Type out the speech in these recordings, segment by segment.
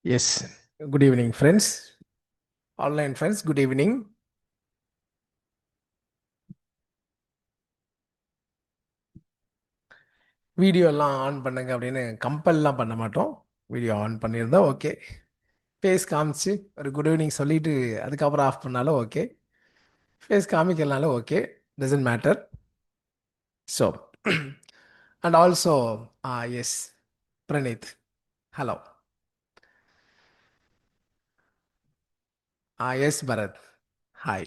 Yes, good evening, friends. Online friends, good evening. Video எல்லாம் on பண்ணுங்க அப்படின்னு கம்பல்லாம் பண்ண மாட்டோம். வீடியோ ஆன் பண்ணியிருந்தா ஓகே. ஃபேஸ் காமிச்சு ஒரு குட் ஈவினிங் சொல்லிட்டு அதுக்கப்புறம் ஆஃப் பண்ணாலும் ஓகே. ஃபேஸ் காமிக்கலனாலும் okay. Doesn't matter. So and also yes Praneeth, hello. Yes Bharath, hi.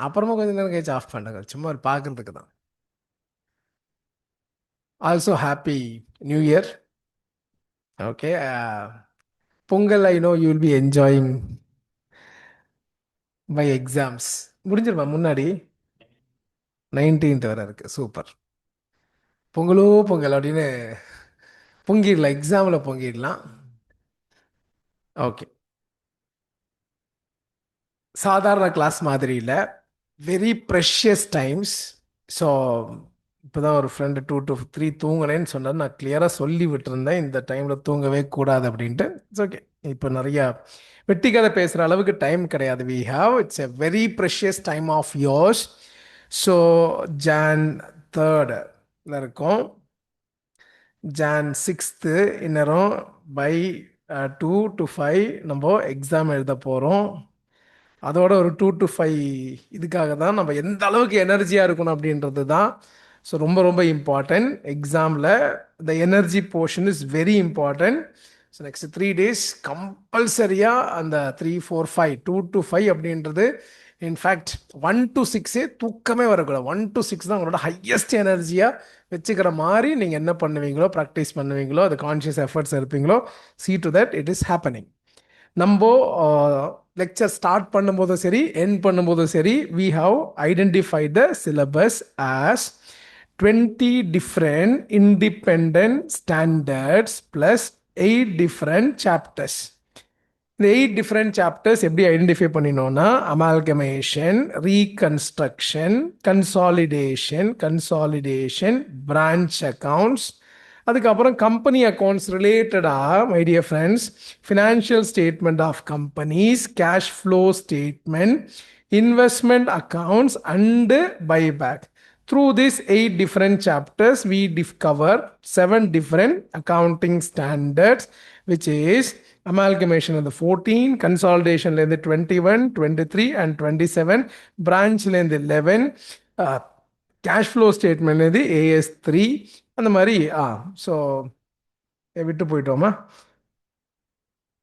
அப்புறமா கொஞ்சம் நேரம் கழிச்சு ஆஃப் பண்ணுங்க, சும்மா ஒரு பார்க்கறதுக்கு தான். Also happy new year. Okay. Pongal, I know you will be enjoying by exams. முடிஞ்சிருமா முன்னாடி? 19th வரை இருக்கு. சூப்பர். பொங்கலோ பொங்கல் அப்படின்னு பொங்கிடலாம், எக்ஸாமில் பொங்கிடலாம். ஓகே. சாதாரண கிளாஸ் மாதிரி இல்லை, வெரி ப்ரெஷியஸ் டைம்ஸ். ஸோ இப்போ தான் ஒரு ஃப்ரெண்டு 2 to 3 தூங்கினேன்னு சொன்னார். நான் கிளியராக சொல்லி விட்டுருந்தேன் இந்த டைமில் தூங்கவே கூடாது அப்படின்ட்டு. It's okay. இப்போ நிறையா வெட்டி கதை பேசுகிற அளவுக்கு டைம் கிடையாது. We have it's a very precious time of yours. So Jan 3rd இருக்கும். Jan 6th இன்னரும் பை 2 to 5 நம்ம எக்ஸாம் எழுத போகிறோம். அதோட ஒரு 2 to 5 இதுக்காக தான் நம்ம எந்த அளவுக்கு எனர்ஜியாக இருக்கணும் அப்படின்றது தான். ஸோ ரொம்ப ரொம்ப இம்பார்ட்டன்ட். எக்ஸாமில் the energy portion is very important. So next 3 days கம்பல்சரியாக அந்த 3, 4, 5 2 to 5 அப்படின்றது, இன்ஃபேக்ட் 1 to 6 தூக்கமே வரக்கூடாது. 1 to 6 தான் உங்களோட ஹையஸ்ட் எனர்ஜியாக வச்சுக்கிற மாதிரி நீங்கள் என்ன பண்ணுவீங்களோ, ப்ராக்டிஸ் பண்ணுவீங்களோ, அது கான்ஷியஸ் எஃபர்ட்ஸ் எடுப்பீங்களோ, see to that it is happening. நம்ம லெக்சர் ஸ்டார்ட் பண்ணும்போதும் சரி, எண்ட் பண்ணும்போதும் சரி, we have identified the syllabus as 20 different independent standards plus 8 different chapters. இந்த 8 டிஃப்ரெண்ட் சாப்டர்ஸ் எப்படி ஐடென்டிஃபை பண்ணினோம்னா, amalgamation, reconstruction, consolidation, branch accounts, அதுக்கப்புறம் கம்பெனி அக்கௌண்ட்ஸ் ரிலேட்டடாக my dear friends, financial statement of companies, cash flow statement, investment accounts and buyback. Through these 8 different chapters, we cover 7 different accounting standards, which is amalgamation of the 14, consolidation in the 21, 23 and 27, branch in the 11, cash flow statement in the AS3 அந்த மாதிரி. So விட்டு போயிட்டோமா?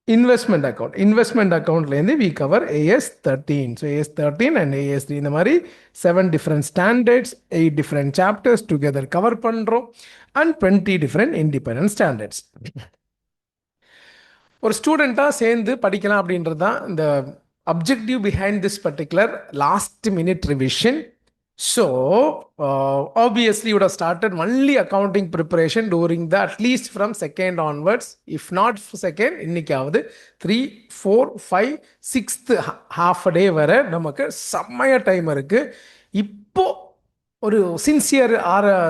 Investment அக்கௌண்ட்லேருந்து we cover AS13. So AS13 and AS3 இந்த மாதிரி 7 different standards, 8 different chapters together cover பண்ணுறோம். And 20 different independent standards. ஒரு ஸ்டூடெண்ட்டாக சேர்ந்து படிக்கலாம் அப்படின்றது தான் இந்த objective behind this particular last minute revision. So, obviously, you would have started only accounting preparation during the at least from second onwards. If not second, இன்னைக்காவது 3, 4, 5, 6th half a day வரை நமக்கு செம்மைய டைம் இருக்கு. இப்போ ஒரு sincere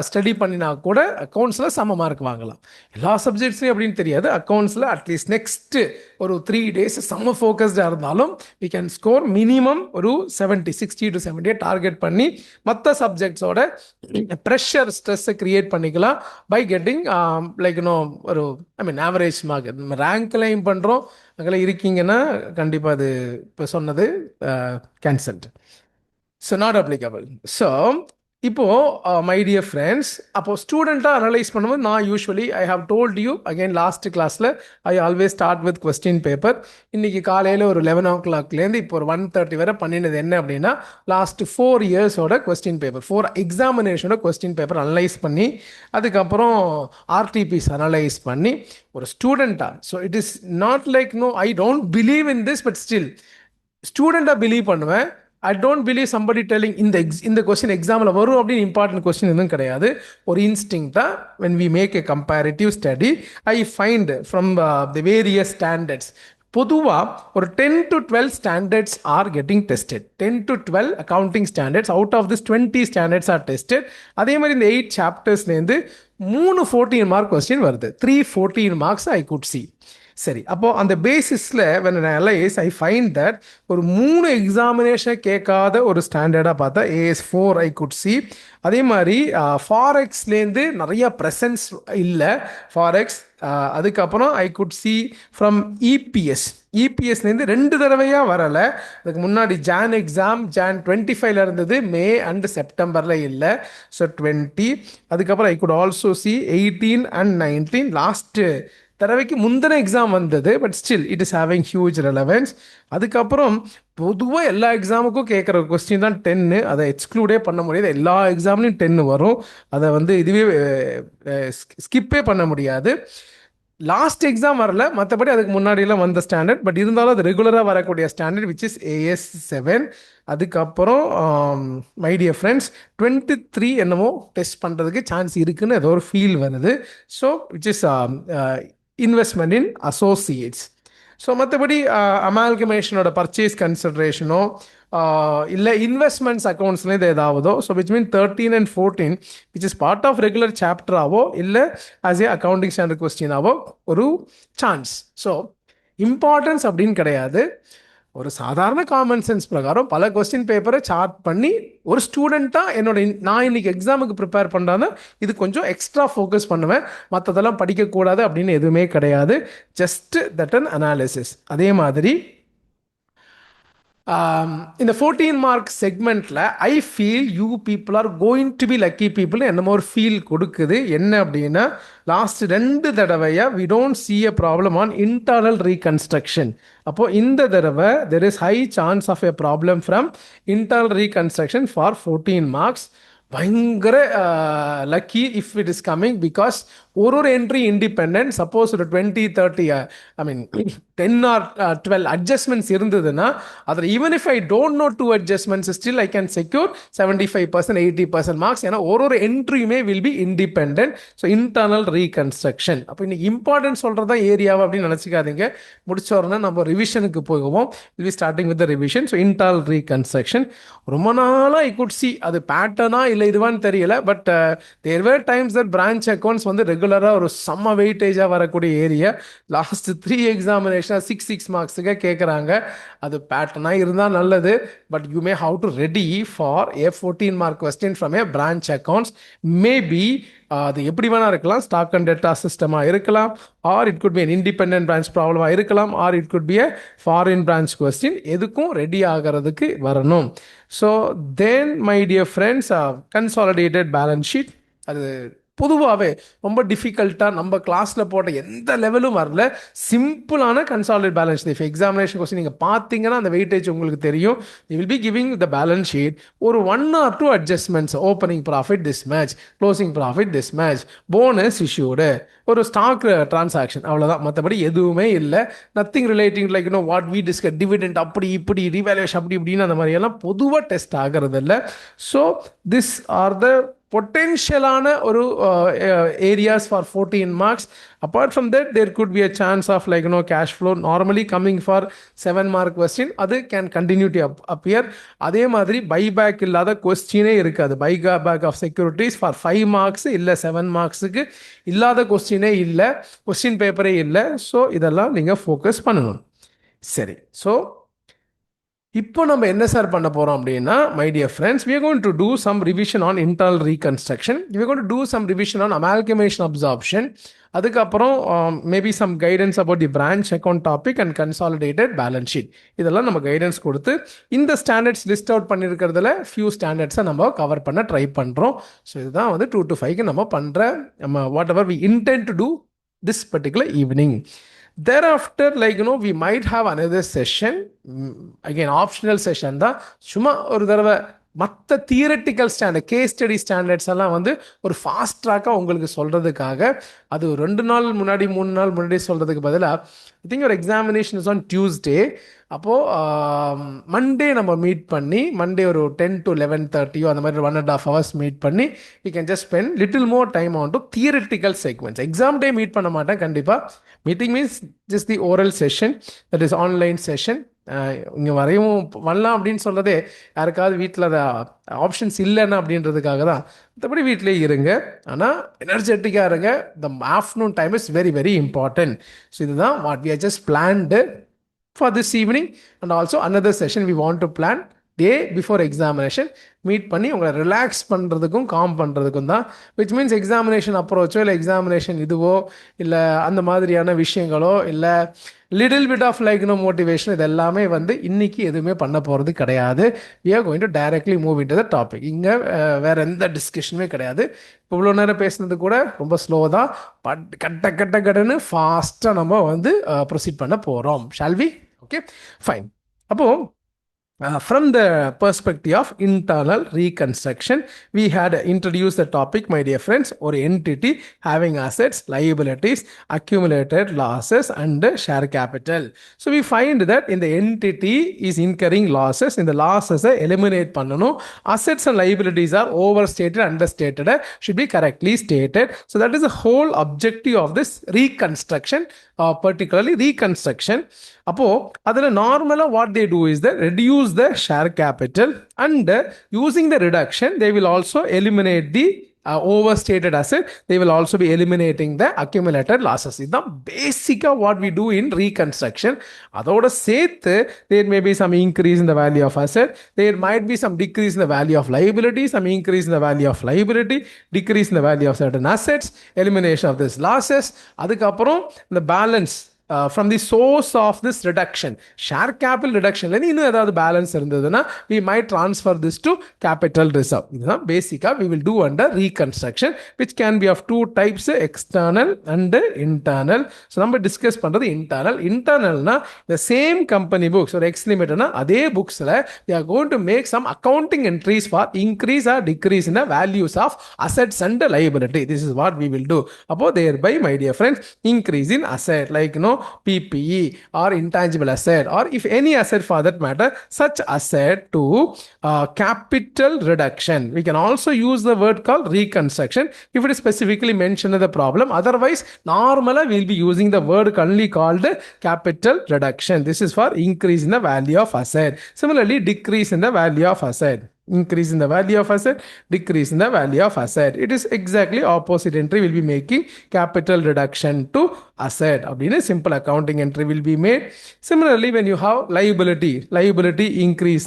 study பண்ணினா கூட அக்கௌண்ட்ஸில் செம்ம mark வாங்கலாம். எல்லா சப்ஜெக்ட்ஸ்லையும் அப்படின்னு தெரியாது, அக்கௌண்ட்ஸில் அட்லீஸ்ட் நெக்ஸ்ட்டு ஒரு 3 days செம்ம ஃபோக்கஸ்டாக இருந்தாலும் வி கேன் ஸ்கோர் மினிமம் ஒரு 60 to 70 டார்கெட் பண்ணி மற்ற சப்ஜெக்ட்ஸோட ப்ரெஷர் ஸ்ட்ரெஸ்ஸை க்ரியேட் பண்ணிக்கலாம் பை கெட்டிங் லைக் ஒரு ஆவரேஜ் மார்க். நம்ம ரேங்க்லையும் பண்ணுறோம். அங்கெல்லாம் இருக்கீங்கன்னா கண்டிப்பாக அது இப்போ சொன்னது cancelled. So not applicable. So இப்போ மை டியர் ஃப்ரெண்ட்ஸ், அப்போ ஸ்டூடெண்ட்டாக அனலைஸ் பண்ணும்போது நான் usually I have told you again last கிளாஸில் I always start with question paper. இன்றைக்கி காலையில் ஒரு 11 o'clockலேருந்து இப்போ ஒரு 1:30 வரை பண்ணினது என்ன அப்படின்னா, லாஸ்ட் 4 yearsோட கொஸ்டின் பேப்பர், 4 எக்ஸாமினேஷனோட கொஸ்டின் பேப்பர் அனலைஸ் பண்ணி அதுக்கப்புறம் ஆர்டிபிஸ் அனலைஸ் பண்ணி ஒரு ஸ்டூடெண்ட்டாக. So it is not like no I don't believe in this, but still ஸ்டூடெண்ட்டாக பிலீவ் பண்ணுவேன். I don't believe somebody telling இந்த கொஸ்டின் எக்ஸாமில் வரும் அப்படின்னு இம்பார்ட்டன்ட் கொஸ்டின் எதுவும் கிடையாது. ஒரு இன்ஸ்டிங்க்டாக when we make a comparative study I find from the various standards. பொதுவாக ஒரு 10 to 12 standards are getting tested. 10 to 12 accounting standards out of this 20 standards are tested. அதே மாதிரி இந்த 8 சாப்டர்ஸ்லேருந்து 3 14 மார்க் கொஸ்டின் வருது. 3 14 மார்க்ஸ் ஐ குட் சி. சரி, அப்போ அந்த பேசிஸில் when I analyze I find that ஒரு 3 எக்ஸாமினேஷன் கேட்காத ஒரு ஸ்டாண்டர்டாக பார்த்தா AS4 I could see. அதே மாதிரி ஃபாரெக்ஸ்லேருந்து நிறைய ப்ரெசன்ஸ் இல்லை ஃபாரெக்ஸ். அதுக்கப்புறம் ஐ குட் சி ஃப்ரம் இபிஎஸ்லேருந்து 2 தடவையாக வரலை. அதுக்கு முன்னாடி ஜான் எக்ஸாம் ஜான் 25 இருந்தது, மே அண்ட் செப்டம்பரில் இல்லை. ஸோ 20. அதுக்கப்புறம் I could also see 18 and 19 last தடவைக்கு முந்தின எக்ஸாம் வந்தது, but still it is having huge relevance. அதுக்கப்புறம் பொதுவாக எல்லா எக்ஸாமுக்கும் கேட்குற கொஸ்டின் தான் 10. அதை எக்ஸ்க்ளூடே பண்ண முடியாது, எல்லா எக்ஸாம்லையும் 10 வரும். அதை வந்து இதுவே ஸ்கிப்பே பண்ண முடியாது. லாஸ்ட் எக்ஸாம் வரல, மற்றபடி அதுக்கு முன்னாடியெல்லாம் வந்த ஸ்டாண்டர்ட், பட் இருந்தாலும் அது ரெகுலராக வரக்கூடிய ஸ்டாண்டர்ட் விச் இஸ் AS7. அதுக்கப்புறம் மை டியர் ஃப்ரெண்ட்ஸ் 23 என்னமோ டெஸ்ட் பண்ணுறதுக்கு சான்ஸ் இருக்குன்னு ஏதோ ஒரு ஃபீல் வருது. So which is investment in associates. So மற்றபடி அமால்கமேஷனோட பர்ச்சேஸ் கன்சிடரேஷனோ இல்லை இன்வெஸ்ட்மெண்ட்ஸ் அக்கௌண்ட்ஸ்லேருந்து ஏதாவதோ, so which mean 13 and 14 which is part of regular சாப்டராகவோ இல்லை ஆஸ் ஏ அக்கௌண்டிங் ஸ்டாண்டர்ட் கொஸ்டினாவோ ஒரு சான்ஸ். ஸோ இம்பார்ட்டன்ஸ் அப்படின்னு கிடையாது, ஒரு சாதாரண காமன் சென்ஸ் பிரகாரம் பல கொஸ்டின் பேப்பரை சார்ட் பண்ணி ஒரு ஸ்டூடெண்ட்டாக நான் இன்னைக்கு எக்ஸாமுக்கு ப்ரிப்பேர் பண்ணுறாங்க இது கொஞ்சம் எக்ஸ்ட்ரா ஃபோக்கஸ் பண்ணுவேன், மற்றதெல்லாம் படிக்கக்கூடாது அப்படின்னு எதுவுமே கிடையாது. Just that an analysis. அதே மாதிரி இந்த 14 மார்க் செக்மெண்ட்டில் I feel you people are going to be lucky people என்னமோ ஒரு ஃபீல் கொடுக்குது. என்ன அப்படின்னா லாஸ்ட் 2 தடவையாக we don't see a problem on internal reconstruction. அப்போது இந்த தடவை there is high chance of a problem from internal reconstruction for 14 marks. பயங்கர lucky if it is coming, because ஒரு என்ட்ரி இண்டிபெண்ட். சப்போஸ் ஒரு 20, 30 ஐ மீன் 10 or 12 அட்ஜஸ்ட்மெண்ட்ஸ் இருந்ததுன்னா அதில் even if I don't know 2 adjustments still I can secure 75%, 80% marks. ஏன்னா ஒரு என்ட்ரியுமே will be independent. So internal reconstruction. அப்போ இன்னைக்கு இம்பார்ட்டன்ட் சொல்கிறது தான் ஏரியாவை அப்படின்னு நினச்சிக்காதீங்க. முடிச்ச உடனே நம்ம ரிவிஷனுக்கு போகுவோம். Will be starting with the revision. So internal reconstruction ரொம்ப நாளாக ஐ குட் சி அது பேட்டர்னா இல்லை இதுவான்னு தெரியல, but there were times that branch accounts வந்து ரெகுலராக ஒரு செம்ம வெயிட்டேஜாக வரக்கூடிய ஏரியா. லாஸ்ட் 3 எக்ஸாமினேஷன் 6 மார்க்ஸுக்கு கேட்குறாங்க. அது பேட்டர்னாக இருந்தால் நல்லது, but you may have to ready for a 14 mark question from a branch accounts. Maybe அது எப்படி வேணா இருக்கலாம், ஸ்டாக் அண்ட் டேட்டா சிஸ்டமாக இருக்கலாம், or it could be an independent branch ப்ராப்ளமாக இருக்கலாம், or it could be a foreign branch question. எதுக்கும் ready ஆகிறதுக்கு வரணும். So then my dear friends consolidated balance sheet அது பொதுவாகவே ரொம்ப டிஃபிகல்ட்டாக நம்ம கிளாஸில் போட்ட எந்த லெவலும் வரல. சிம்பிளான consolidate balance sheet. Examination question நீங்கள் பார்த்தீங்கன்னா அந்த வெயிட்டேஜ் உங்களுக்கு தெரியும். You will be giving the balance sheet. ஒரு 1 or 2 adjustments, opening profit this match, closing profit this match, bonus issued, ஒரு ஸ்டாக் டிரான்சாக்ஷன், அவ்வளோதான். மற்றபடி எதுவுமே இல்லை. Nothing relating like what we discuss dividend அப்படி இப்படி ரீவேல்யூஷன் அப்படி இப்படின்னு அந்த மாதிரியெல்லாம் பொதுவாக டெஸ்ட் ஆகிறது இல்லை. ஸோ திஸ் ஆர் த பொட்டென்ஷியலான ஒரு areas for 14 marks. Apart from that, there could be a chance of cash flow normally coming for 7 mark question. அது can continue to appear. அதே மாதிரி buyback இல்லாத கொஸ்டினே இருக்காது. buyback of securities for 5 marks இல்லை 7 marksக்கு இல்லாத கொஸ்டினே இல்லை, question பேப்பரே இல்லை. ஸோ இதெல்லாம் நீங்கள் ஃபோக்கஸ் பண்ணணும். சரி, ஸோ இப்போ நம்ம என்ன சார் பண்ண போகிறோம் அப்படின்னா, my dear friends, we are going to do some revision on internal reconstruction. we are going to do some revision on amalgamation absorption. அதுக்கப்புறம் maybe some guidance about the branch account topic and consolidated balance sheet. இதெல்லாம் நம்ம guidance கொடுத்து இந்த standards list out பண்ணியிருக்கிறதுல few ஸ்டாண்டர்ட்ஸை நம்ம cover பண்ண try பண்ணுறோம். ஸோ இதுதான் வந்து 2 to 5 நம்ம பண்ணுற whatever we intend to do this particular evening. Thereafter, we might have another session. Again, optional session தான். சும்மா ஒரு தடவை மற்ற theoretical standard, case study standards எல்லாம் வந்து ஒரு ஃபாஸ்ட் ட்ராக்காக உங்களுக்கு சொல்கிறதுக்காக, அது 2 நாள் முன்னாடி 3 நாள் முன்னாடி சொல்கிறதுக்கு பதிலாக, ஐ திங்க் ஒரு எக்ஸாமினேஷன் இஸ் ஆன் டியூஸ்டே. அப்போது மண்டே நம்ம மீட் பண்ணி மண்டே ஒரு 10 to 11:30 அந்த மாதிரி 1.5 hours மீட் பண்ணி we can just spend little more time on to theoretical segments. Exam day meet பண்ண மாட்டேன் கண்டிப்பாக. Meeting means just the oral session, that is online session. இங்கே வரையும் வரலாம் அப்படின்னு சொல்கிறதே யாருக்காவது வீட்டில் அதை ஆப்ஷன்ஸ் இல்லைன்னா அப்படின்றதுக்காக தான். மற்றபடி வீட்டிலே இருங்க, ஆனால் எனர்ஜெட்டிக்காக இருங்க. The afternoon time is very very important. So இதுதான் what we are just planned for this evening, and also another session we want to plan day before examination. Meet பண்ணி உங்களை ரிலாக்ஸ் பண்ணுறதுக்கும் காம் பண்ணுறதுக்கும் தான். விச் மீன்ஸ் எக்ஸாமினேஷன் அப்ரோச்சோ இல்லை examination இதுவோ இல்லை அந்த மாதிரியான விஷயங்களோ இல்லை little bit of like motivation, இது எல்லாமே வந்து இன்றைக்கி எதுவுமே பண்ண போகிறது கிடையாது. we are going to directly move into the topic. இங்கே வேறு எந்த டிஸ்கஷனுமே கிடையாது. இப்போ இவ்வளோ நேரம் பேசுனது கூட ரொம்ப ஸ்லோ தான், பட் கட்டன்னு ஃபாஸ்ட்டாக நம்ம வந்து ப்ரொசீட் பண்ண போகிறோம். Shall we? Okay, fine. அப்போது from the perspective of internal reconstruction, we had introduced the topic, my dear friends, or entity having assets, liabilities, accumulated losses and share capital. So we find that in the entity is incurring losses, in the losses eliminate பண்ணனும். Assets and liabilities are overstated, understated, should be correctly stated. So that is the whole objective of this reconstruction, particularly reconstruction. அப்போது அதில் நார்மலாக what they do is the reduce the share capital and using the reduction they will also eliminate the overstated asset. They will also be eliminating the accumulated losses. இதுதான் பேசிக்காக what we do in reconstruction. அதோட சேர்த்து there may be some increase in the value of asset, there might be some decrease in the value of liability, some increase in the value of liability, decrease in the value of certain assets, elimination of these losses. அதுக்கப்புறம் இந்த balance from the source of this reduction, share capital reduction, இன்னும் ஏதாவது balance இருந்ததுன்னா we might transfer this to capital reserve. இதுதான் பேசிக்காக we will do under reconstruction, which can be of two types, external and internal. So நம்ம discuss பண்ணுறது இன்டர்னல்னா the same company books or X Limitedனா அதே புக்ஸில் they are going to make some accounting entries for increase or decrease in the values of assets and liability. This is what we will do. அப்போ thereby, my dear friends, increase in asset like PPE or intangible asset, or if any asset for that matter, such asset to capital reduction. We can also use the word called reconstruction if it is specifically mentioned in the problem. Otherwise, normally we will be using the word only called capital reduction. This is for increase in the value of asset. Similarly, decrease in the value of asset. Increase in the value of asset, decrease in the value of asset. It is exactly opposite entry will be making capital reduction to asset. அப்படின்னு simple accounting entry will be made. Similarly, when you have liability increase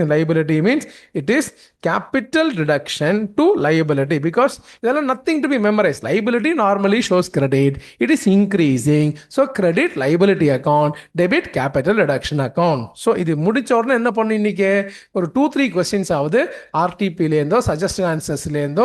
in liability means it is capital reduction to liability, because there are nothing to be memorized. Liability normally shows credit, it is increasing, so credit liability account, debit capital reduction account. So இது முடிச்ச உடனே என்ன பண்ணு, இன்னைக்கு ஒரு 2-3 questions ஆகுது ஆர்டிபிலேருந்தோ suggest ஆன்சர்ஸ்லேருந்தோ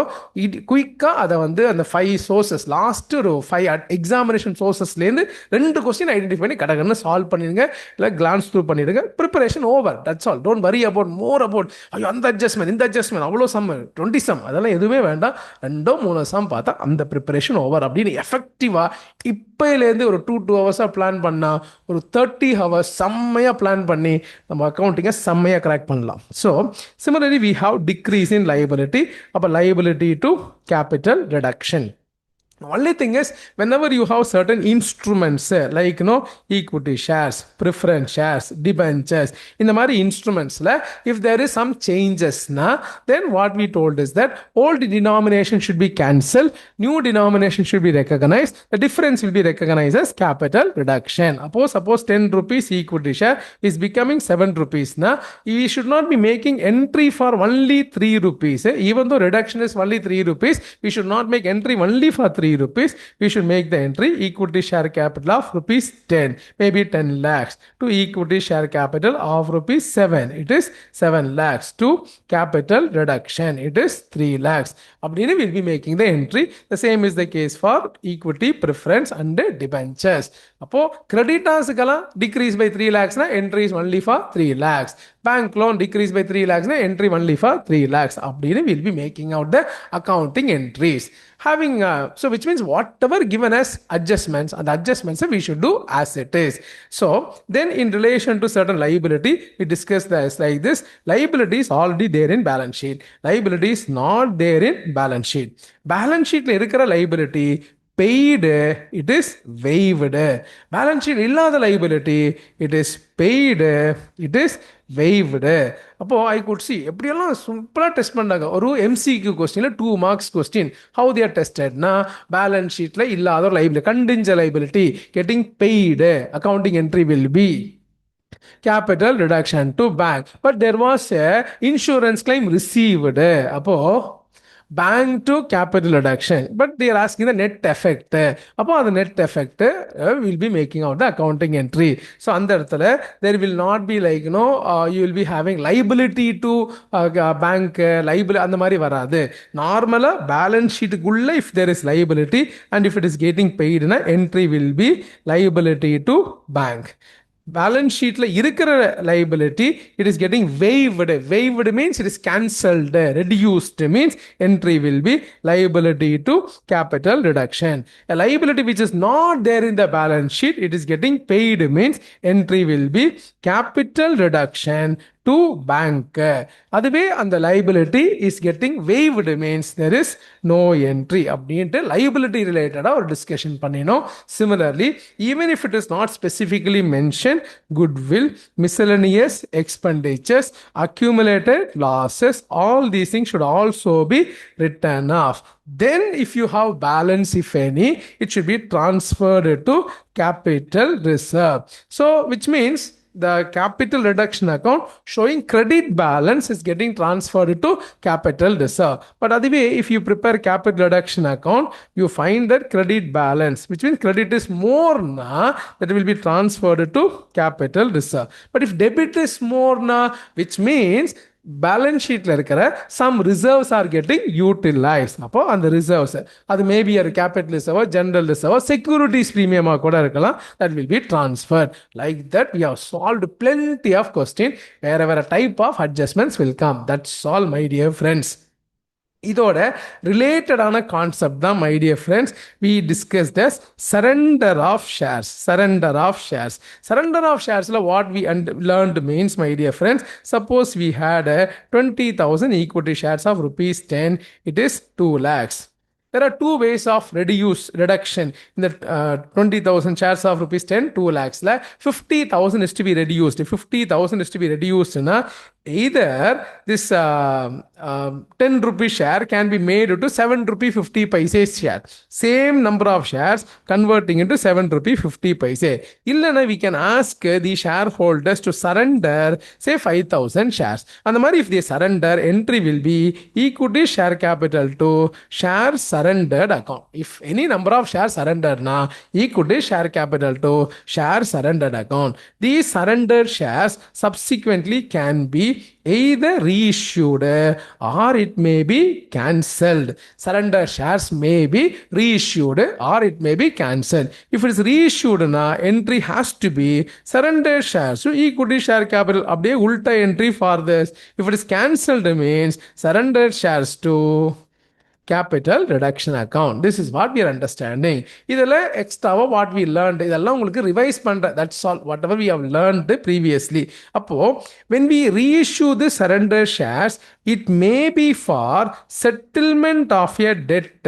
குயிக்காக அதை வந்து அந்த 5 சோர்சஸ் லாஸ்ட் ஒரு 5 எக்ஸாமினேஷன் சோர்சஸ்லேருந்து 2 கொஸ்டின் ஐடென்டிஃபை பண்ணி கடகன்னு சால்வ் பண்ணிடுங்க, இல்லை கிளான்ஸ் த்ரூ பண்ணிடுங்க. Preparation over, that's all. Don't worry about more about ஐயோ அந்த அட்ஜஸ்ட்மெண்ட் இந்த அட்ஜஸ்ட்மெண்ட் அவ்வளோ சம் 20 சம் அதெல்லாம் எதுவுமே வேண்டாம். 2-3 சம் பார்த்தா அந்த ப்ரிப்பரேஷன் ஓவர் அப்படின்னு எஃபெக்டிவாக இப்போலேருந்து ஒரு 2 ஹவர்ஸாக பிளான் பண்ணால் ஒரு 30 ஹவர்ஸ் செம்மையாக பிளான் பண்ணி நம்ம அக்கௌண்டிங்கை செம்மையாக கிராக் பண்ணலாம். So similarly, we have decrease in liability, upper liability to capital reduction. Only thing is, whenever you have certain instruments like equity shares, preference shares, debentures, in the mari instruments if there is some changes then what we told is that old denomination should be cancelled, new denomination should be recognized, the difference will be recognized as capital reduction. Suppose 10 rupees equity share is becoming 7 rupees we should not be making entry for only 3 rupees. Even though reduction is only 3 rupees, we should not make entry only for 3 rupees. We should make the entry equity share capital of rupees 10, maybe 10 lakhs, to equity share capital of rupees 7, it is 7 lakhs, to capital reduction, it is 3 lakhs. Abdini will be making the entry. The same is the case for equity, preference and debentures. அப்போ creditors decrease by 3 lakhs entry is only for 3 lakhs. Bank loan decreased by 3 lakhs, entry only for 3 lakhs. Abdini will be making out the accounting entries. Having, so which means whatever given as adjustments, and the adjustments we should do as it is. So then in relation to certain liability, we discussed this like this. Liability is already there in balance sheet. Liability is not there in balance sheet. Balance sheet la irukra liability paid, it is waived. Balance sheet இல்லாத liability, it is paid, it is waived. அப்போ I could see எப்படியெல்லாம் சிம்பிளாக test பண்ணாங்க. ஒரு MCQ கொஸ்டினில் 2 marks question how there டெஸ்டட்னா balance ஷீட்டில் இல்லாத ஒரு liability, contingent liability getting paid, accounting entry will be capital reduction to bank, but there was a insurance claim received. அப்போ bank to capital reduction, but they are asking the net effect. அப்போ the net effect will be making out the accounting entry. So அந்த இடத்துல there will not be like you will be having liability to bank liability அந்த மாதிரி வராது. நார்மலா balance ஷீட்டுக்குள்ள if there is liability and if it is getting paid, entry will be liability to bank. Balance sheet la irukra liability, it is getting waived. Waived means it is cancelled. Reduced means entry will be liability to capital reduction. A liability which is not there in the balance sheet, it is getting paid means entry will be capital reduction to bank. அதுவே அந்த liability is getting waived means there is no entry. அப்படின்ட்டு liability related ஒரு discussion பண்ணினோம். Similarly, even if it is not specifically mentioned, goodwill, miscellaneous expenditures, accumulated losses, all these things should also be written off. Then if you have balance, if any, it should be transferred to capital reserve. So which means the capital reduction account showing credit balance is getting transferred to capital reserve. But other way, if you prepare capital reduction account, you find that credit balance, which means credit is more that will be transferred to capital reserve. But if debit is more which means balance ஷீட்டில் இருக்கிற some reserves are getting utilise. அப்போ அந்த reserves அது maybe ஒரு capital ரிசர்வோ, general ரிசர்வோ, securities ப்ரீமியமாக கூட இருக்கலாம். That will be transfer. Like that we have solved plenty of question வேற வேற type of adjustments will come. That's all my dear friends. இதோட ரிலேட்டடான கான்செப்ட் தான் my dear friends we discussed as surrender of shares. Surrender of shares. Surrender of ஷேர்ஸில் what we learnt means my dear friends, suppose we had 20,000 equity shares of rupees 10, it is 2 lakhs. There are two ways of reduction in the 20,000 shares of rupees 10, 2 lakhs. 50,000 is to be reduced. 50,000 is to be reduced. Either this 10 rupee share can be made to 7 rupee 50 paise share. Same number of shares converting into 7 rupee 50 paise. Illana we can ask the shareholders to surrender say 5,000 shares. And the if they surrender, entry will be equity share capital to share surrendered account. If any number of shares surrendered equity share capital to share surrendered account. These surrendered shares subsequently can be either reissued or it may be cancelled. Surrender shares may be reissued or it may be cancelled. If it is reissued, entry has to be surrender shares to equity share capital. Abde ulta entry for this. If it is cancelled means surrender shares to capital reduction account. This is what we are understanding. இதெல்ல எக்ஸ்ட்ராவா what we learned, இதெல்லாம் உங்களுக்கு revise பண்ற, that's all whatever we have learned previously. அப்போ when we reissue the surrender shares, it may be for settlement of a debt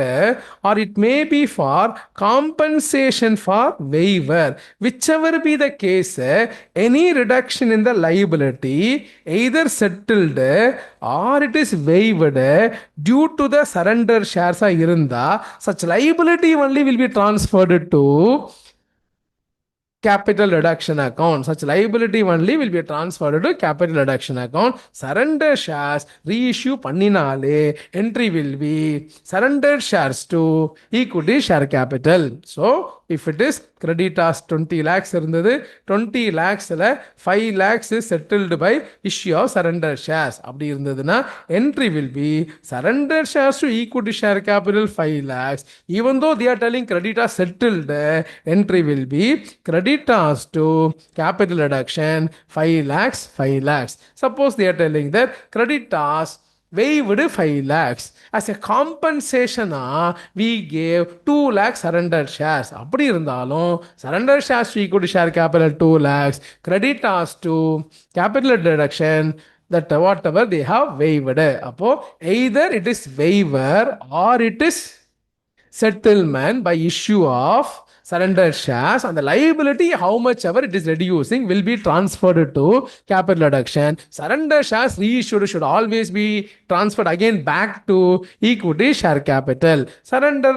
or it may be for compensation for waiver. Whichever be the case, any reduction in the liability either settled or it is waived due to the surrender shares irunda, such liability only will be transferred to capital reduction account. Such liability only will be transferred to capital reduction account. Surrender shares reissue panninale, entry will be surrendered shares to equity share capital. So if it is creditors 20 lakhs இருந்தது, 20 lakhsல 5 lakhs is settled by issue of surrender shares. அப்படி இருந்ததுன்னா entry will be surrender shares to equity share capital 5 lakhs. Even though they are telling creditors settled, entry will be credit creditors to capital reduction 5 lakhs 5 lakhs. Suppose they are telling that creditors waived 5 lakhs. As a compensation, we gave 2 lakhs surrendered shares. அப்படி இருந்தாலும் surrendered shares to equity share capital 2 lakhs, creditors to capital reduction that whatever they have waived. அப்போ either it is waiver or it is settlement by issue of surrender shares, and the liability, how much ever it is reducing, will be transferred to capital reduction. Surrender shares reissued should always be transferred again back to equity share capital. Surrender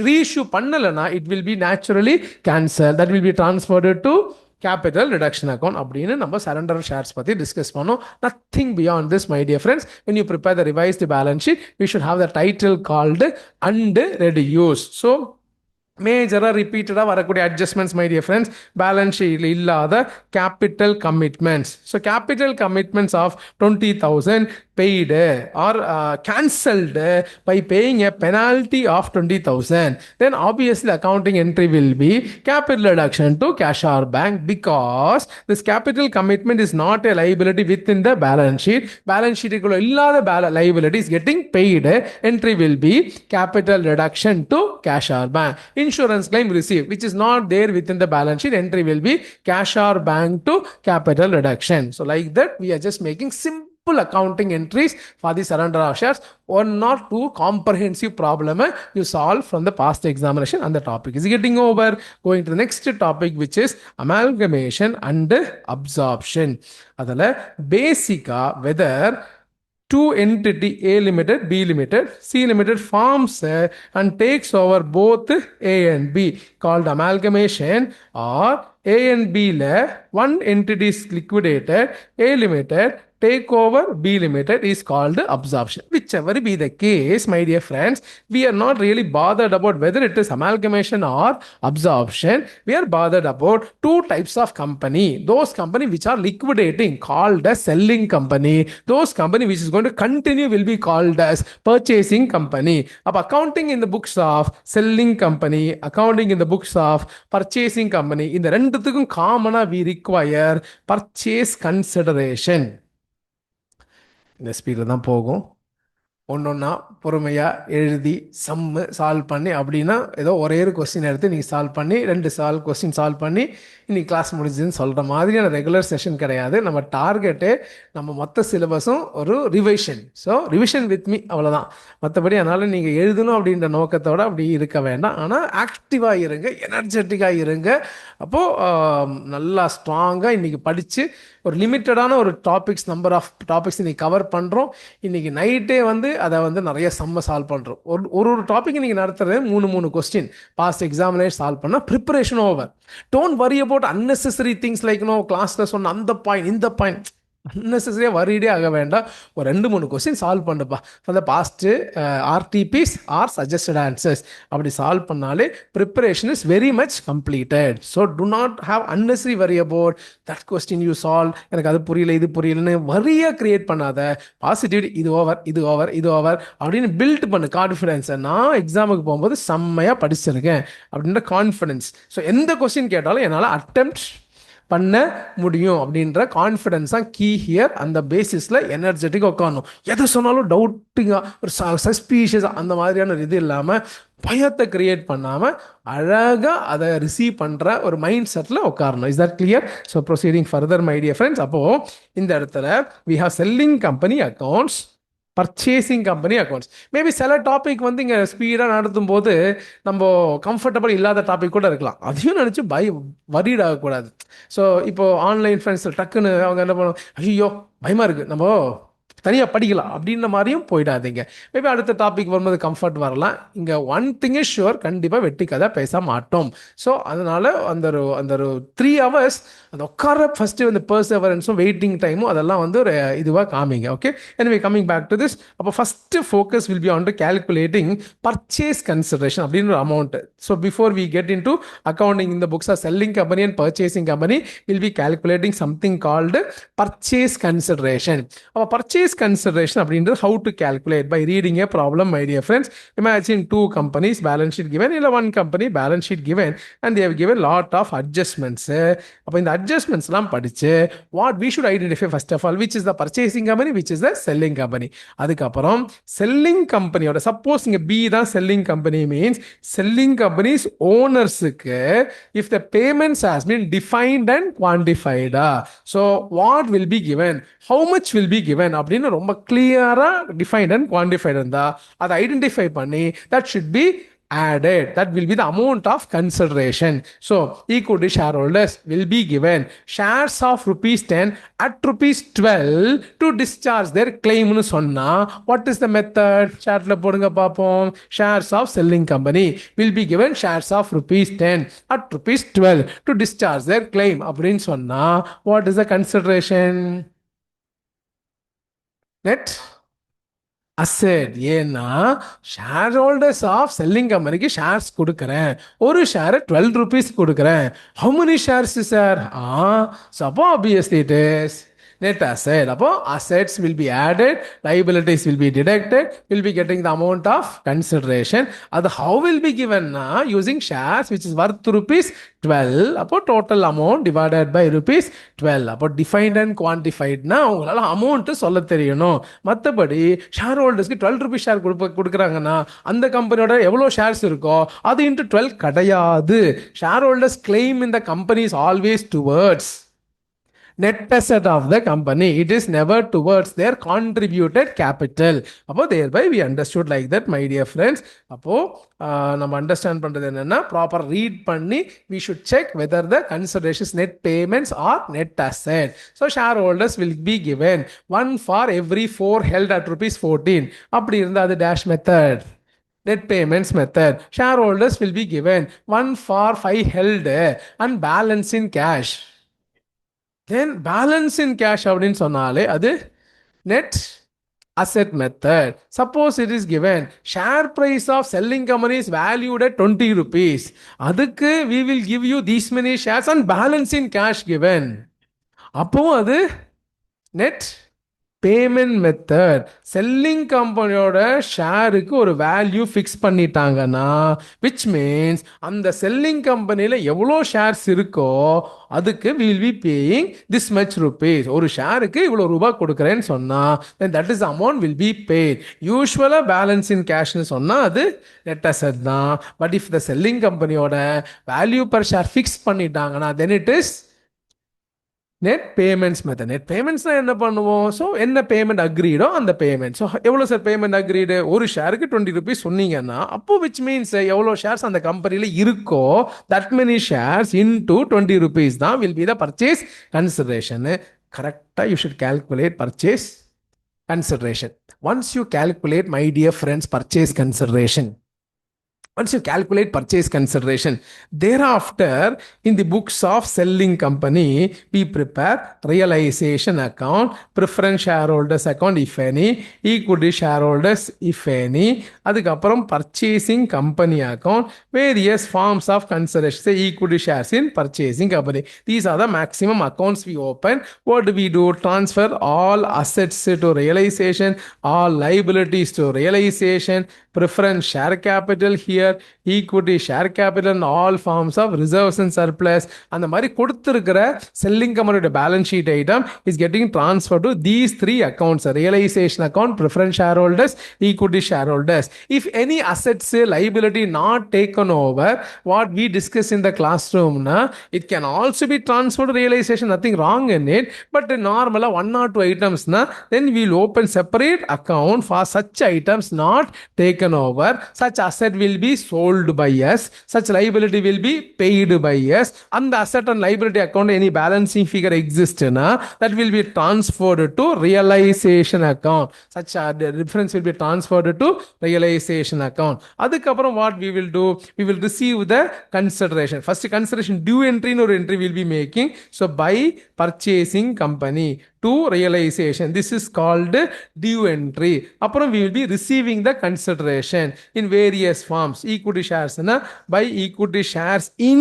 reissue பண்ணலனா it will be naturally cancelled. That will be transferred to capital reduction account. அப்படின்னு நம்ம surrender shares பத்தி discuss பண்ணோம். Nothing beyond this, my dear friends. When you prepare the revised balance sheet, we should have the title called and reduce. So மேஜராக ரிப்பீட்டடாக வரக்கூடிய adjustments, my dear friends, balance ஷீட்டில் இல்லாத capital commitments. So capital commitments of 20,000 paid or cancelled by paying a penalty of 20,000, then obviously accounting entry will be capital reduction to cash or bank, because this capital commitment is not a liability within the balance sheet. Balance sheet illada liability is getting paid. Entry will be capital reduction to cash or bank. Insurance claim received, which is not there within the balance sheet, entry will be cash or bank to capital reduction. So like that, we are just making simple accounting entries for the surrender of shares. One or two comprehensive problem you solve from the past examination, and the topic is getting over. Going to the next topic, which is amalgamation and absorption. Adala basic whether two entity A limited, B limited, C limited forms and takes over both A and B, called amalgamation, or A and B one entity is liquidated, A limited take over B limited is called absorption. Whichever be the case, my dear friends, we are not really bothered about whether it is amalgamation or absorption. We are bothered about two types of company. Those company which are liquidating, called as selling company. Those company which is going to continue will be called as purchasing company. Up accounting in the books of selling company, accounting in the books of purchasing company, in the renduthukkum common we require purchase consideration. இந்த ஸ்பீடில் தான் போகும். ஒன்றொன்னா பொறுமையாக எழுதி சம்மு solve பண்ணி, அப்படின்னா ஏதோ ஒரே ஒரு கொஸ்டின் எடுத்து நீங்கள் சால்வ் பண்ணி 2 கொஸ்டின் சால்வ் பண்ணி இன்னைக்கு கிளாஸ் முடிஞ்சுன்னு சொல்கிற மாதிரியான ரெகுலர் செஷன் கிடையாது. நம்ம டார்கெட்டு நம்ம மொத்த சிலபஸும் ஒரு revision. So revision with me, அவ்வளோதான். மற்றபடி அதனால் நீங்கள் எழுதணும் அப்படின்ற நோக்கத்தோடு அப்படி இருக்க வேண்டாம். ஆனால் ஆக்டிவாக இருங்க, எனர்ஜெட்டிக்காக இருங்க. அப்போது நல்லா ஸ்ட்ராங்காக இன்றைக்கி படித்து ஒரு லிமிட்டடான ஒரு நம்பர் ஆஃப் டாபிக்ஸ் இன்றைக்கி கவர் பண்ணுறோம். இன்றைக்கி நைட்டே அதை நிறைய சால்வ் பண்ணுறோம். ஒரு டாபிக் இன்றைக்கி நடத்துறது 3 கொஸ்டின் பாஸ்ட் எக்ஸாமினேஷன் சால்வ் பண்ணால் preparation over. Don't worry about unnecessary things like கிளாஸில் சொன்ன அந்த பாயிண்ட் இந்த பாயிண்ட் அன்னெசரியாக வரிடே ஆக வேண்டாம். ஒரு 2-3 கொஸ்டின் சால்வ் பண்ணுப்பா for the past RTPs or suggested answers. அப்படி சால்வ் பண்ணாலே preparation is very much completed. So do not have unnecessary worry about that question you solve, எனக்கு அது புரியல இது புரியலன்னு வரியாக கிரியேட் பண்ணாத. பாசிட்டிவிட்டி, இது ஓவர் இது ஓவர் இது ஓவர் அப்படின்னு பில்ட் பண்ணு கான்ஃபிடென்ஸை. நான் எக்ஸாமுக்கு போகும்போது செம்மையாக படிச்சிருக்கேன் அப்படின்ற கான்ஃபிடென்ஸ். ஸோ எந்த கொஸ்டின் கேட்டாலும் என்னால் அட்டெம்ப்ட் பண்ண முடியும் அப்படின்ற கான்ஃபிடென்ஸ் தான் கீ ஹியர். அந்த பேசிஸில் எனர்ஜெட்டிக்காக உட்காரணும். எதை சொன்னாலும் டவுட்டிங்காக, ஒரு சஸ்பீஷியஸாக அந்த மாதிரியான இது இல்லாமல், பயத்தை கிரியேட் பண்ணாமல் அழகாக அதை ரிசீவ் பண்ணுற ஒரு மைண்ட் செட்டில் உட்காரணும். Is that clear? So proceeding further my dear friends, அப்போது இந்த இடத்துல we have selling company accounts, purchasing company accounts. Maybe சில டாபிக் இங்கே ஸ்பீடாக நடத்தும் போது நம்ம கம்ஃபர்டபுள் இல்லாத டாபிக் கூட இருக்கலாம். அதையும் நினச்சி வரிட் ஆகக்கூடாது. ஸோ இப்போது ஆன்லைன் ஃப்ரெண்ட்ஸ் டக்குன்னு அவங்க என்ன பண்ணுவோம், ஐயோ பயமாக இருக்குது, நம்ம தனியாக படிக்கலாம் அப்படின்ற மாதிரியும் போயிடாதீங்க. மேபி அடுத்த டாபிக் வரும்போது கம்ஃபர்ட் வரலாம். இங்கே ஒன் திங் இஸ் ஷுவர், கண்டிப்பாக வெட்டி கதை பேச மாட்டோம். ஸோ அதனால் அந்த ஒரு 3 hours அந்த உட்கார ஃபஸ்ட்டு அந்த பர்சவரன்ஸும் வெயிட்டிங் டைமும் அதெல்லாம் ஒரு இதுவாக காமிங்க. ஓகே, எனவே கம்மிங் பேக் டு திஸ், அப்போ first focus will be on to calculating purchase consideration அப்படின்ற amount. So before we get in to accounting இந்த books or selling company and purchasing company will be calculating something called purchase consideration. அப்போ purchase purchase consideration அப்படின்றது how to calculate by reading a problem, my dear friends. Imagine two companies balance sheet given, இல்ல one company balance sheet given, and they have given lot of adjustments. அப்போ இந்த adjustmentsலாம் படிச்சு what we should identify first of all, which is the purchasing company, which is the selling company. அதுக்கப்புறம் selling company-யோட suppose இங்க B தான் selling company means selling company's ownersக்கு if the payments has been defined and quantified, so what will be given, how much will be given அப்படின்னு ரொம்ப clear-ஆ defined and quantified இருந்தா அதை identify பண்ணி that should be added. That will be the amount of consideration. So equity shareholders will be given shares of rupees 10 at rupees 12 to discharge their claim னு சொன்னா what is the method? Chartல போடுங்க பாப்போம். Shares of selling company will be given shares of rupees 10 at rupees 12 to discharge their claim அப்படின்னு சொன்னா what is the consideration? Net asset. ஏன்னா share holders of selling கம்பெனிக்கு shares கொடுக்குறேன், ஒரு share 12 rupees கொடுக்குறேன். How many shares sir? So அப்போ obviously it is net asset. அப்போ assets will be added, liabilities will be deducted, will be getting the amount of consideration. அது how will be given na using shares which is worth rupees 12. அப்போ total amount divided by rupees 12. அப்போ defined and quantified na உங்களால amount சொல்ல தெரியணும். மற்றபடி share ஹோல்டர்ஸ்க்கு 12 rupees share கொடுக்குறாங்கன்னா அந்த கம்பெனியோட எவ்வளோ ஷேர்ஸ் இருக்கோ அது இன்ட்டு 12 கிடையாது. Share holders claim in the company is always towards net asset of the company. It is never towards their contributed capital. அப்போ thereby we understood like that, my dear friends. அப்போ நம்ம understand பண்றது என்னன்னா proper read பண்ணி we should check whether the considerations net payments or net asset. So shareholders will be given one for every 4 held at rupees 14. அப்படி இருந்தா அது dash method. Net payments method. Shareholders will be given one for 5 held and balance in cash. Then balance in cash அப்படின்னு சொன்னாலே அது net asset method. Suppose it is given share price of selling company is valued at 20 rupees. அதுக்கு we will give you these many shares and balance in cash given. அப்போ அது net payment method. Selling கம்பெனியோட ஷேருக்கு ஒரு value fix பண்ணிட்டாங்கன்னா which means அந்த selling கம்பெனியில் எவ்வளோ ஷேர்ஸ் இருக்கோ அதுக்கு will be paying this much rupees. ஒரு ஷேருக்கு இவ்வளோ ரூபாய் கொடுக்குறேன்னு சொன்னால் then that is amount will be paid. யூஸ்வலாக பேலன்ஸ் இன் கேஷ்னு சொன்னால் அது நெட் அசெட் தான். பட் இஃப் த செல்லிங் கம்பெனியோட வேல்யூ பர் ஷேர் ஃபிக்ஸ் பண்ணிட்டாங்கன்னா then it is net payments method. Net பேமெண்ட்ஸ்னால் என்ன பண்ணுவோம்? ஸோ என்ன பேமெண்ட் அக்ரீடோ அந்த பேமெண்ட். ஸோ எவ்வளோ சார் பேமெண்ட் அக்ரீடு? ஒரு ஷேருக்கு 20 rupees சொன்னீங்கன்னா அப்போ விச் மீன்ஸ் எவ்வளோ ஷேர்ஸ் அந்த கம்பெனியில் இருக்கோ that many shares into 20 rupees தான் will be the purchase consideration. கரெக்டாக you should calculate purchase consideration. Once you calculate my dear friends purchase consideration, once you calculate purchase consideration, thereafter in the books of selling company we prepare realization account, preference shareholders account if any, equity shareholders if any, அதுக்கப்புறம் purchasing company account, various forms of consideration, say equity shares in purchasing company. These are the maximum accounts we open. What do we do? Transfer all assets to realization, all liabilities to realization, preference share capital here, equity share capital and all forms of reserves and surplus. அந்த மாதிரி கொடுத்திருக்கிற selling கம்பெனியோட balance sheet item is getting transfer to these 3 accounts: realization account, preference shareholders, equity shareholders. If any assets liability not taken over, what we discuss in the classroom na, it can also be transferred to realization, nothing wrong in it. But normally 1 or 2 items na, then we will open separate account for such items not taken over. Such asset will be sold by us, such liability will be paid by us. And the asset and liability account any balancing figure exists na, that will be transferred to realization account. Such the difference will be transferred to realization account. அதுக்கப்புறம் what we will do, we will receive the consideration. First consideration due entry or entry will be making. So by purchasing company to realization, this is called due entry. அப்புறம் we will be receiving the consideration in various forms. Equity shares na, by equity shares in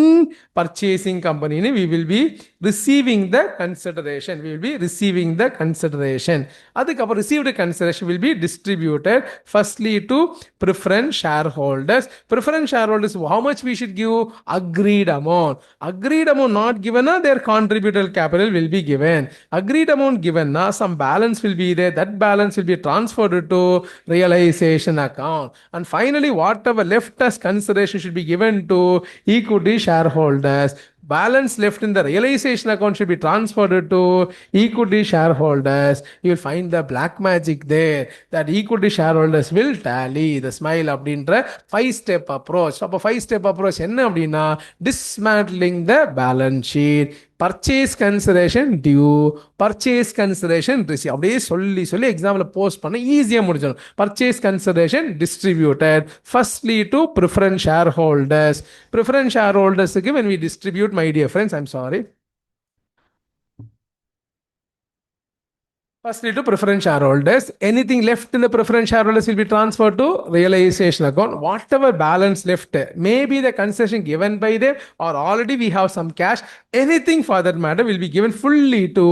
purchasing company we will be receiving the consideration. We will be receiving the consideration. அதுக்கப்புறம் received consideration will be distributed firstly to preference shareholders. Preference shareholders, how much we should give? Agreed amount. Agreed amount not given, their contributed capital will be given. Agreed amount given, some balance will be there. That balance will be transferred to realization account. And finally, whatever left as consideration should be given to equity shareholders. Balance left in the realization account should be transferred to equity shareholders. You will find the black magic there, that equity shareholders will tally the smile அப்படின்ற 5-step approach. அப்போ 5-step approach என்ன அப்படின்னா, dismantling the balance sheet, purchase consideration due, purchase consideration receive, அப்படியே சொல்லி சொல்லி example post பண்ண ஈஸியாக முடிச்சிடும். Purchase consideration distributed firstly to preference share holders. Preference share ஹோல்டர்ஸுக்கு when we distribute, my dear friends, I'm sorry, firstly to preference shareholders. Anything left in the preference shareholders will be transferred to realization account. Whatever balance left, maybe the concession given by them or already we have some cash, anything for that matter will be given fully to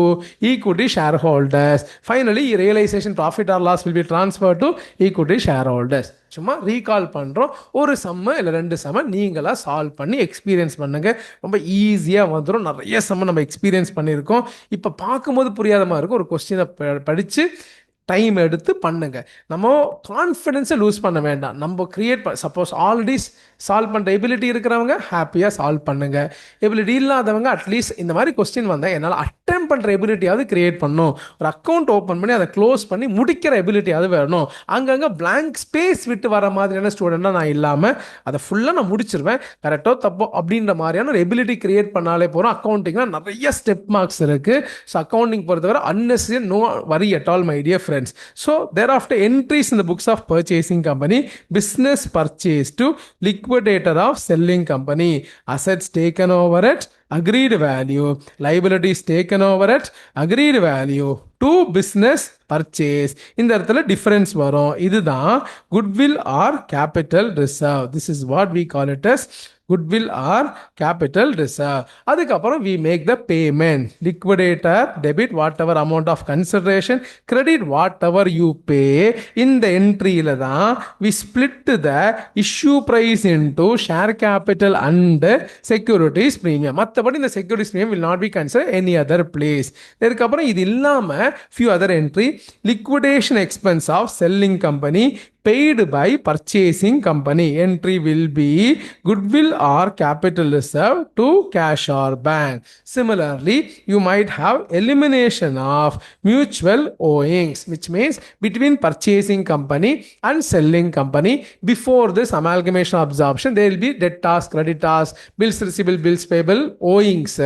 equity shareholders. Finally, realization profit or loss will be transferred to equity shareholders. சும்மா recall பண்ணுறோம். ஒரு சம்ம இல்லை 2 சம்ம நீங்களாக solve பண்ணி experience பண்ணுங்கள். ரொம்ப ஈஸியாக வந்துடும். நிறைய சம்ம நம்ம எக்ஸ்பீரியன்ஸ் பண்ணியிருக்கோம். இப்போ பார்க்கும்போது புரியாத மாதிரி இருக்கும். ஒரு கொஸ்டினை படித்து டைம் எடுத்து பண்ணுங்க. நம்ம கான்ஃபிடென்ஸை லூஸ் பண்ண வேண்டாம். நம்ம கிரியேட் சப்போஸ் ஆல்ரெடி சால்வ் பண்ணுற எபிலிட்டி இருக்கிறவங்க ஹாப்பியாக சால்வ் பண்ணுங்க. எபிலிட்டி இல்லாதவங்க அட்லீஸ்ட் இந்த மாதிரி கொஸ்டின் வந்தால் என்னால் அட்டம் பண்ணுற எபிலிட்டியாவது கிரியேட் பண்ணணும். ஒரு அக்கௌண்ட் ஓப்பன் பண்ணி அதை க்ளோஸ் பண்ணி முடிக்கிற எபிலிட்டியாவது வேணும். அங்கங்கே பிளாங்க் ஸ்பேஸ் விட்டு வர மாதிரியான ஸ்டூடெண்ட்டாக நான் இல்லாமல் அதை ஃபுல்லாக நான் முடிச்சிருவேன். கரெக்டோ தப்போ அப்படின்ற மாதிரியான ஒரு எபிலிட்டி கிரியேட் பண்ணாலே போகிறோம். அக்கௌண்டிங்கில் நிறைய ஸ்டெப் மார்க்ஸ் இருக்குது. ஸோ அக்கௌண்டிங் பொறுத்தவரை unnecessary, no worry at all, my dear friends. So thereafter, entries in the books of purchasing company: business purchase to liquidator of selling company, assets taken over at agreed value, liabilities taken over at agreed value to business purchase. இந்த இடத்துல difference வரும். இதுதான் goodwill or capital reserve. This is what we call it as goodwill or capital reserve. அதுக்கப்புறம் we make the payment. Liquidator debit whatever amount of consideration, credit whatever you pay. இந்த என்ட்ரியில தான் we split the issue price into share capital and securities premium. மற்றபடி இந்த securities premium will not be considered any other place. இதுக்கப்புறம் இது இல்லாம few other entry: liquidation expense of selling company paid by purchasing company. Entry will be goodwill or capital reserve to cash or bank. Similarly, you might have elimination of mutual owings, which means between purchasing company and selling company. Before this amalgamation absorption, there will be debtors, creditors, bills receivable, bills payable, owings.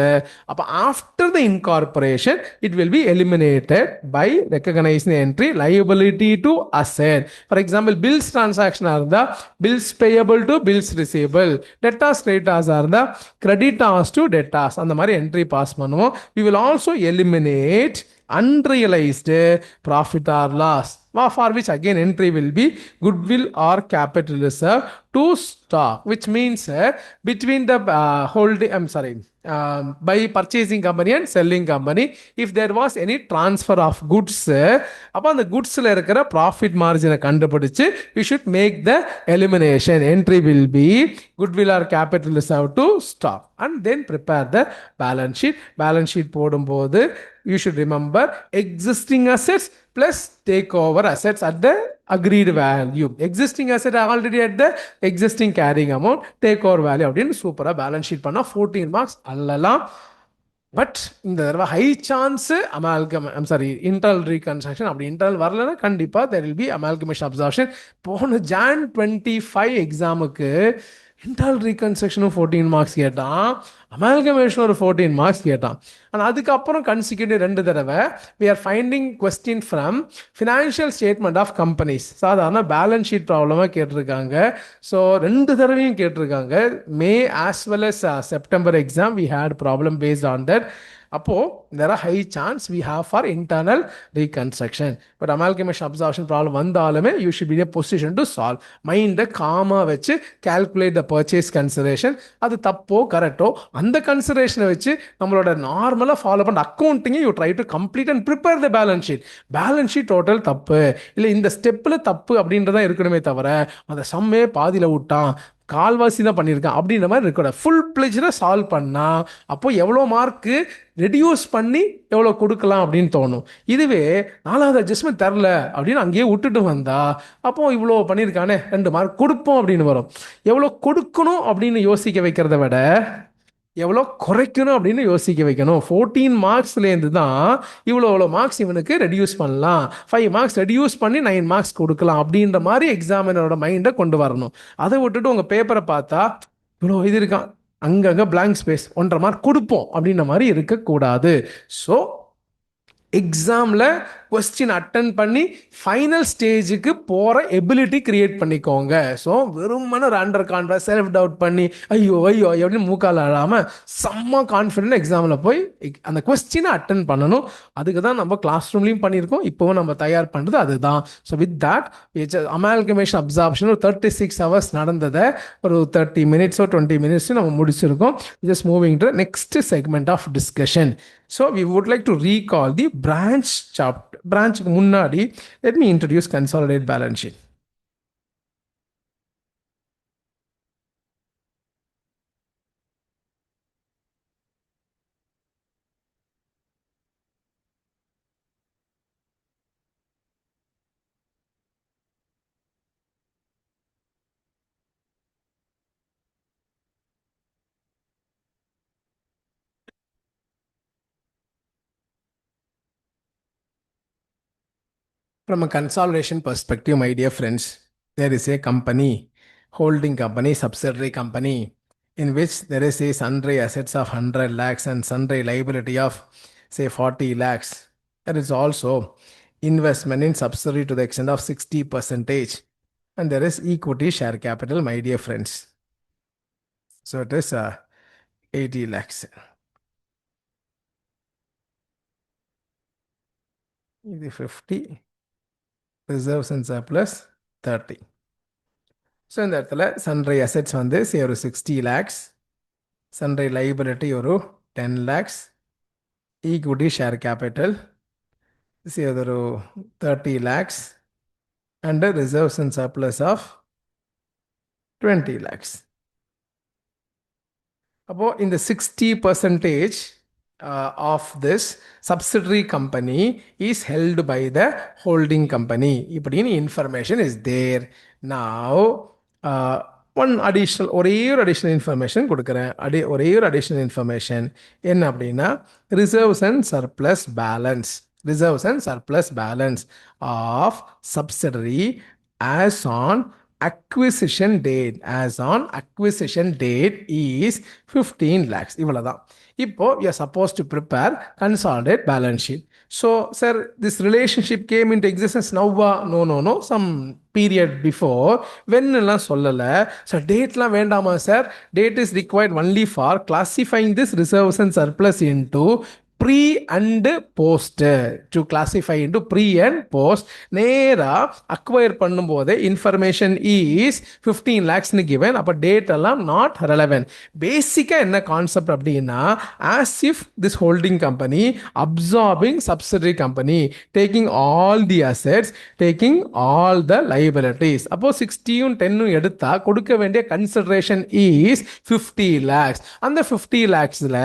After the incorporation, it will be eliminated by recognizing the entry liability to asset. For example, bills transaction are the bills payable to bills receivable, debtors creditors are the creditors to debtors. அந்த மாதிரி entry pass பண்ணுவோம். We will also eliminate unrealized profit or loss, for which again entry will be goodwill or capital reserve to stock, which means between the by purchasing company and selling company, if there was any transfer of goods, அப்போ அந்த goodsல இருக்கிற profit margin கண்டுபிடிச்சு we should make the elimination. Entry will be goodwill or capital reserve to stock and then prepare the balance sheet. Balance sheet போடும்போது you should remember existing assets plus takeover assets at the agreed value. Existing asset already at the existing carrying amount, takeover value அப்படின்னு சூப்பராக balance sheet பண்ணால் 14 marks அல்லலாம். But இந்த தடவை high chance internal reconstruction. அப்படி internal வரலன்னா கண்டிப்பாக there will be amalgamation absorption. போன Jan 25 எக்ஸாமுக்கு இன்டர்னல் ரீகன்ஸ்ட்ரக்ஷனும் 14 மார்க்ஸ் கேட்டான், அமால்கமேஷன் ஒரு 14 மார்க்ஸ் கேட்டான். ஆனால் அதுக்கப்புறம் கன்சிக்யூட்டிவ் 2 தடவை we are finding question from financial statement of companies. சாதாரண பேலன்ஸ் ஷீட் ப்ராப்ளமாக கேட்டிருக்காங்க. ஸோ 2 தடவையும் கேட்டிருக்காங்க. மே as well as September exam we had problem based on that. அப்போ there are high chance we have for internal reconstruction. But amalgamation absorption problem வந்தாலுமே you should be in a position to solve. மைண்டை gamma வச்சு calculate the purchase consideration. அது தப்போ கரெக்டோ அந்த கன்சிடரேஷனை வச்சு நம்மளோட நார்மலாக ஃபாலோ பண்ண அக்கௌண்டிங்கை you try to complete and prepare the balance sheet. Balance sheet total தப்பு இல்லை இந்த ஸ்டெப்பில் தப்பு அப்படின்றதான் இருக்கணுமே தவிர அந்த சம்மே பாதியில் விட்டான் கால்வாசி தான் பண்ணியிருக்கான் அப்படின்ற மாதிரி இருக்கக்கூடாது. ஃபுல் பிளெஜ்டாக சால்வ் பண்ணால் அப்போ எவ்வளோ மார்க்கு ரெடியூஸ் பண்ணி எவ்வளோ கொடுக்கலாம் அப்படின்னு தோணும். இதுவே 4வது அட்ஜஸ்ட்மெண்ட் தரல அப்படின்னு அங்கேயே விட்டுட்டு வந்தா அப்போ இவ்வளோ பண்ணியிருக்கானே 2 மார்க் கொடுப்போம் அப்படின்னு வரும். எவ்வளோ கொடுக்கணும் அப்படின்னு யோசிக்க வைக்கிறத விட எவ்வளோ குறைக்கணும் அப்படின்னு யோசிக்க வைக்கணும். 14 மார்க்ஸ்லேருந்து தான் இவ்வளோ மார்க்ஸ் இவனுக்கு ரெடியூஸ் பண்ணலாம், 5 மார்க்ஸ் ரெடியூஸ் பண்ணி 9 மார்க்ஸ் கொடுக்கலாம் அப்படின்ற மாதிரி எக்ஸாமினரோட மைண்டை கொண்டு வரணும். அதை விட்டுட்டு உங்கள் பேப்பரை பார்த்தா இவ்வளோ இது இருக்கான், அங்கங்கே பிளாங்க் ஸ்பேஸ் 1.5 மார்க் கொடுப்போம் அப்படின்ற மாதிரி இருக்கக்கூடாது. ஸோ எக்ஸாமில் கொஸ்டின் அட்டன் பண்ணி ஃபைனல் ஸ்டேஜுக்கு போகிற எபிலிட்டி கிரியேட் பண்ணிக்கோங்க. ஸோ வெறுமன ஒரு அண்டர் கான்ஃபிடன்ஸ் செல்ஃப் டவுட் பண்ணி ஐயோ அப்படின்னு மூக்கால் அழாமல் செம்ம கான்ஃபிடென்ட் எக்ஸாமில் போய் அந்த கொஸ்டினை அட்டன் பண்ணணும். அதுக்கு தான் நம்ம கிளாஸ் ரூம்லேயும் பண்ணியிருக்கோம், இப்போவும் நம்ம தயார் பண்ணுறது அதுதான். So with that amalgamation absorption ஒரு 36 hours நடந்ததை ஒரு 30 minutes 20 minutes நம்ம முடிச்சிருக்கோம். Just moving to next segment of discussion. So we would like to recall the branch chapter. Branch முன்னாடி let me introduce consolidated balance sheet. From a consolidation perspective, my dear friends, there is a company, holding company, subsidiary company, in which there is a sundry assets of 100 lakhs and sundry liability of say 40 lakhs. There is also investment in subsidiary to the extent of 60%, and there is equity share capital, my dear friends. So it is 80 lakhs. இது 50, reserves and surplus 30. So இந்த இடத்துல சன்ரை assets வந்து ஒரு 60 lakhs, சன்ரை liability ஒரு 10 lakhs, equity share capital ஒரு 30 lakhs, and reserves and surplus of 20 lakhs. அப்போது இந்த 60% of this subsidiary company is held by the holding company. இப்படின்னு information is there. Now one additional ஒரே ஒரு additional information கொடுக்குறேன். ஒரே ஒரு additional information என்ன அப்படின்னா reserves and surplus balance. Reserves and surplus balance of subsidiary as on acquisition date is 15 lakhs. இவ்வளவுதான். இப்போ we are supposed to prepare consolidated balance sheet. So sir, this relationship came into existence now? No, some period before. when எல்லாம் சொல்லல. So date எல்லாம் வேண்டாமா sir? Date is required only for classifying this reserves and surplus into pre and post. To classify into pre and post, நேரா acquire பண்ணும்போது information is 15 lakhs given. அப்போ date எல்லாம் not relevant. பேசிக்கா என்ன concept அப்படின்னா as if this holding company absorbing subsidiary company, taking all the assets, taking all the liabilities. அப்போ 60யும் 10ம் எடுத்தா கொடுக்க வேண்டிய கன்சிடரேஷன் இஸ் 50 lakhs. அந்த 50 lakhsல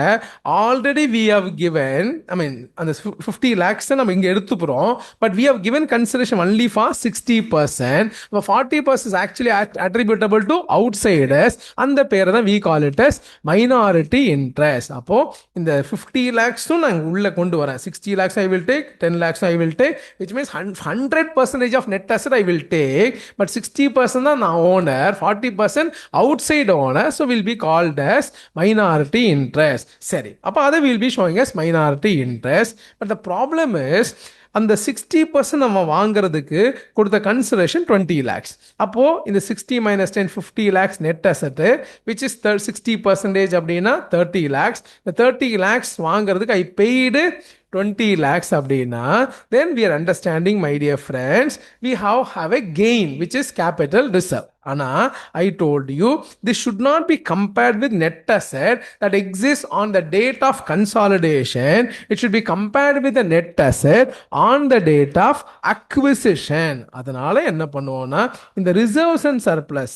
already we have given, I mean, அந்த 50 lakhs நம்ம இங்க எடுத்துக்கிறோம். But we have given consideration only for 60%. 40% is actually attributable to outsiders. அந்த பேரை தான் we call it as minority interest. அப்போ இந்த 50 lakhs நான் உள்ள கொண்டு வரேன். 60 lakhs I will take, 10 lakhs I will take, which means 100% of net asset I will take. But 60% தான் நான் owner, 40% outside owner, so will be called as minority interest. சரி, அப்போ அதை will be showing as minority interest. But the problem is அந்த 60% நம்ம வாங்குறதுக்கு கொடுத்த consideration 20 lakhs. அப்போ இந்த 60 minus 10 50 lakhs net asset which is 60% அப்படின்னா 30 lakhs. இந்த 30 lakhs வாங்குறதுக்கு I paid 20 lakhs அப்படின்னா then we are understanding, my dear friends, we have a gain which is capital reserve. ஆனா I told you this should not be compared with net asset that exists on the date of consolidation. It should be compared with the net asset on the date of acquisition. அதனால என்ன பண்ணுவோம்னா இந்த reserves and surplus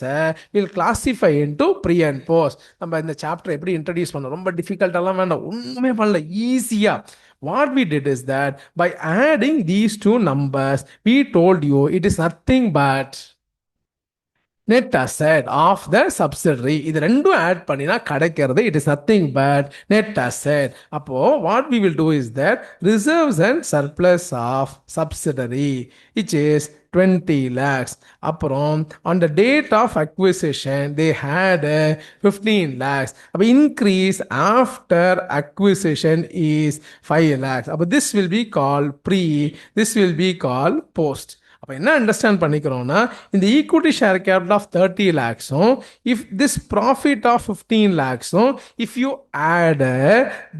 will classify into pre and post. நம்ம இந்த chapter எப்படி introduce பண்ணோம், ரொம்ப டிஃபிகல்ட்டெல்லாம் வேண்டாம், ஒண்ணுமே பண்ணல, ஈஸியா. What we did is that by adding these two numbers, we told you it is nothing but net asset of the subsidiary. இது ரெண்டும் ஆட் பண்ணினா கிடைக்கிறது it is nothing but net asset. அப்போ what we will do is that reserves and surplus of subsidiary which is 20 lakhs. அப்புறம் on the date of acquisition they had 15 lakhs. அப்போ increase after acquisition is 5 lakhs. அப்போ this will be called pre, this will be called post. அப்போ என்ன understand பண்ணிக்கிறோம்னா இந்த equity share capital of 30 lakhஸும் if this profit of 15 lakhஸும் if you add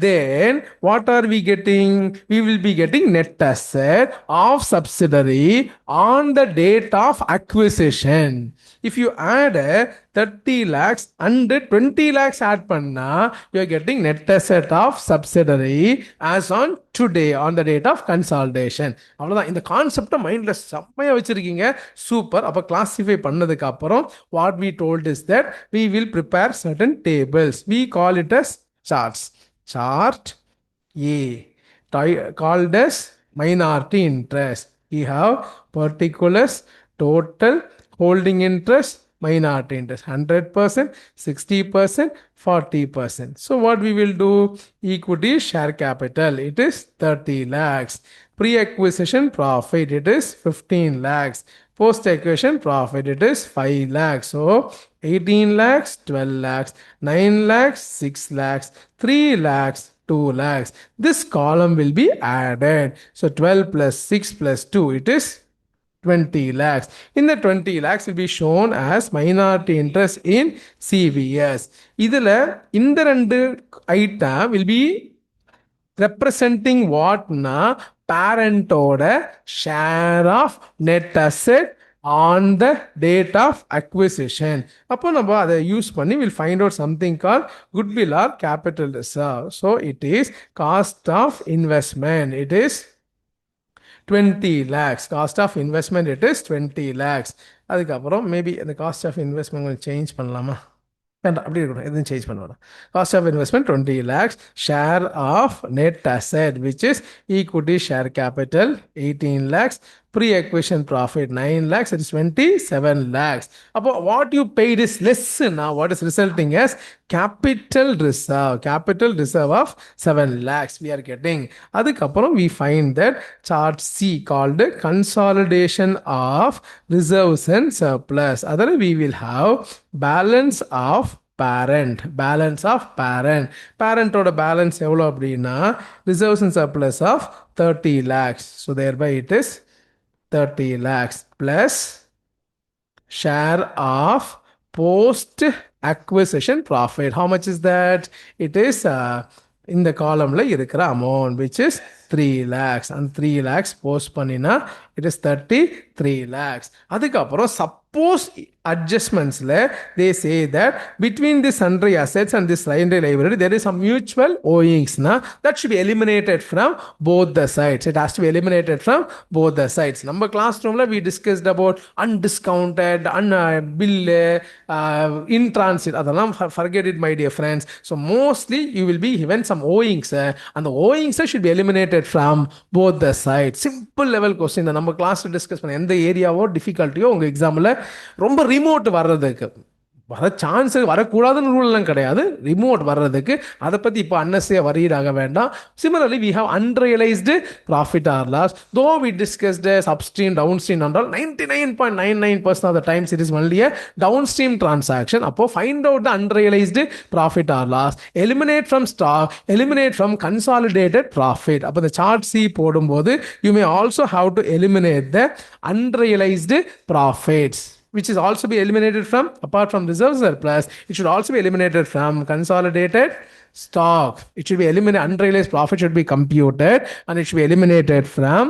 then what are we getting, we will be getting net asset of subsidiary on the date of acquisition. If you add 30 lakhs and 20 lakhs add பண்ணா you are getting net asset of subsidiary as on today on the date of consolidation. அவ்வளவுதான். இந்த கான்செப்டை மைண்ட்ல செம்மையா வச்சிருக்கீங்க, super. அப்ப classify பண்ணதுக்கு அப்புறம் what we told is that we will prepare certain tables. We call it as charts. Chart A called as minority interest. We have particulars, total, holding interest, minority interest, 100%, 60%, 40%. So what we will do, equity share capital, it is 30 lakhs. Pre-acquisition profit, it is 15 lakhs. Post-acquisition profit, it is 5 lakhs. So 18 lakhs, 12 lakhs, 9 lakhs, 6 lakhs, 3 lakhs, 2 lakhs. This column will be added. So 12 plus 6 plus 2, it is 20 lakhs. In the 20 lakhs will be shown as minority interest in CVS. இதுல இந்த ரெண்டு item will be representing what na parent oda share of net asset on the date of acquisition. அப்போ நம்ம அதை use பண்ணி we'll find out something called goodwill or capital reserve. So it is cost of investment. It is 20 lakhs. Cost of investment, it is 20 lakhs. அதுக்கப்புறம் maybe இந்த cost of investment கொஞ்சம் change பண்ணலாமா, வேண்டாம் அப்படி இருக்கணும், எதுவும் சேஞ்ச் பண்ண வேண்டாம். Cost of investment 20 lakhs. Share of net asset which is equity share capital 18 lakhs. Pre-acquisition profit 9 lakhs, it is 27 lakhs. Appo what you paid is less. Now what is resulting as capital reserve of 7 lakhs we are getting. Adukappuram we find that chart C called consolidation of reserves and surplus. Adar we will have balance of parent ஓட balance எவ்வளோ அப்படின்னா reserves and surplus of 30 lakhs. So thereby it is 30 lakhs plus share of post acquisition profit. How much is that? It is in the column இருக்கிற amount which is 3 lakhs and 3 lakhs post பண்ணினா it is 33 lakhs. அதுக்கப்புறம் suppose adjustments they say that between the sundry assets and this sundry liability there is some mutual owings that should be eliminated from both the sides. It has to be eliminated from both the sides. Number classroom we discussed about undiscounted bill in transit. Adhalam forget it, my dear friends. So mostly you will be given some owings and the owings should be eliminated from both the sides. Simple level question. நம்ம class discuss பண்ண எந்த ஏரியாவோ டிஃபிகல்ட்டியோ உங்கள் எக்ஸாமில் ரொம்ப remote வர்றதுக்கு வர chance வரக்கூடாதுன்னு ரூல்லாம் கிடையாது, ரிமோட் வர்றதுக்கு. அதை பற்றி இப்போ அன்னஸே வரீடாக வேண்டாம். Similarly we have unrealised profit or loss. Though we discussed upstream downstream என்றால் 99.99% of the times it is only a downstream transaction. அப்போ find out the unrealized profit or loss, eliminate from stock, eliminate from consolidated profit. அப்போ the chart C போடும்போது you may also have to eliminate the unrealized profits, which is also be eliminated from, apart from reserve surplus, it should also be eliminated from consolidated stock. It should be eliminated. Unrealized profit should be computed and it should be eliminated from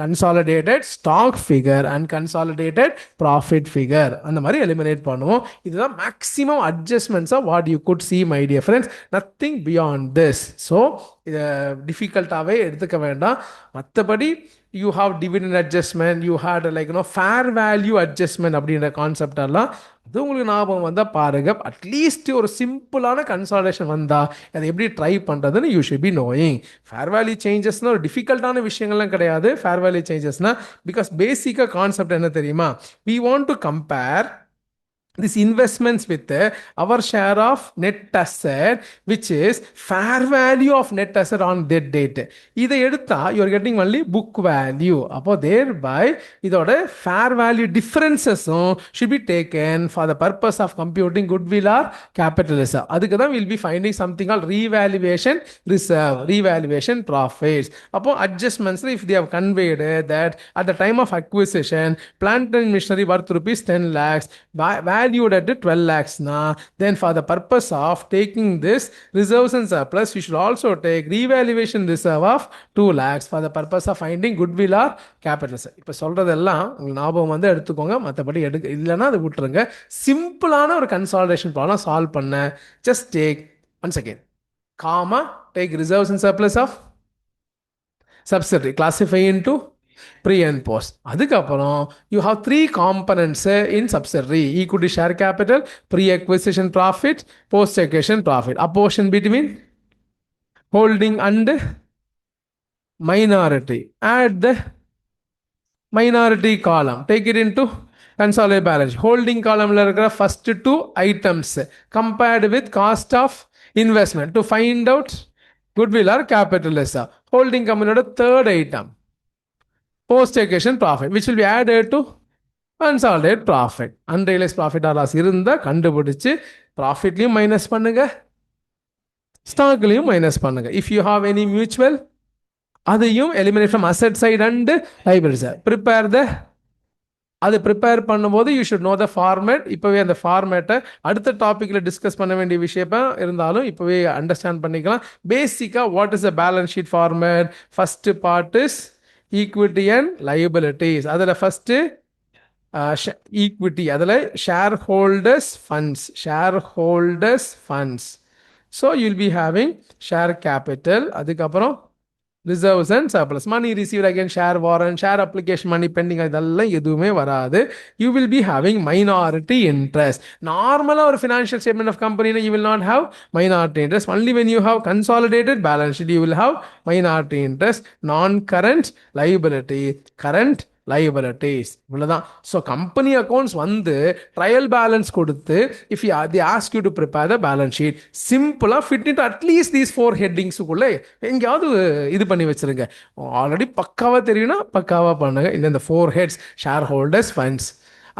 consolidated stock figure and consolidated profit figure. அந்த மாதிரி eliminate பண்ணுவோம். இதுதான் maximum adjustments of what you could see, my dear friends. Nothing beyond this. So இதை டிஃபிகல்ட்டாகவே எடுத்துக்க வேண்டாம். மற்றபடி you have dividend adjustment, you had like fair value adjustment அப்படின்ற concept எல்லாம் அது உங்களுக்கு ஞாபகம் வந்தால் பாருங்க. அட்லீஸ்ட் ஒரு சிம்பிளான கன்சால்டேஷன் வந்தால் அதை எப்படி ட்ரை பண்ணுறதுன்னு you should be knowing. Fair value சேஞ்சஸ்னால் ஒரு டிஃபிகல்ட்டான விஷயங்கள்லாம் கிடையாது. ஃபேர் வேல்யூ சேஞ்சஸ்னால் பிகாஸ் பேசிக்காக கான்செப்ட் என்ன தெரியுமா, we want to compare these investments with our share of net asset, which is fair value of net asset on that date. இதை எடுத்தா you are getting only book value. அப்போ thereby இதோட fair value differences should be taken for the purpose of computing goodwill or capital reserve. அதுக்கு தான் we'll be finding something called revaluation reserve, revaluation profits. அப்போ adjustments, if they have conveyed that at the time of acquisition plant and machinery worth rupees 10 lakhs valued at 12 lakhs na, then for the purpose of taking this reserves and surplus you should also take revaluation reserve of 2 lakhs for the purpose of finding goodwill or capital. இப்போ சொல்றதெல்லாம் உங்களுக்கு ஞாபகம் வந்து எடுத்துக்கோங்க, மற்றபடி இல்லைன்னா அதை விட்டுருங்க. சிம்பிளான ஒரு கன்சால்டேஷன் ப்ராப்ளம் சால்வ் பண்ண just take once again comma, take reserves and surplus of subsidiary, classify into pre and post. அதுக்கப்புறம் you have 3 components in subsidiary: equity share capital, pre-acquisition profit, post-acquisition profit. Apportion between holding and minority. Add the minority column, take it into consolidated balance. Holding column இருக்கிற first 2 items compared with cost of investment to find out goodwill or capital reserve. Holding company third item post-acquisition profit, which will be added to consolidated profit. Unrealized profit or loss இருந்தா கண்டுபிடிச்சு ப்ராஃபிட்லையும் minus பண்ணுங்க, ஸ்டாக்லையும் minus பண்ணுங்க. If you have any mutual அதையும் eliminate from asset side and liability side. Prepare the, அது prepare பண்ணும்போது you should know the format. இப்போவே அந்த ஃபார்மேட்டை அடுத்த டாப்பிக்கில் டிஸ்கஸ் பண்ண வேண்டிய விஷயம் இருந்தாலும் இப்போவே அண்டர்ஸ்டாண்ட் பண்ணிக்கலாம். பேசிக்காக what is the balance sheet format? First part is equity and liabilities. அதில் ஃபஸ்ட்டு ஈக்விட்டி, அதில் shareholders funds. So you'll be having share capital, அதுக்கப்புறம் reserves and surplus, money received against share warrant, share application money pending, இதெல்லாம் எதுவுமே வராது. You will be having minority interest. Normally ஒரு financial statement of company you will not have minority interest. Only when you have consolidated balance sheet you will have minority interest. Non-current liability, current liabilities, இவ்வளவுதான். So company accounts வந்து trial balance கொடுத்து if they ask you to prepare the balance sheet, சிம்பிளாக fit int at least these 4 ஹெட்டிங்ஸுக்குள்ளே எங்கேயாவது இது பண்ணி வச்சுருங்க. Already பக்காவாக தெரியும்னா பக்காவாக பண்ணுங்க. இல்லை இந்த 4 ஹெட்ஸ் ஷேர் ஹோல்டர்ஸ் ஃபண்ட்ஸ்,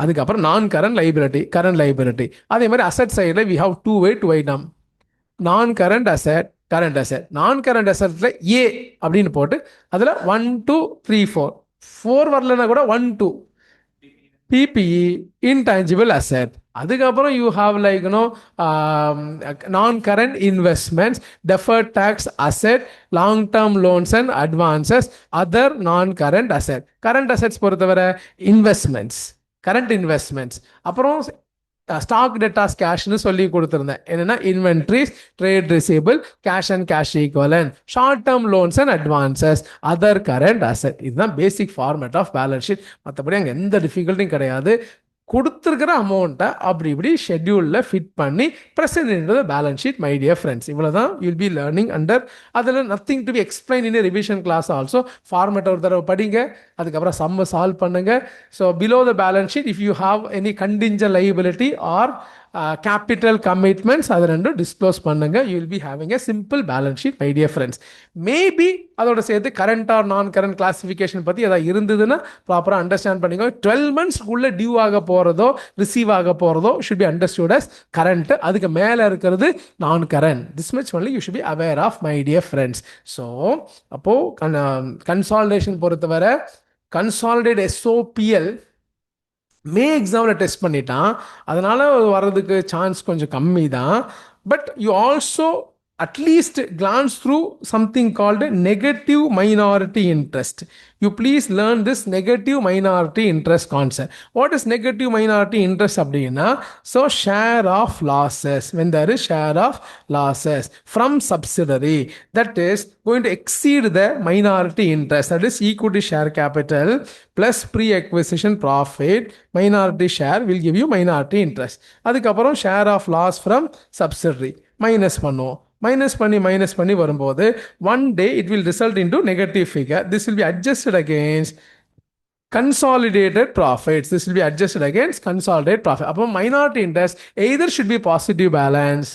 அதுக்கப்புறம் நான் கரண்ட் லைபிலிட்டி, கரண்ட் லைபிலிட்டி. அதே மாதிரி அசட் சைடில் we have 2 way to item, non current asset, current asset. Non current அசட்டில் ஏ அப்படின்னு போட்டு அதில் 1 2 3 4 வரலன்னா கூட 1 2 PPE, intangible asset. அதுக்கப்புறம் யூ ஹாவ் லைக் நான் current investments, deferred tax asset, long term loans and advances, other நான் கரண்ட் அசெட். கரண்ட் அசெட்ஸ் பொறுத்தவரை இன்வெஸ்ட்மெண்ட்ஸ், கரண்ட் இன்வெஸ்ட்மெண்ட்ஸ். அப்புறம் ஸ்டாக் டெட்டாஸ் கேஷ்னு சொல்லி கொடுத்துருந்தேன். என்னென்னா inventories, trade receivable, cash and cash equivalent, short term loans and advances, other current asset. இதுதான் basic format of balance sheet. மற்றபடி அங்கே எந்த டிஃபிகல்ட்டியும் கிடையாது. கொடுத்துருக்கிற அமௌண்ட்டை அப்படி இப்படி ஷெட்யூலில் ஃபிட் பண்ணி present balance sheet, my dear friends. இவ்வளோ தான் வில் பி லேர்னிங் அண்டர். அதில் nothing to be explain in revision class also. ஃபார்மேட்டை ஒரு தடவை படிங்க, அதுக்கப்புறம் சம்ம சால்வ் பண்ணுங்க. So below the balance sheet if you have any contingent liability or capital commitments அது ரெண்டும் டிஸ்க்ளோஸ் பண்ணுங்க. You will be having a simple balance sheet my dear friends. Maybe அதோட சேர்த்து current or non current classification பற்றி ஏதாவது இருந்ததுன்னா ப்ராப்பராக understand பண்ணிக்கோ. 12 monthsக்குள்ளே டியூ ஆக போகிறதோ ரிசீவ் ஆக போகிறதோ should be understood as current. அதுக்கு மேலே இருக்கிறது non current. This much only you should be aware of my dear friends. So அப்போது கன்சாலிடேஷன் பொறுத்தவரை கன்சாலிடேட் SOPL மே எக்ஸாமில் டெஸ்ட் பண்ணிட்டான், அதனால் வர்றதுக்கு சான்ஸ் கொஞ்சம் கம்மி தான். But you also at least glance through something called negative minority interest. You please learn this negative minority interest concept. What is negative minority interest அப்படின்னா, so share of losses, when there is share of losses from subsidiary that is going to exceed the minority interest, that is equity share capital plus pre-acquisition profit, minority share will give you minority interest. அதுக்கப்புறம் share of loss from subsidiary minus பண்ணுவோம். Minus பண்ணி வரும்போது one day it will result into negative figure. This will be adjusted against consolidated profits. This will be adjusted against consolidated profit. அப்போ minority interest either should be positive balance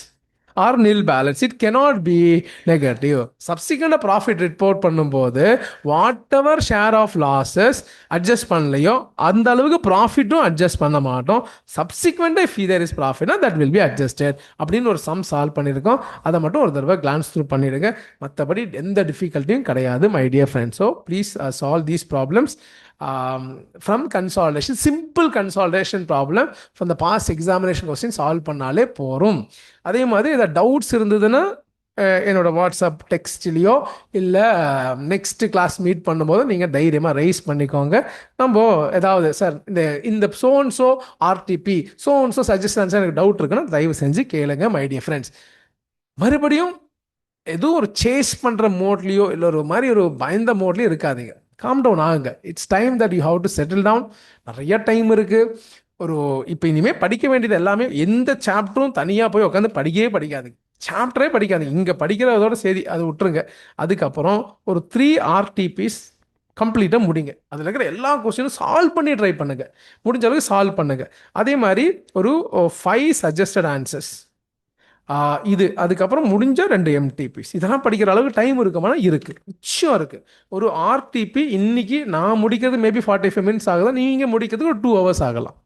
or nil balance. It cannot be negative. Subsequent profit report பண்ணும்போது whatever share of losses adjust பண்ணலையோ அந்த அளவுக்கு ப்ராஃபிட்டும் adjust பண்ண மாட்டோம். Subsequent if there is profit that will be adjusted அப்படின்னு ஒரு sum solve பண்ணியிருக்கோம். அதை மட்டும் ஒரு தடவை glance through பண்ணிடுங்க. மற்றபடி எந்த டிஃபிகல்ட்டியும் கிடையாது my dear friends. So please solve these problems from consolidation. Simple consolidation problem from the past examination question solve பண்ணாலே போகும். அதே மாதிரி ஏதாவது டவுட்ஸ் இருந்ததுன்னா என்னோட வாட்ஸ்அப் டெக்ஸ்ட்லேயோ இல்லை நெக்ஸ்ட் கிளாஸ் மீட் பண்ணும்போது நீங்கள் தைரியமாக ரைஸ் பண்ணிக்கோங்க. நம்ம ஏதாவது சார் இந்த சோன்ஸோ ஆர்டிபி சோன்ஸோ சஜஷன்ஸ் எனக்கு டவுட் இருக்குன்னா தயவு செஞ்சு கேளுங்க மை டியர் ஃப்ரெண்ட்ஸ். மறுபடியும் எதுவும் ஒரு சேஸ் பண்ணுற மோட்லேயோ இல்லை ஒரு மாதிரி ஒரு பயந்த மோட்லேயோ இருக்காதீங்க. காம் டவுன் ஆகுங்க. It's time that you have to settle down. நிறைய டைம் இருக்குது. இப்போ இனிமேல் படிக்க வேண்டியது எல்லாமே எந்த சாப்டரும் தனியாக போய் உட்காந்து படிக்கவே படிக்காது. சாப்டரே படிக்காது. இங்கே படிக்கிறதோட சரி அது விட்டுருங்க. அதுக்கப்புறம் ஒரு 3 RTPs கம்ப்ளீட்டாக முடிங்க. அதில் இருக்கிற எல்லா கொஸ்டினும் சால்வ் பண்ணி ட்ரை பண்ணுங்க. முடிஞ்ச அளவுக்கு சால்வ் பண்ணுங்க. அதே மாதிரி ஒரு 5 சஜஸ்டட் ஆன்சர்ஸ் இது. அதுக்கப்புறம் முடிஞ்ச 2 MTPs. இதெல்லாம் படிக்கிற அளவுக்கு டைம் இருக்குமானா இருக்குது, நிச்சயம் இருக்குது. ஒரு RTP இன்னைக்கு நான் முடிக்கிறது மேபி 45 minutes ஆகுதா, நீங்கள் முடிக்கிறதுக்கு ஒரு 2 hours ஆகலாம்,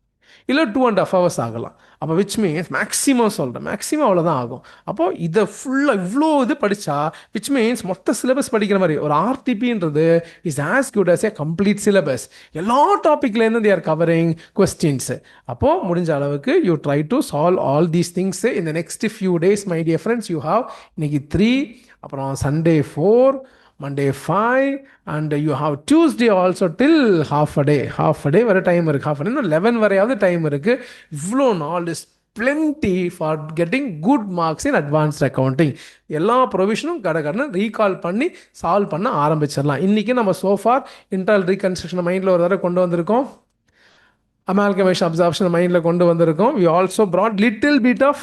இல்லை 2.5 hours ஆகலாம். அப்போ விச் மீன்ஸ் மேக்ஸிமம் சொல்கிறேன், மேக்ஸிமம் அவ்வளோதான் ஆகும். அப்போது இதை ஃபுல்லாக இவ்வளோ இது படித்தா விச் மீன்ஸ் மொத்த சிலபஸ் படிக்கிற மாதிரி. ஒரு RTPன்றது is as good as a complete syllabus. எல்லா டாப்பிக்லேருந்து தே ஆர் கவரிங் கொஸ்டின்ஸு. அப்போது முடிஞ்ச அளவுக்கு you try to solve all these things இந்த next few days my dear friends. You have இன்னைக்கு 3, அப்புறம் Sunday 4, Monday 5, and you have Tuesday also till half a day வரை time இருக்குது. half a day 11 வரையாவது time இருக்குது. இவ்வளோ நாள் is plenty for getting good marks in advanced accounting. எல்லா ப்ரொவிஷனும் கடன்னு recall பண்ணி சால்வ் பண்ண ஆரம்பிச்சிடலாம். இன்றைக்கி நம்ம சோஃபார் இன்டர்னல் ரீகன்ஸ்ட்ரக்ஷன் மைண்டில் ஒரு தடவை கொண்டு வந்திருக்கோம், அமால்கமேஷன் அப்சார்ப்ஷன் மைண்டில் கொண்டு வந்திருக்கோம். we also brought little bit of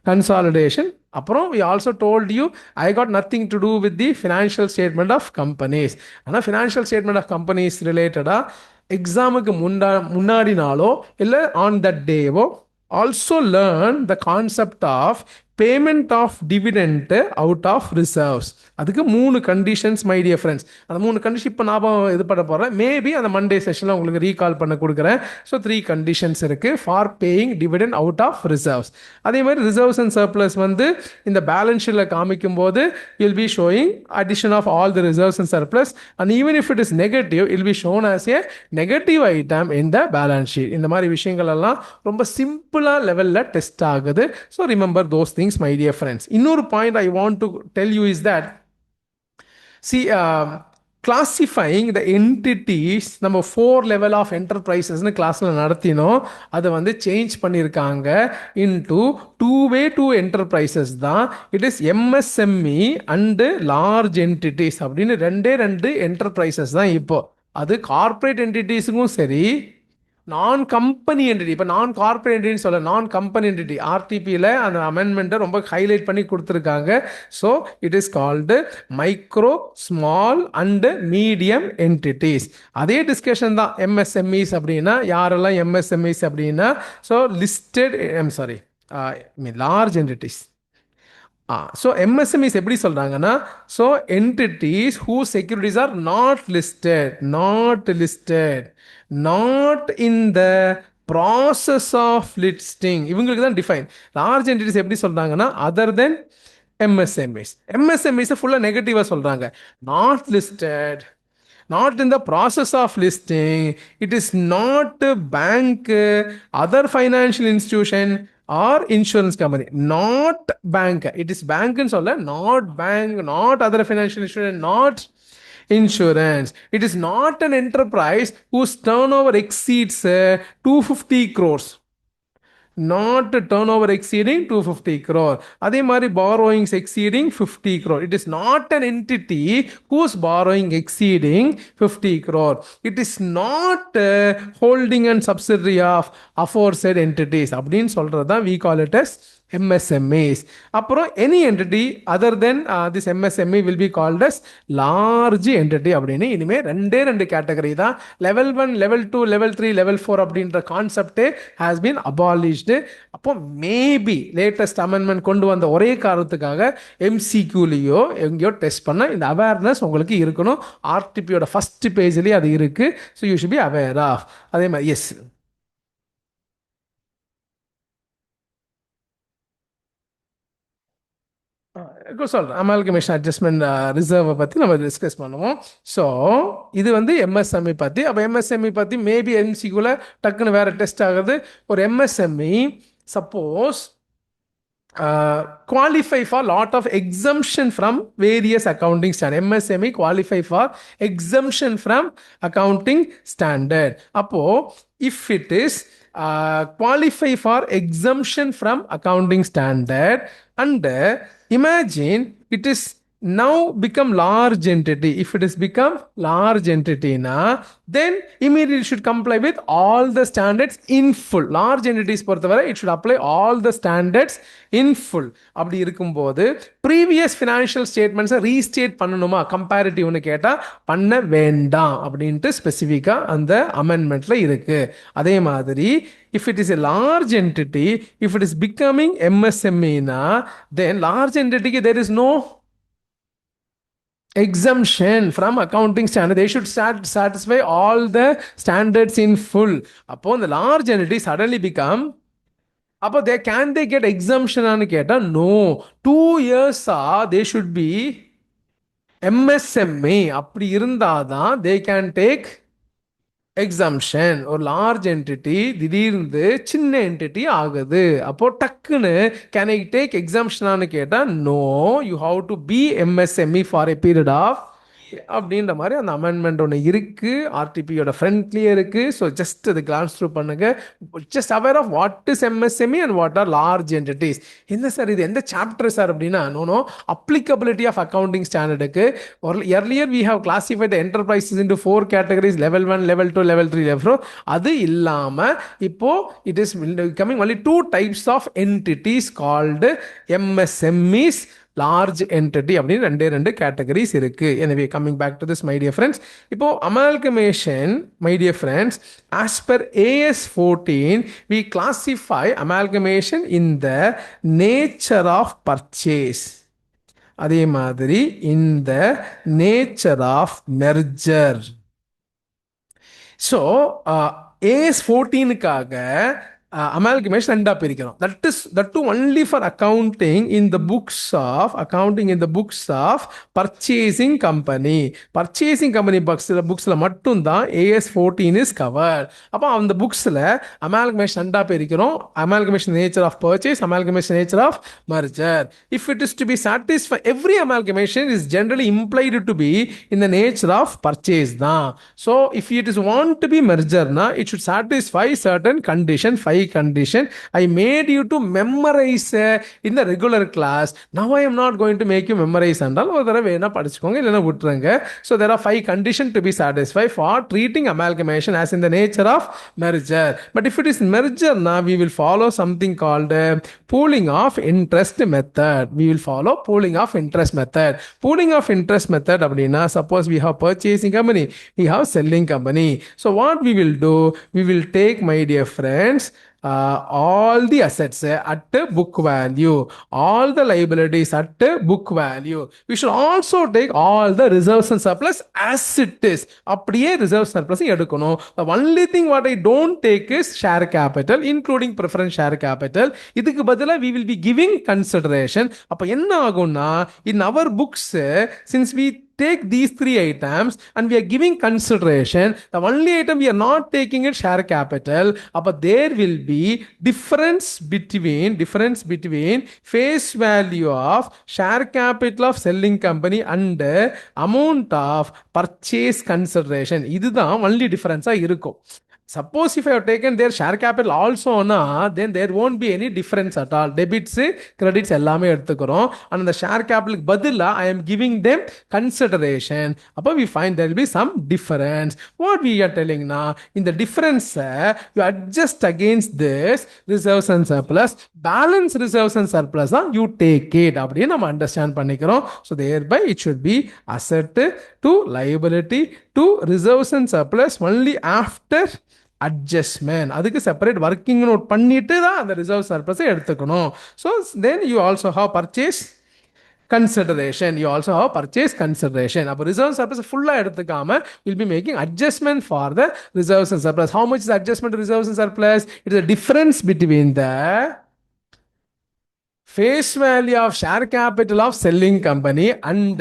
consolidation. அப்புறம் we also told you I got nothing to do with the financial statement of companies. ஆனால் financial statement of companies ரிலேட்டடாக எக்ஸாமுக்கு முன்னாடி நாளோ இல்லை ஆன் தட் டேவோ also learn the concept of payment of dividend out of reserves. அதுக்கு 3 conditions my dear friends. அந்த 3 condition இப்போ நான் இது பண்ண போகிறேன். மேபி அந்த மண்டே செஷனில் உங்களுக்கு ரீகால் பண்ண கொடுக்குறேன். ஸோ 3 கண்டிஷன்ஸ் இருக்குது for paying dividend out of reserves. அதே மாதிரி ரிசர்வ்ஸ் அண்ட் சர்ப்ளஸ் இந்த பேலன்ஸ் ஷீட்டில் காமிக்கும் போது will be showing addition of all the reserves and surplus. And even if it is negative will be shown as a negative item in the balance sheet. இந்த மாதிரி விஷயங்கள் எல்லாம் ரொம்ப சிம்பிளாக லெவலில் டெஸ்ட் ஆகுது. So remember those things my dear friends. இன்னொரு point I want to tell you is that see classifying the entities நம்ம 4 level of enterprisesனு கிளாஸில் நடத்தினோம். அதை சேஞ்ச் பண்ணியிருக்காங்க into 2 enterprises தான். It is MSME and large entities அப்படின்னு 2 enterprises தான். இப்போ அது கார்பரேட் என்டிட்டிஸுக்கும் சரி நான் கம்பெனி என்டிட்டி. இப்போ நான் கார்பரேட் என்டிட்டின்னு சொல்ல நான் கம்பெனி என்டிட்டி RTPயில் அந்த அமெண்ட்மெண்ட்டை ரொம்ப ஹைலைட் பண்ணி கொடுத்துருக்காங்க. So it is called micro small and medium entities. அதே டிஸ்கஷன் தான் MSMEs அப்படின்னா யாரெல்லாம் MSMEs அப்படின்னா so listed large entities. So MSMEs எப்படி சொல்கிறாங்கன்னா, so entities whose securities are not in the process of listing, இவங்களுக்கு தான் டிஃபைன். லார்ஜ் என்டிட்டிஸ் எப்படி சொல்கிறாங்கன்னா, அதர் தென் எம்எஸ்எம்இஸ் ஃபுல்லாக நெகட்டிவாக சொல்கிறாங்க. Not listed, not in the process of listing, it is not a bank, other financial institution or insurance company. Not bank, it is bank and solla, not bank, not other financial institution, not insurance. It is not an enterprise whose turnover exceeds 250 crores. Not turnover exceeding 250 crore. அதே மாதிரி borrowings exceeding 50 crore. It is not an entity whose borrowing exceeding 50 crore. It is not holding and subsidiary of aforesaid entities. அப்படின்னு சொல்றது தான் we call it as MSMEs. அப்புறம் any entity other than this MSME will be called as large entity அப்படின்னு இனிமே ரெண்டு category தான். level 1, level 2, level 3, level 4 அப்படின்ற கான்செப்டே has been abolished. அப்போ மேபி லேட்டஸ்ட் அமெண்ட்மெண்ட் கொண்டு வந்த ஒரே காரணத்துக்காக எம்சிக்யூலையோ எங்கேயோ டெஸ்ட் பண்ண இந்த அவேர்னஸ் உங்களுக்கு இருக்கணும். ஆர்டிபியோட ஃபர்ஸ்ட் பேஜ்லேயே அது இருக்கு. So you should be aware of. அதே மாதிரி எஸ் சொல்கிறேன், அமால்கமேஷன் அட்ஜஸ்ட்மெண்ட் ரிசர்வை பற்றி நம்ம டிஸ்கஸ் பண்ணுவோம். ஸோ இது வந்து எம்எஸ்எம்இ பற்றி. அப்போ எம்எஸ்எம்இ பற்றி மேபி எம்சிக்குள்ளே டக்குன்னு வேறு டெஸ்ட் ஆகுது. ஒரு MSME suppose qualify for lot of exemption from various accounting standard. MSME qualify for exemption from accounting standard. அப்போ if it is qualify for exemption from accounting standard and imagine it is now become large entity. If it is become large entity na, then immediately should comply with all the standards in full. Large entities பொறுத்தவரை it should apply all the standards in full. அப்படி இருக்கும்போது previous financial ஸ்டேட்மெண்ட்ஸை ரீஸ்டேட் பண்ணணுமா கம்பேரிட்டிவ்னு கேட்டால் பண்ண வேண்டாம் அப்படின்ட்டு ஸ்பெசிஃபிக்காக அந்த அமெண்ட்மெண்ட்டில் இருக்குது. அதே மாதிரி if it is a large entity, if it is becoming MSME na, then large entity there is no exemption from accounting standard. They should satisfy all the standards in full. Upon the large entity suddenly become, அப்போ they get exemption ஆனு கேட்டால் no. 2 years they should be MSME. அப்படி இருந்தாதான் they can take exemption. ஒரு large entity திடீர்னு சின்ன entity ஆகுது. அப்போ டக்குன்னு கேன் ஐ டேக் எக்ஸம்ஷனானு கேட்டால் no, you have to be MSME for a period of அப்படின்ற மாதிரி அந்த அமெண்ட்மெண்ட் ஒன்று இருக்குது. ஆர்டிபியோட ஃப்ரண்ட்லேயே இருக்குது. ஸோ ஜஸ்ட் அது கிளான்ஸ் த்ரூ பண்ணுங்க. Just aware of what is MSME and what are large entities. என்ன சார் இது எந்த சாப்டர் சார் அப்படின்னா, நோ அப்ளிகபிலிட்டி ஆஃப் அக்கௌண்டிங் ஸ்டாண்டர்டுக்கு. earlier we have classified the enterprises into 4 categories, level 1, level 2, level 3, level 4. அது இல்லாமல் இப்போ it is coming only 2 types of entities called MSMEs, large entity அப்படின்னு ரெண்டு கேட்டகரிஸ் இருக்கு. எனவே coming back to this my dear friends, இப்போ amalgamation my dear friends, as per AS 14 we classify amalgamation in the nature of purchase. அதே மாதிரி in the nature of merger. So AS 14க்காக amalgamation ரெண்டா பிரிக்கிறோம். that too only for accounting in the books of purchasing company. purchasing company புக்ஸ்ல மட்டும்தான் AS 14 is covered. அப்போ அந்த புக்ஸ்ல amalgamation ரெண்டா பிரிக்கிறோம். amalgamation nature of purchase, amalgamation nature of merger. if it is to be satisfied, every amalgamation is generally implied to be in the nature of purchase தான். so if it is want to be merger na, it should satisfy certain condition, 5 condition. I made you to memorize in the regular class. Now I am not going to make you memorize andal ஒரு தடவை வேணா படிச்சுக்கோங்க, இல்லைன்னா விட்டுருங்க. So there are 5 conditions to be satisfied for treating amalgamation as in the nature of merger. But if it is merger now, we will follow something called pooling of interest method. We will follow pooling of interest method. Pooling of interest method அப்படின்னா, suppose we have purchasing company, we have selling company. So what we will do, we will take, my dear friends, all the assets at book value, all the liabilities at book value. We should also take all the reserves and surplus as it is. அப்படியே reserve surplus எடுக்கணும். The only thing what I don't take is share capital, including preference share capital. இதுக்கு பதிலா we will be giving consideration. அப்ப என்ன ஆகும்னா, in our books, since we take these three items and we are giving consideration, the only item we are not taking is share capital. But there will be difference between face value of share capital of selling company and amount of purchase consideration. இதுதான் only difference இருக்கும். Suppose if I have taken their share capital also na, then there won't be any difference at all. Debits, credits எல்லாமே எடுத்துக்கிறோம். And the share capital பதிலா I am giving them consideration. அப்போ we find there will be some difference. What we are telling now, in the difference, you adjust against this reserves and surplus. Balance reserves and surplus, you take it. அப்படியே நம்ம understand பண்ணிக்கிறோம். So thereby it should be asset to liability to reserves and surplus only after adjustment. அதுக்கு separate working note பண்ணிட்டு தான் அந்த reserve சர்ப்ளஸை எடுத்துக்கணும். So then you also have purchase consideration. அப்போ ரிசர்வ் சர்ப்ளஸ் ஃபுல்லாக எடுத்துக்காம will be making adjustment for the reserves and surplus. How much is adjustment reserves and surplus? It is a difference between the face value of share capital of selling company and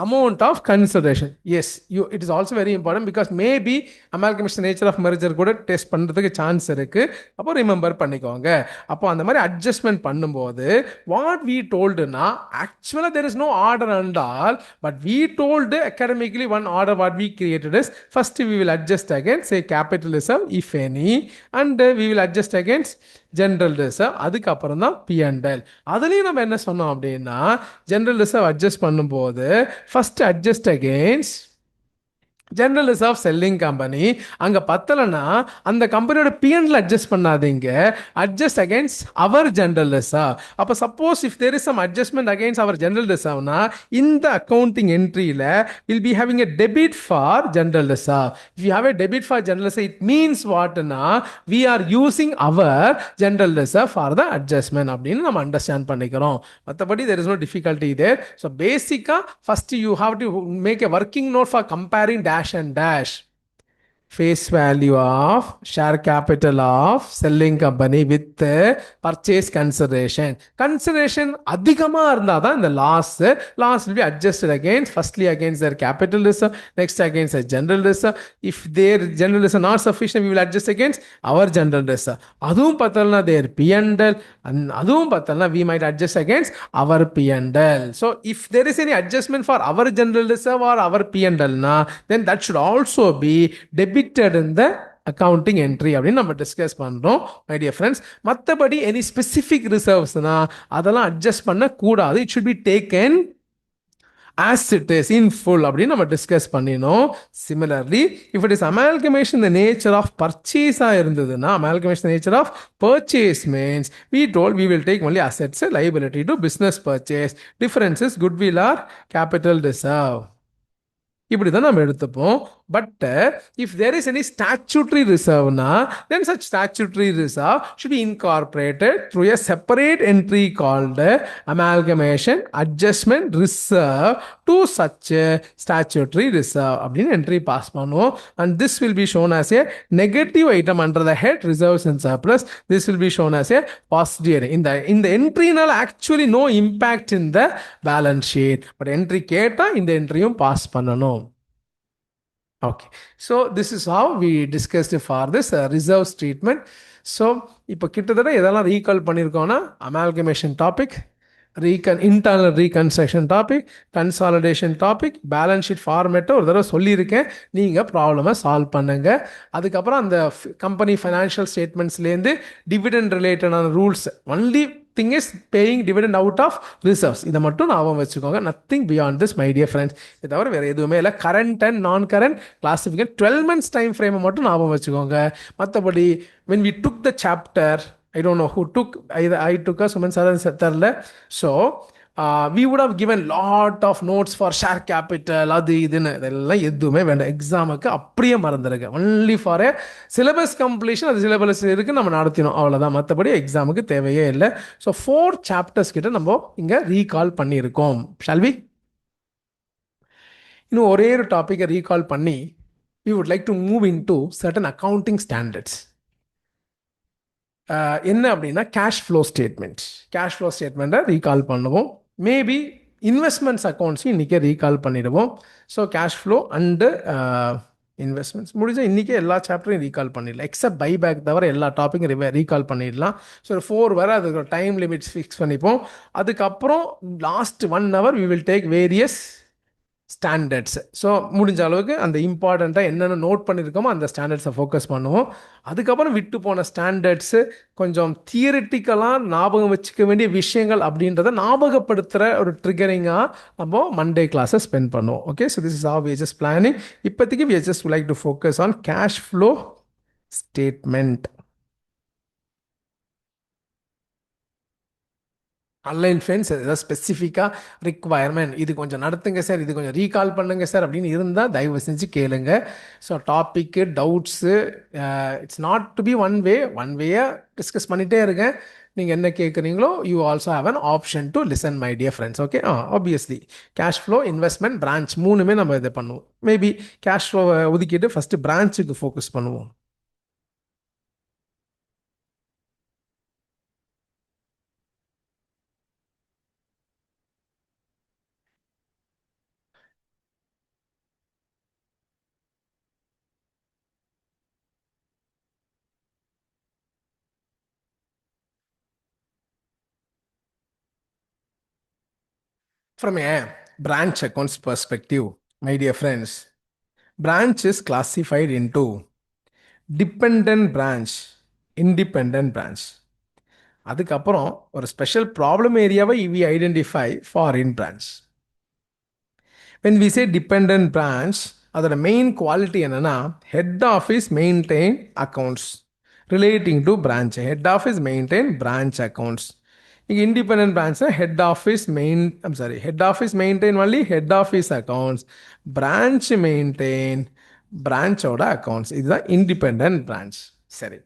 amount of consideration. Yes, it is also very important because maybe amalgamation nature of merger கூட test பண்றதுக்கு chance இருக்கு. அப்போ remember பண்ணிக்கோங்க. அப்போ அந்த மாதிரி adjustment பண்ணும்போது what we told na, actually there is no order and all, but we told academically one order what we created is, first we will adjust against say capital reserve if any, and we will adjust against general reserve, அதுக்கப்புறம் தான் P&L. அதுலேயும் நம்ம என்ன சொன்னோம் அப்படின்னா, general reserve adjust பண்ணும்போது first adjust against general reserve selling company. அங்கே பத்தலைன்னா அந்த கம்பெனியோட பிஎன்ல அட்ஜஸ்ட் பண்ணாதீங்க, adjust against our general reserve. அப்போ suppose if there is some adjustment against our general ரிசர்வ்னா இந்த அக்கௌண்டிங் என்ட்ரியில் will be having a debit for general reserve. If you have a debit for general reserve, it means வாட்னா we are using our general reserve for the adjustment அப்படின்னு நம்ம understand பண்ணிக்கிறோம். மற்றபடி there is no difficulty there. So பேசிக்காக first you have to make a working note for comparing dash and dash face value of share capital of selling company with purchase consideration. Consideration அதிகமா இருந்தா தான் இந்த loss will be adjusted against, firstly against their capital reserve, next against their general reserve. If their general reserve not sufficient, we will adjust against our general reserve. அதுவும் பத்தலனா their P&L, அதுவும் பத்தலனா we might adjust against our P&L. So if there is any adjustment for our general reserve or our P&L na, then that should also be debited in the accounting entry அப்படின்னு நம்ம discuss பண்றோம் my dear friends. மற்றபடி any specific ரிசர்வ்ஸ்னா அதெல்லாம் adjust பண்ண கூடாது. It should be taken as it is in full அப்படின்னு நம்ம டிஸ்கஸ் பண்ணினோம். Similarly if it is amalgamation the nature of பர்ச்சேஸாக இருந்ததுன்னா, amalgamation nature of purchase means we told we will take only assets liability to business purchase. Difference is goodwill or capital reserve. இப்படி தான் நம்ம எடுத்துப்போம். But if there is any statutory ரிசர்வ்னா, then such statutory reserve should be incorporated through a separate entry called amalgamation adjustment reserve to such statutory reserve அப்படின்னு entry pass பண்ணுவோம். And this will be shown as a negative item under the head reserves and surplus. This will be shown as a positive. இந்த என்ட்ரினால actually no impact in the balance sheet. But entry கேட்டால் இந்த என்ட்ரியும் pass பண்ணணும். Okay, so this is how we discussed for this reserves treatment. So இப்போ கிட்டத்தட்ட எதெல்லாம் recall பண்ணியிருக்கோம்னா, amalgamation topic, internal reconstruction topic, consolidation topic, balance sheet ஃபார்மேட்டை ஒரு தடவை சொல்லியிருக்கேன். நீங்கள் ப்ராப்ளமை சால்வ் பண்ணுங்க. அதுக்கப்புறம் அந்த கம்பெனி ஃபைனான்ஷியல் ஸ்டேட்மெண்ட்ஸ்லேருந்து டிவிடெண்ட் ரிலேட்டடான rules, only thing is paying dividend out of reserves. இதை மட்டும் ஞாபகம் வச்சுக்கோங்க. Nothing beyond this my dear friends. இதை தவிர வேறு எதுவுமே இல்லை. கரண்ட் அண்ட் நான் கரண்ட் கிளாசிஃபிகேஷன் 12 months டைம் ஃப்ரேமை மட்டும் ஞாபகம் வச்சுக்கோங்க. மற்றபடி when we took the chapter, I don't know who took, either I took or someone தெரில. So we would have given lot of notes for share capital அது இதுன்னு இதெல்லாம் எதுவுமே வேண்டாம் எக்ஸாமுக்கு அப்படியே மறந்துடுங்க only for a syllabus completion அது சிலபஸ் இருக்கு நம்ம நடத்தினோம் அவ்வளோதான் மற்றபடி எக்ஸாமுக்கு தேவையே இல்லை ஸோ 4 சாப்டர்ஸ் கிட்ட நம்ம இங்கே ரீகால் பண்ணியிருக்கோம் ஷால்வி இன்னும் ஒரே ஒரு டாப்பிக்கை ரீகால் பண்ணி we would like to move into certain accounting standards என்ன அப்படின்னா கேஷ் ஃப்ளோ ஸ்டேட்மெண்ட்டை ரீகால் பண்ணுவோம் மேபி இன்வெஸ்ட்மெண்ட்ஸ் அக்கௌண்ட்ஸையும் இன்றைக்கே ரீகால் பண்ணிடுவோம் so cash flow and investments முடிஞ்சால் இன்றைக்கே எல்லா சாப்டரையும் ரீகால் பண்ணிடலாம் எக்ஸப்ட் பைபேக் தவிர எல்லா டாப்பிக்கும் ரீகால் பண்ணிடலாம் ஸோ 4 வரை அதுக்கு டைம் லிமிட்ஸ் ஃபிக்ஸ் பண்ணிப்போம் அதுக்கப்புறம் last 1 hour we will take various standards so முடிஞ்ச அளவுக்கு அந்த இம்பார்ட்டண்ட்டாக என்னென்ன நோட் பண்ணியிருக்கோமோ அந்த ஸ்டாண்டர்ட்ஸை ஃபோக்கஸ் பண்ணுவோம் அதுக்கப்புறம் விட்டு போன ஸ்டாண்டர்ட்ஸு கொஞ்சம் தியரிட்டிக்கலாக ஞாபகம் வச்சுக்க வேண்டிய விஷயங்கள் அப்படின்றத ஞாபகப்படுத்துகிற ஒரு ட்ரிகரிங்காக நம்ம மண்டே கிளாஸை ஸ்பெண்ட் பண்ணுவோம் okay so this is how we just planning இப்போதைக்கு we just like to focus on cash flow statement online friends ஏதாவது ஸ்பெசிஃபிக்காக ரிக்வயர்மெண்ட் இது கொஞ்சம் நடத்துங்க சார் இது கொஞ்சம் ரீகால் பண்ணுங்க சார் அப்படின்னு இருந்தால் தயவு செஞ்சு கேளுங்க so topic doubts it's not to be one வேயாக டிஸ்கஸ் பண்ணிகிட்டே இருங்க நீங்கள் என்ன கேட்குறீங்களோ you also have an option to listen my dear friends okay obviously cash flow investment branch 3மே நம்ம இதை பண்ணுவோம் மேபி கேஷ் ஃப்ளோவை ஒதுக்கிட்டு ஃபஸ்ட்டு பிரான்ச்சுக்கு ஃபோக்கஸ் பண்ணுவோம் From a branch accounts perspective, my dear friends, branch is classified into dependent branch, independent branch. அதுக்கப்புறம் ஒரு ஸ்பெஷல் ப்ராப்ளம் ஏரியாவை we identify foreign branch. When we say dependent branch, அதோட main quality என்னன்னா head office maintain accounts relating to branch head office maintain branch accounts இங்கே independent பிரான்ச்னா head office maintain only head office accounts branch maintain பிரான்ச்சோட accounts இதுதான் independent branch சரி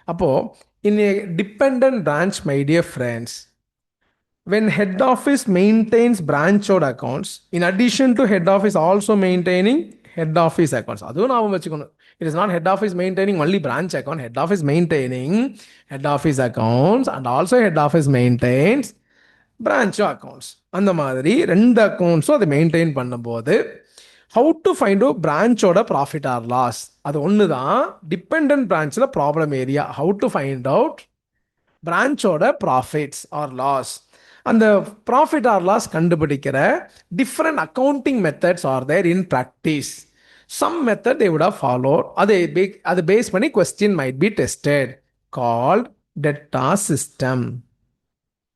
அப்போது in a dependent branch my dear friends when head office maintains branch or accounts in addition to head office also maintaining head office accounts அதுவும் நாம வச்சுக்கணும் it is not head office maintaining only branch account head office maintaining head office accounts and also head office maintains branch accounts அந்த மாதிரி ரெண்டு அக்கௌண்ட்ஸும் அதை maintain பண்ணும்போது how to find out branch ஓட profit or loss அது ஒன்று தான் dependent பிரான்ச்சில் problem area how to find out branch ஓட profits or loss அந்த ப்ராஃபிட் ஆர் லாஸ் கண்டுபிடிக்கிற different accounting methods are there in practice some method they would have follow அதை base பண்ணி question might be tested called debtor system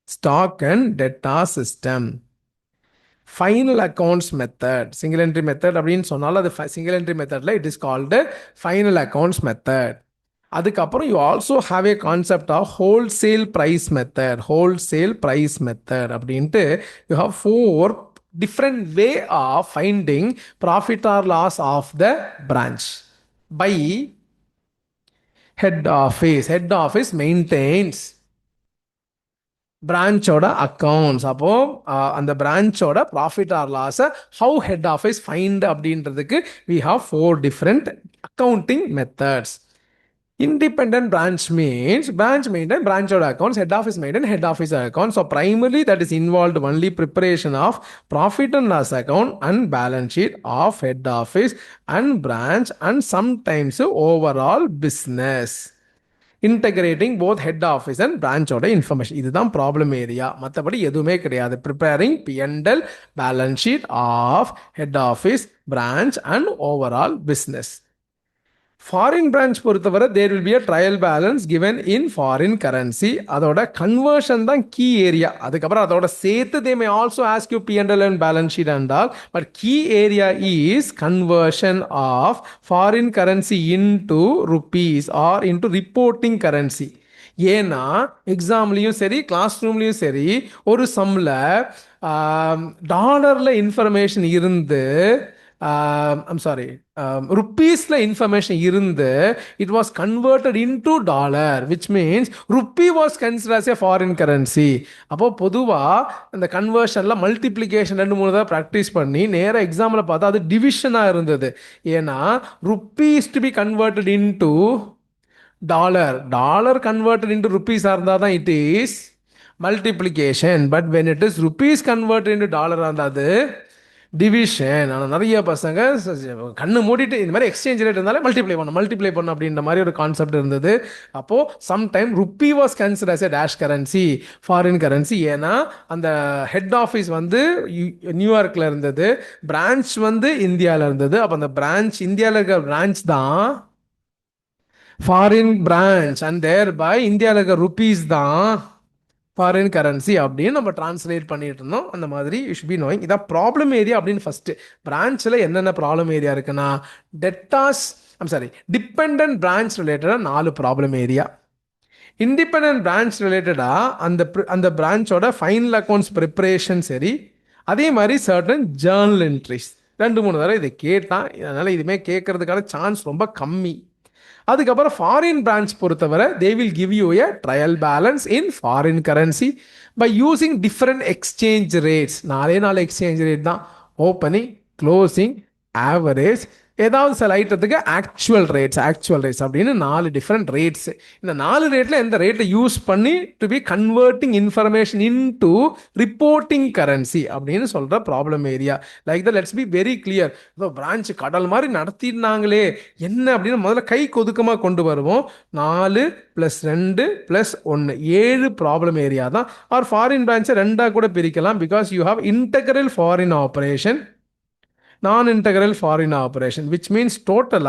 stock and debtor system final accounts method single entry method அப்படின்னு சொன்னாலும் அது single entry மெத்தடில் it is called final accounts method அதுக்கப்புறம் you also have a concept of wholesale price method அப்படின்ட்டு you have 4 different way of finding profit or loss of the branch by head office maintains பிரான்ச்சோட accounts அப்போ அந்த பிரான்ச்சோட profit or லாஸை how head office find அப்படின்றதுக்கு we have 4 different accounting methods. Independent branch means branch maintain branch or accounts, head office maintain head office accounts. So primarily that is involved only preparation of profit and loss account and balance sheet of head office and branch and sometimes overall business. Integrating both head office and branch ஓட information இதுதான் problem area மற்றபடி எதுவுமே கிடையாது preparing P&L balance sheet of head office branch and overall business foreign branch பொறுத்தவரை there will be a trial balance given in foreign currency அதோட conversion தான் key area அதுக்கப்புறம் அதோட சேர்த்து they may also ask you P&L and balance sheet and all but key area is conversion of foreign currency into rupees or into reporting currency ஏன்னா எக்ஸாம்லேயும் சரி class ரூம்லேயும் சரி ஒரு சம்மில் டாலரில் இன்ஃபர்மேஷன் இருந்து ஐம் சாரி ருப்பீஸில் இன்ஃபர்மேஷன் இருந்து it was converted into dollar which means rupee was consider as a foreign currency. அப்போது பொதுவாக இந்த கன்வர்ஷனில் மல்டிப்ளிகேஷன் 2-3 தடவை ப்ராக்டிஸ் பண்ணி நேராக எக்ஸாமில் பார்த்தா அது டிவிஷனாக இருந்தது. ஏன்னா rupees to be converted into dollar converted into ருப்பீஸாக இருந்தால் தான் it is multiplication. But when it is rupees convert into டாலராக இருந்தால் அது டிவிஷன். ஆனால் நிறைய பசங்க கண்ணு மூடிட்டு இந்த மாதிரி எக்ஸ்சேஞ்ச் ரேட் இருந்தாலே மல்டிப்ளை பண்ணும் அப்படின்ற மாதிரி ஒரு கான்செப்ட் இருந்தது. அப்போது sometime rupee was consider as a dash currency, foreign currency. ஏன்னா அந்த ஹெட் ஆஃபீஸ் வந்து நியூயார்க்கில் இருந்தது, பிரான்ச் வந்து இந்தியாவில் இருந்தது. அப்போ அந்த பிரான்ச் இந்தியாவில் இருக்கிற பிரான்ச் தான் foreign branch and thereby இந்தியாவில் இருக்கிற ருப்பீஸ் தான் ஃபாரின் கரன்சி அப்படின்னு நம்ம டிரான்ஸ்லேட் பண்ணிட்டு இருந்தோம். அந்த மாதிரி யூ ஷுட் பி நோயிங். இதான் ப்ராப்ளம் ஏரியா அப்படின்னு ஃபர்ஸ்ட். பிரான்ச்சில் என்னென்ன ப்ராப்ளம் ஏரியா இருக்குன்னா டிபெண்டன்ட் பிரான்ச் ரிலேட்டடாக 4 ப்ராப்ளம் ஏரியா. இண்டிபெண்டன்ட் பிரான்ச் ரிலேட்டடாக அந்த பிரான்ச்சோட ஃபைனல் அக்கௌண்ட்ஸ் ப்ரிப்பரேஷன் சரி, அதே மாதிரி சர்டன் ஜேர்னல் என்ட்ரிஸ் 2-3 தடவை இதை கேட்டான். அதனால் இதுமே கேட்கறதுக்கான சான்ஸ் ரொம்ப கம்மி. அதுக்கப்புறம் ஃபாரின் பிரான்ச் பொறுத்தவரை they will give you a trial balance in foreign currency by using different exchange rates. 4 exchange rate தான்: ஓப்பனிங், க்ளோசிங், ஆவரேஜ், ஏதாவது சில ஐட்டத்துக்கு ஆக்சுவல் ரேட்ஸ் அப்படின்னு 4 டிஃப்ரெண்ட் ரேட்ஸ். இந்த 4 ரேட்டில் எந்த ரேட்டை யூஸ் பண்ணி to be converting information into reporting currency அப்படின்னு சொல்கிற problem area. Like the let's be very clear. இதோ பிரான்ச் கடல் மாதிரி நடத்தினாங்களே என்ன அப்படின்னு முதல்ல கை கொதுக்கமாக கொண்டு வருவோம். 4 + 2 + 1 7 ப்ராப்ளம் ஏரியா தான். ஆர் ஃபாரின் பிரான்ச்சை 2ஆக கூட பிரிக்கலாம். Because you have integral foreign operation, non-integral foreign operation, which means total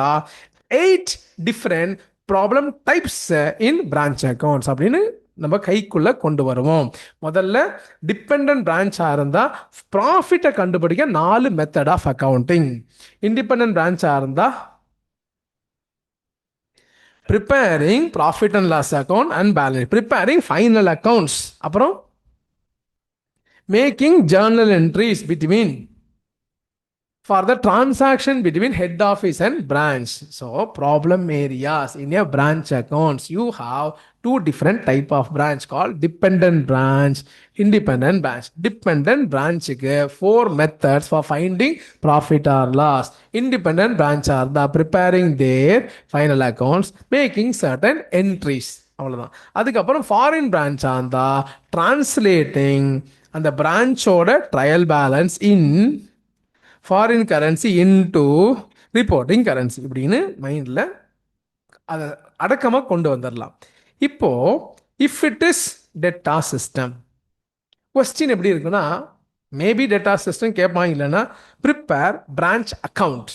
8 different problem types in branch accounts அப்படின்னு நம்ம கைக்குள்ள கொண்டு வருவோம். முதல்ல டிபெண்டன்ட் பிரான்ச்சா இருந்தா ப்ராஃபிட்டை கண்டுபிடிக்க 4 மெத்தட் ஆஃப் அக்கவுண்டிங். இண்டிபெண்டன்ட் பிரான்ச்சா இருந்தா preparing profit and loss account and balance, preparing final accounts, அப்புறம் making journal entries between for the transaction between head office and branch. So problem areas in a branch accounts, you have 2 different type of branch called dependent branch, independent branch. Dependent branch க்கு 4 methods for finding profit or loss. Independent branch are the preparing their final accounts, making certain entries. அவ்வளவுதான். அதுக்கப்புறம் foreign branch ஆந்தா translating அந்த பிரான்ச்சோட trial balance in foreign currency into reporting currency இப்படின்னு மைண்டில் அதை அடக்கமாக கொண்டு வந்துடலாம். இப்போ if it is debtor system, question எப்படி இருக்குன்னா மேபி டெட்டா சிஸ்டம் கேட்பாங்க. இல்லைன்னா prepare branch account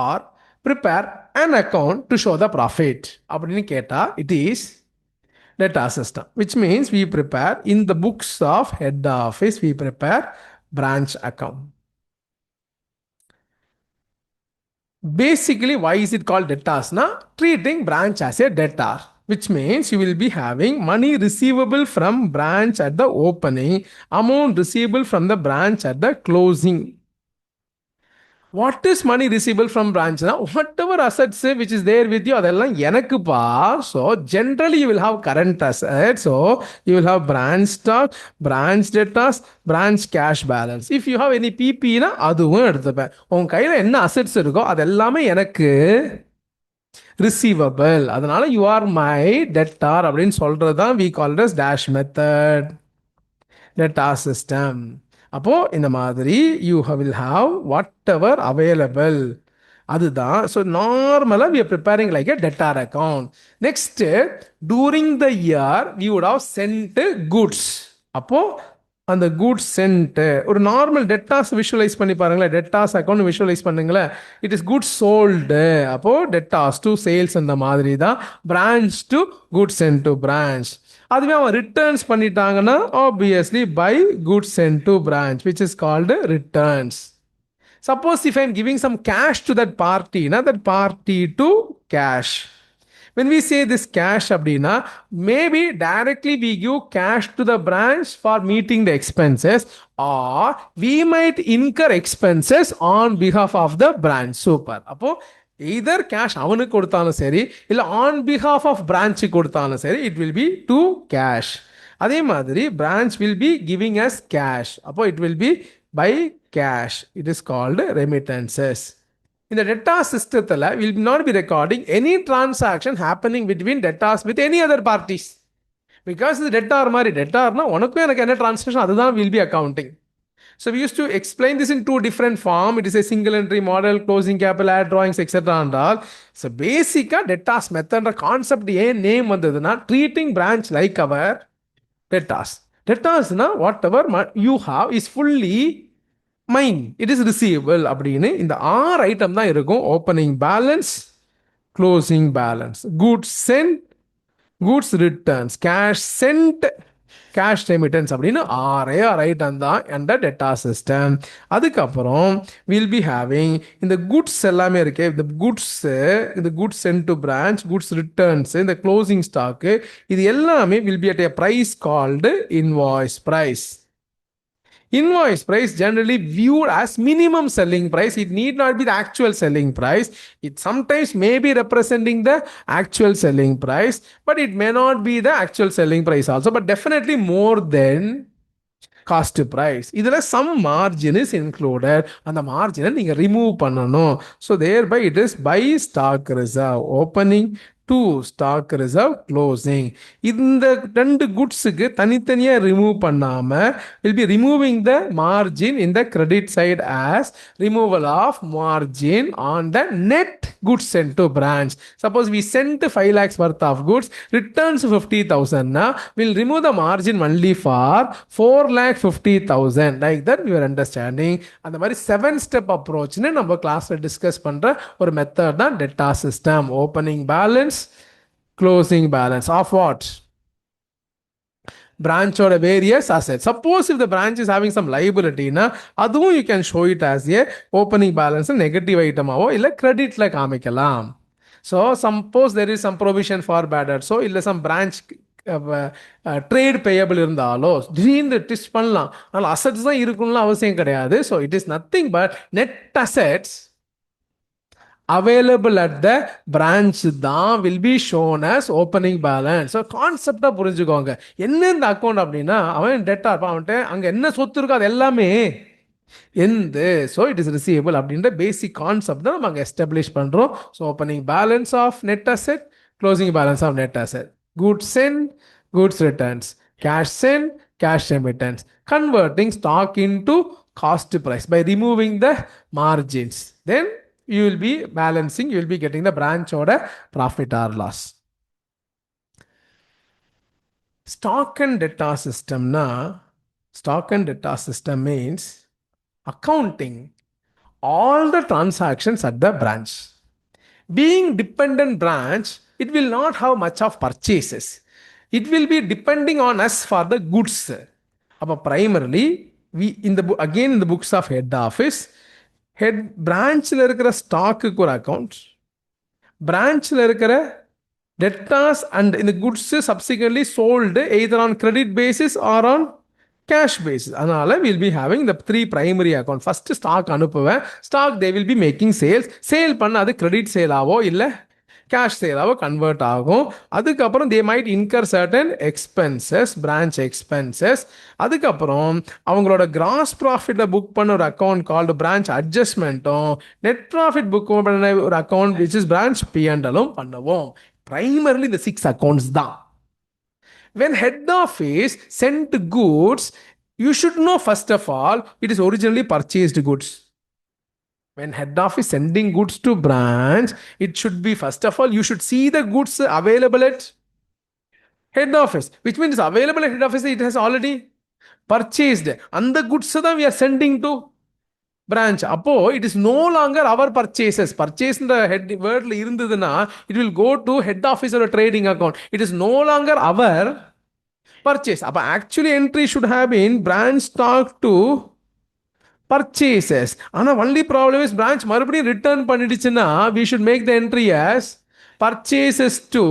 or prepare an account to show the profit அப்படின்னு கேட்டால் it is data system, which means we prepare in the books of head office, we prepare branch account. Basically, why is it called debtors? Treating branch as a debtor, which means you will be having money receivable from branch at the opening, amount receivable from the branch at the closing. What is money receivable from branch? Whatever assets which is there with you, அதெல்லாம் எனக்குப்பா. So generally you will have current assets. So you will have branch stock, branch debtors, branch cash balance. If you have any PP அதுவும் எடுத்துப்பேன். உன் கையில் என்ன assets இருக்கோ அது எல்லாமே எனக்கு ரிசீவபிள். அதனால யூ ஆர் மை டெட்டார் அப்படின்னு சொல்றது தான் we call it as dash method, debtor system. அப்போ இந்த மாதிரி you will have whatever available, அதுதான். ஸோ நார்மலாக we are preparing like a debtor account. Next, during the year we would have sent goods. அப்போ அந்த goods sent ஒரு normal debtors visualise பண்ணி பாருங்களேன். டெட்டாஸ் அக்கௌண்ட் விஷுவலைஸ் பண்ணுங்களேன். It is goods sold. அப்போ debtors to sales அந்த மாதிரி தான். Branch to goods sent to branch. அதுவே அவன் ரிட்டர்ன்ஸ் பண்ணிட்டாங்கன்னா obviously by goods sent to branch, which is called returns. Suppose if I am giving some cash to that party, that party to cash. When we say this cash அப்படின்னா, maybe directly we give cash to the branch for meeting the expenses, or we might incur expenses on behalf of the branch. Super. அப்போ either cash அவனுக்கு கொடுத்தாலும் சரி, இல்ல on behalf of branch கொடுத்தாலும் சரி, it will be to cash. அதே மாதிரி branch will be giving us cash. அப்போ it will be by cash. It is called remittances. In the debtor system, we will not be recording any transaction happening between debtors with any other parties. Because the debtor, one transaction, will be accounting. So we used to explain this in two different forms. It is a single entry model, closing capital, add drawings, etc. and all. So basic debtors method concept name treating branch like our debtors. Debtors, whatever you have is fully mine, it is receivable அப்படின்னு இந்த 6 item தான் இருக்கும். Opening balance, closing balance, goods sent, goods returns, cash sent, cash remittance அப்படின்னு 6 item தான் அந்த data system. அதுக்கப்புறம் will be having இந்த goods எல்லாமே இருக்கு. இந்த goods sent to branch, goods returns, இந்த க்ளோசிங் ஸ்டாக்கு, இது எல்லாமே will be at a price called invoice price. Invoice price generally viewed as minimum selling price. It need not be the actual selling price. It sometimes may be representing the actual selling price, but it may not be the actual selling price also, but definitely more than cost price. Idhula some margin is included, and the margin நீங்க remove பண்ணணும். So thereby it is by stock reserve, opening to stock reserve, closing. இந்த ரெண்டு குட்ஸுக்கு தனித்தனியாக remove பண்ணாமல் will be removing the margin in the credit side as removal of margin on the net goods sent to branch. Suppose we sent 5 lakhs worth of goods, returns 50,000 will remove the margin only for 4,50,000. Like that you are understanding. அந்த மாதிரி 7 step அப்ரோச்னு நம்ம கிளாஸில் discuss பண்ணுற ஒரு method தான் theta system. Opening balance, closing balance of what? Branch or various assets. Suppose if the branch is having some liability, aduvum you can show it as a opening balance negative item illa credit la kaamikalam. So suppose there is some provision for bad debt, so illa some branch trade payable இருந்தாலோ திடீர்னு டிஸ்ட் பண்ணலாம். ஆனால் assets தான் இருக்குன்னு அவசியம் கிடையாது. So it is nothing but net assets available at the branch தான் will be shown as opening balance. So கான்செப்டாக புரிஞ்சுக்கோங்க. என்ன இந்த அக்கௌண்ட் அப்படின்னா அவன் டெட்டா இருப்பான், அவன்கிட்ட அங்கே என்ன சொத்து இருக்கோ அது எல்லாமே எந்த, ஸோ இட் இஸ் ரிசீவபிள் அப்படின்ற பேசிக் கான்செப்ட் தான் நம்ம அங்கே எஸ்டாப்ளிஷ் பண்ணுறோம். So opening balance of net asset, closing balance of net asset, goods sent, goods returns, cash sent, cash remittance, converting stock into cost price by removing the margins. Then you will be balancing, you will be getting the branch order profit or loss. Stock and debtor system stock and debtor system means accounting all the transactions at the branch. Being dependent branch, it will not have much of purchases. It will be depending on us for the goods. But primarily, we again in the books of head office, head branchல இருக்கிற ஸ்டாக்குக்கு ஒரு account, branchல இருக்கிற debtors and in the goods subsequently sold either on credit basis or on cash basis. அதனால we'll be having the 3 primary account. First stock அனுப்புவேன், stock they will be making sales, sale பண்ண அது credit sale ஆவோ இல்லை cash சேலாவோ convert ஆகும். அதுக்கப்புறம் they might incur certain expenses, branch expenses. அதுக்கப்புறம் அவங்களோட கிராஸ் ப்ராஃபிட்டை புக் பண்ண ஒரு அக்கௌண்ட் கால்டு பிரான்ச் அட்ஜஸ்ட்மெண்ட்டும், நெட் ப்ராஃபிட் புக் பண்ண ஒரு account which is branch P&L பண்ணுவோம். பிரைமரிலி இந்த 6 accounts தான். When head office sent goods, you should know first of all it is originally purchased goods. When head office sending goods to branch, it should be first of all you should see the goods available at head office, which means available at head office it has already purchased, and the goods that we are sending to branch. Appo it is no longer our purchases. Purchase in the head word irundaduna it will go to head office or a trading account. It is no longer our purchase. Appo actually entry should have been branch stock to purchases. ஆனால் only problem is branch மறுபடியும் return பண்ணிடுச்சுன்னா we should make the entry as purchases to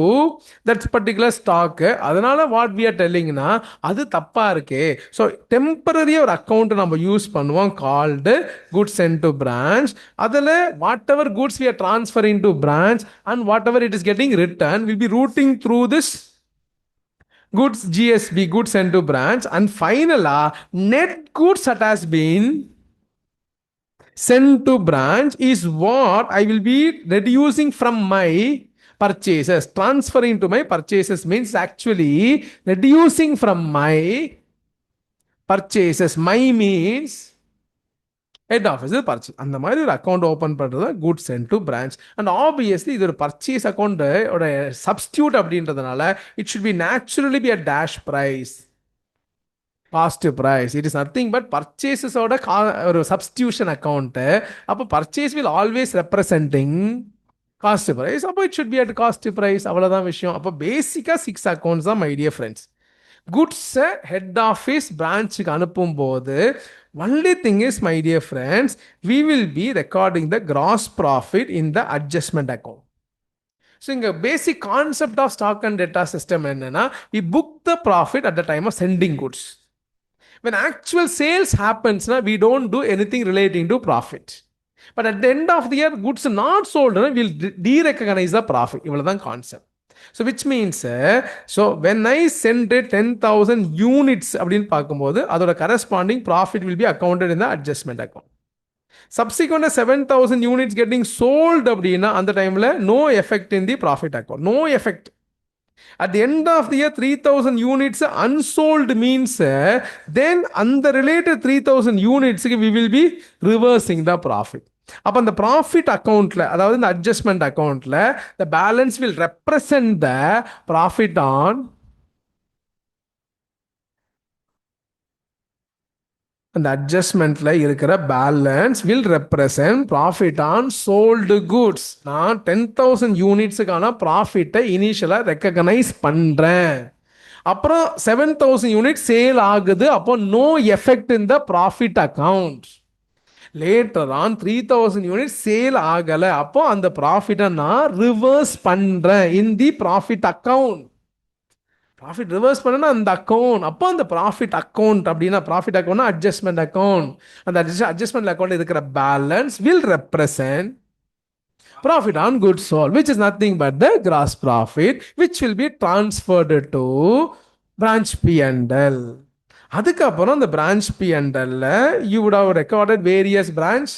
that particular stock. அதனால what we are telling னா அது தப்பா இருக்கு. So temporary ஒரு account நம்ம use பண்ணுவோம் called goods sent to branch. அதில் whatever goods we are transferring to branch and whatever it is getting returned will be routing through this goods GSB, goods sent to branch, and finally net goods that has been sent to branch is what I will be reducing from my purchases. Transferring to my purchases means actually reducing from my purchases. My means head office purchase. அந்த மாதிரி ஒரு account open பண்ணுறது goods sent to branch. And obviously இது ஒரு purchase அக்கௌண்ட்டோட substitute அப்படின்றதுனால it should be naturally be a dash price, cost price. It is nothing but பர்ச்சேஸஸோட ஒரு சப்ஸ்டியூஷன் அக்கௌண்ட்டு. அப்போ purchase will always representing cost price. அப்போ it should be at cost price. அவ்வளோதான் விஷயம். அப்போ பேசிக்காக 6 அக்கௌண்ட்ஸ் தான் மை டியர் ஃப்ரெண்ட்ஸ். குட்ஸை ஹெட் ஆஃபீஸ் பிரான்ச்சுக்கு அனுப்பும் போது only thing is, my dear friends, we will be recording the gross profit in the adjustment account. So in the basic concept of stock and data system enna, we book the profit at the time of sending goods. When actual sales happens na, we don't do anything relating to profit. But at the end of the year, goods not sold, we'll de-recognize the profit. Ivladhan concept. So which means, so when I send 10,000 units அப்படின்னு பார்க்கும்போது அதோட corresponding profit will be accounted in the adjustment account. Subsequent 7,000 units getting sold அப்படின்னா அந்த டைம்ல no effect in the profit account. No effect. At the end of the year 3,000 units unsold means then அந்த related 3,000 units we will be reversing the profit. அப்போ அந்த profit அக்கௌண்ட்ல, அதாவது இந்த adjustment அக்கௌண்ட்ல the balance will represent the profit on அந்த அட்ஜஸ்ட்மெண்ட்ல இருக்கிற balance will represent profit on sold goods. நான் 10,000 யூனிட்ஸுக்கான ப்ராஃபிட்டை இனிஷியலாக ரெக்கக்னைஸ் பண்ணுறேன். அப்புறம் 7,000 யூனிட் சேல் ஆகுது. அப்போ no effect in the profit account. Later on 3,000 unit sale ஆகலை. அப்போ அந்த ப்ராஃபிட்டை நான் ரிவர்ஸ் பண்ணுறேன் in the profit account. Profit reverse பண்ணனா அந்த அக்கௌண்ட். அப்போ அந்த ப்ராஃபிட் அக்கௌண்ட் அப்படின்னா ப்ராஃபிட் அக்கௌண்ட்னா அட்ஜஸ்ட்மெண்ட் அக்கௌண்ட். அந்த அட்ஜஸ்ட்மெண்ட் அக்கௌண்ட் இருக்கிற balance will represent profit on goods sold, which is nothing but the gross profit, which will be transferred to branch P&L. அதுக்கப்புறம் the branch P&L you would have recorded various branch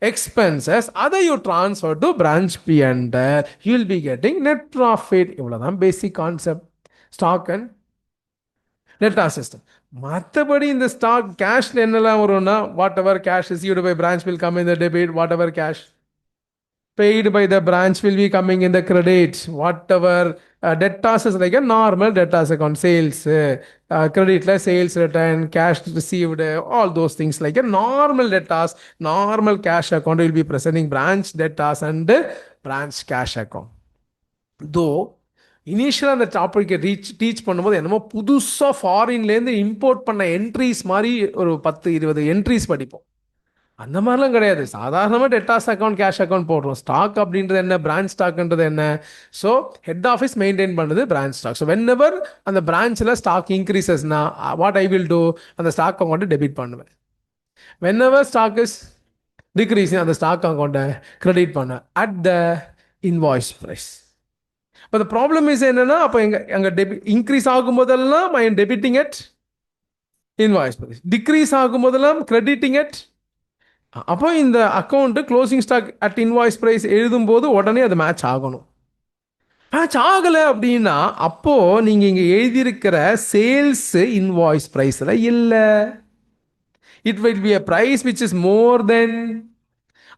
expenses. அதை you transfer to branch P&L. You will be getting net profit. இவ்வளவுதான் basic concept. Stock and data system. மற்றபடி இந்த stock கேஷ்ல என்னெல்லாம் வரும்னா, whatever cash received by branch will come in the debit, whatever cash paid by the branch will be coming in the credit, whatever debtors is like a normal debtors account, sales, credit like sales return, cash received, all those things like a normal debtors, normal cash account will be presenting branch debtors and branch cash account. Though இனிஷியலாக அந்த டாபிக்கை teach பண்ணும்போது என்னமோ புதுசாக ஃபாரின்லேருந்து import பண்ண entries மாதிரி ஒரு 10-20 entries படிப்போம். அந்த மாதிரிலாம் கிடையாது. சாதாரணமாக டெட்டாஸ் அக்கௌண்ட், கேஷ் அக்கௌண்ட் போடுறோம். ஸ்டாக் அப்படின்றது என்ன, பிரான்ச் ஸ்டாக்ன்றது என்ன. ஸோ ஹெட் ஆஃபீஸ் மெயின்டைன் பண்ணுறது branch stock. So whenever அந்த பிரான்ச்சில் ஸ்டாக் இன்க்ரீசஸ்னா வாட் ஐ வில் டூ, அந்த ஸ்டாக் அக்கௌண்ட்டை டெபிட் பண்ணுவேன். Whenever stock is decreasing, அந்த ஸ்டாக் அக்கௌண்ட்டை கிரெடிட் பண்ணுவேன் அட் த இன்வாய்ஸ் ப்ரைஸ். இப்போ the problem is என்னன்னா, அப்போ எங்கள் டெபிட் இன்க்ரீஸ் ஆகும் போதெல்லாம் I am debiting at invoice price, decrease ஆகும் போதெல்லாம் கிரெடிட்டிங் அட். அப்போ இந்த account closing stock at invoice price எழுதும்போது உடனே அது மேட்ச் ஆகணும். மேட்ச் ஆகலை அப்படின்னா அப்போது நீங்கள் இங்கே எழுதியிருக்கிற சேல்ஸ் இன்வாய்ஸ் ப்ரைஸில் இல்லை. It will be a price which is more then.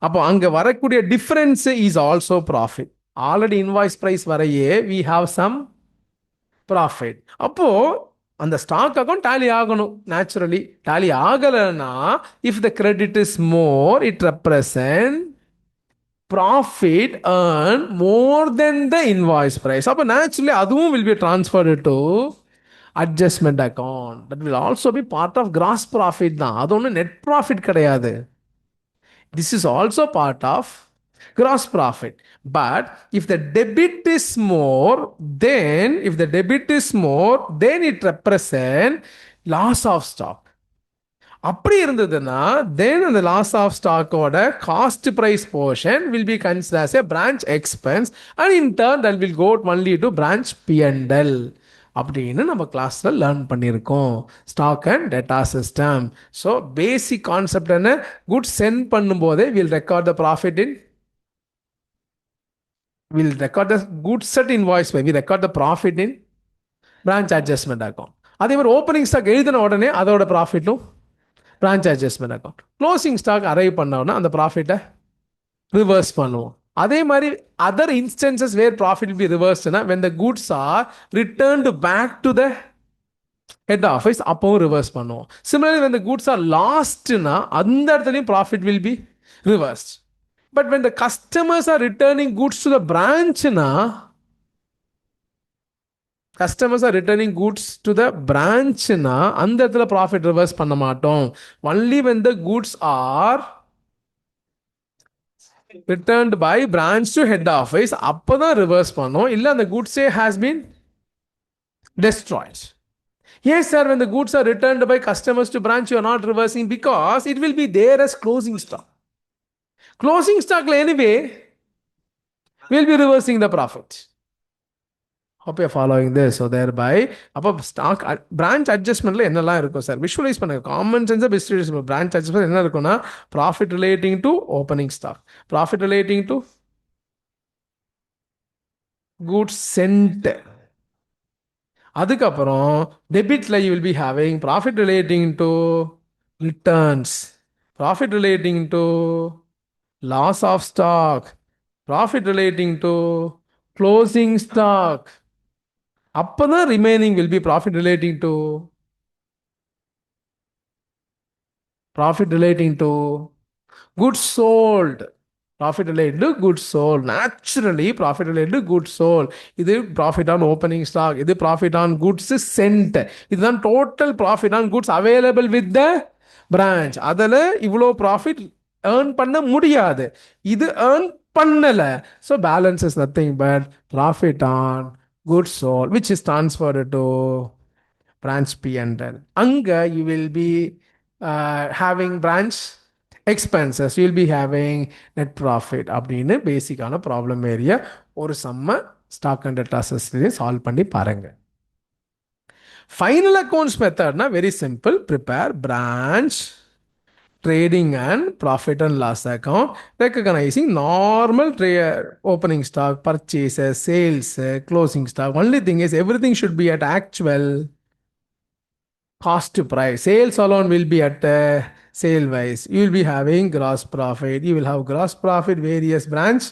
அப்போ அங்கே வரக்கூடிய difference is also profit. Already invoice price வரையே வி ஹாவ் சம் ப்ராஃபிட். அப்போது அந்த ஸ்டாக் அக்கௌண்ட் டேலி ஆகணும். நேச்சுரலி டேலி ஆகலைன்னா if the credit is more it represent profit earn more then the invoice price. அப்போ naturally அதுவும் will be transferred to adjustment account. That will also be part of gross profit தான். அது ஒன்றும் net profit கிடையாது. This is also part of gross profit. But if the debit is more, then it represents loss of stock. அப்படி இருந்ததுன்னா then அந்த loss of ஸ்டாக்கோட cost price portion will be consider as a branch expense and in turn that will go only to branch P&L அப்படின்னு நம்ம கிளாஸில் learn பண்ணியிருக்கோம் stock and data system. So basic concept என்ன, goods sent பண்ணும்போதே will record the profit in will record the goods at invoice will record the profit in branch adjustment account. அதே மாதிரி opening stock எழுதின உடனே அதோட ப்ராஃபிட்டும் branch adjustment account. Closing stock arrive பண்ணோன்னா அந்த ப்ராஃபிட்டை ரிவர்ஸ் பண்ணுவோம். அதே மாதிரி other instances where profit be ரிவர்ஸ்னா when the goods are returned back to the head office அப்பவும் ரிவர்ஸ் பண்ணுவோம். Similarly when the goods are லாஸ்ட்னா அந்த இடத்துலையும் profit will be reversed. But when the customers are returning goods to the பிரான்ச்னா customers are returning goods to the பிரான்ச்னா அந்த இடத்துல profit reverse பண்ண மாட்டோம். Only when the goods are returned by branch to head office அப்பதான் reverse பண்ணோம். இல்ல அந்த goods has been destroyed. Yes sir, when the goods are returned by customers to branch you are not reversing because it will be there as closing stock. Closing stock anyway will be reversing the profit. Hope you are following this. So thereby அப்போ stock branch அட்ஜஸ்ட்மெண்ட்ல என்னெல்லாம் இருக்கும் sir visualize பண்ணுங்க. Common சென்ஸாக best branch adjustment என்ன இருக்குன்னா profit relating to opening stock, profit relating to goods sent, அதுக்கப்புறம் டெபிட்ல you will be having profit relating to returns, profit relating to loss of stock, profit relating to closing stock. அப்பதான் remaining will be profit relating to goods sold. Profit related to goods sold. Naturally profit related to goods sold. இது profit on opening stock, இது profit on goods sent. இதுதான் total profit on goods available with the branch. அதில் இவ்வளோ profit earn பண்ண முடியாது, இது earn பண்ணல. So balance is nothing but profit on goods sold which is transferred to branch P&L. அங்க you will be having branch expenses, you will be having net profit. அப்படின்னு பேசிக்கான problem area ஒரு சம்ம stock and data சிஸ்டத்தையும் solve பண்ணி பாருங்க. Final accounts மெத்தட்னா very simple. Prepare branch trading and profit and loss account, recognizing normal opening stock, purchases, sales, closing stock. Only thing is everything should be at actual cost to price. Sales alone will be at sale wise. You will be having gross profit. You will have gross profit, various branch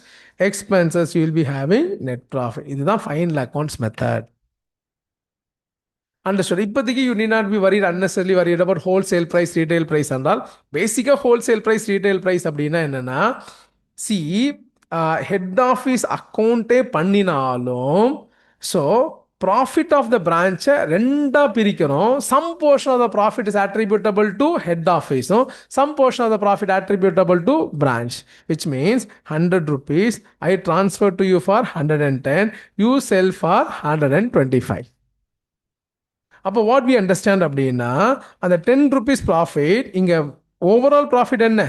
expenses. You will be having net profit. This is the final accounts method. Understood. இப்போதைக்கு you need not be worried, unnecessarily worried about wholesale price, retail price என்றால் பேசிக்காக wholesale price, retail price அப்படின்னா என்னன்னா see head office அக்கௌண்ட்டே பண்ணினாலும் so profit of the பிரான்ச்சை ரெண்டாக பிரிக்கிறோம். Some portion of the profit is attributable to head ஆஃபீஸும் some portion of the profit attributable to branch, which means 100 rupees I transfer to you for 110, you sell for 125. அப்போ what we understand அப்படின்னா அந்த 10 rupees profit இங்கே overall profit என்ன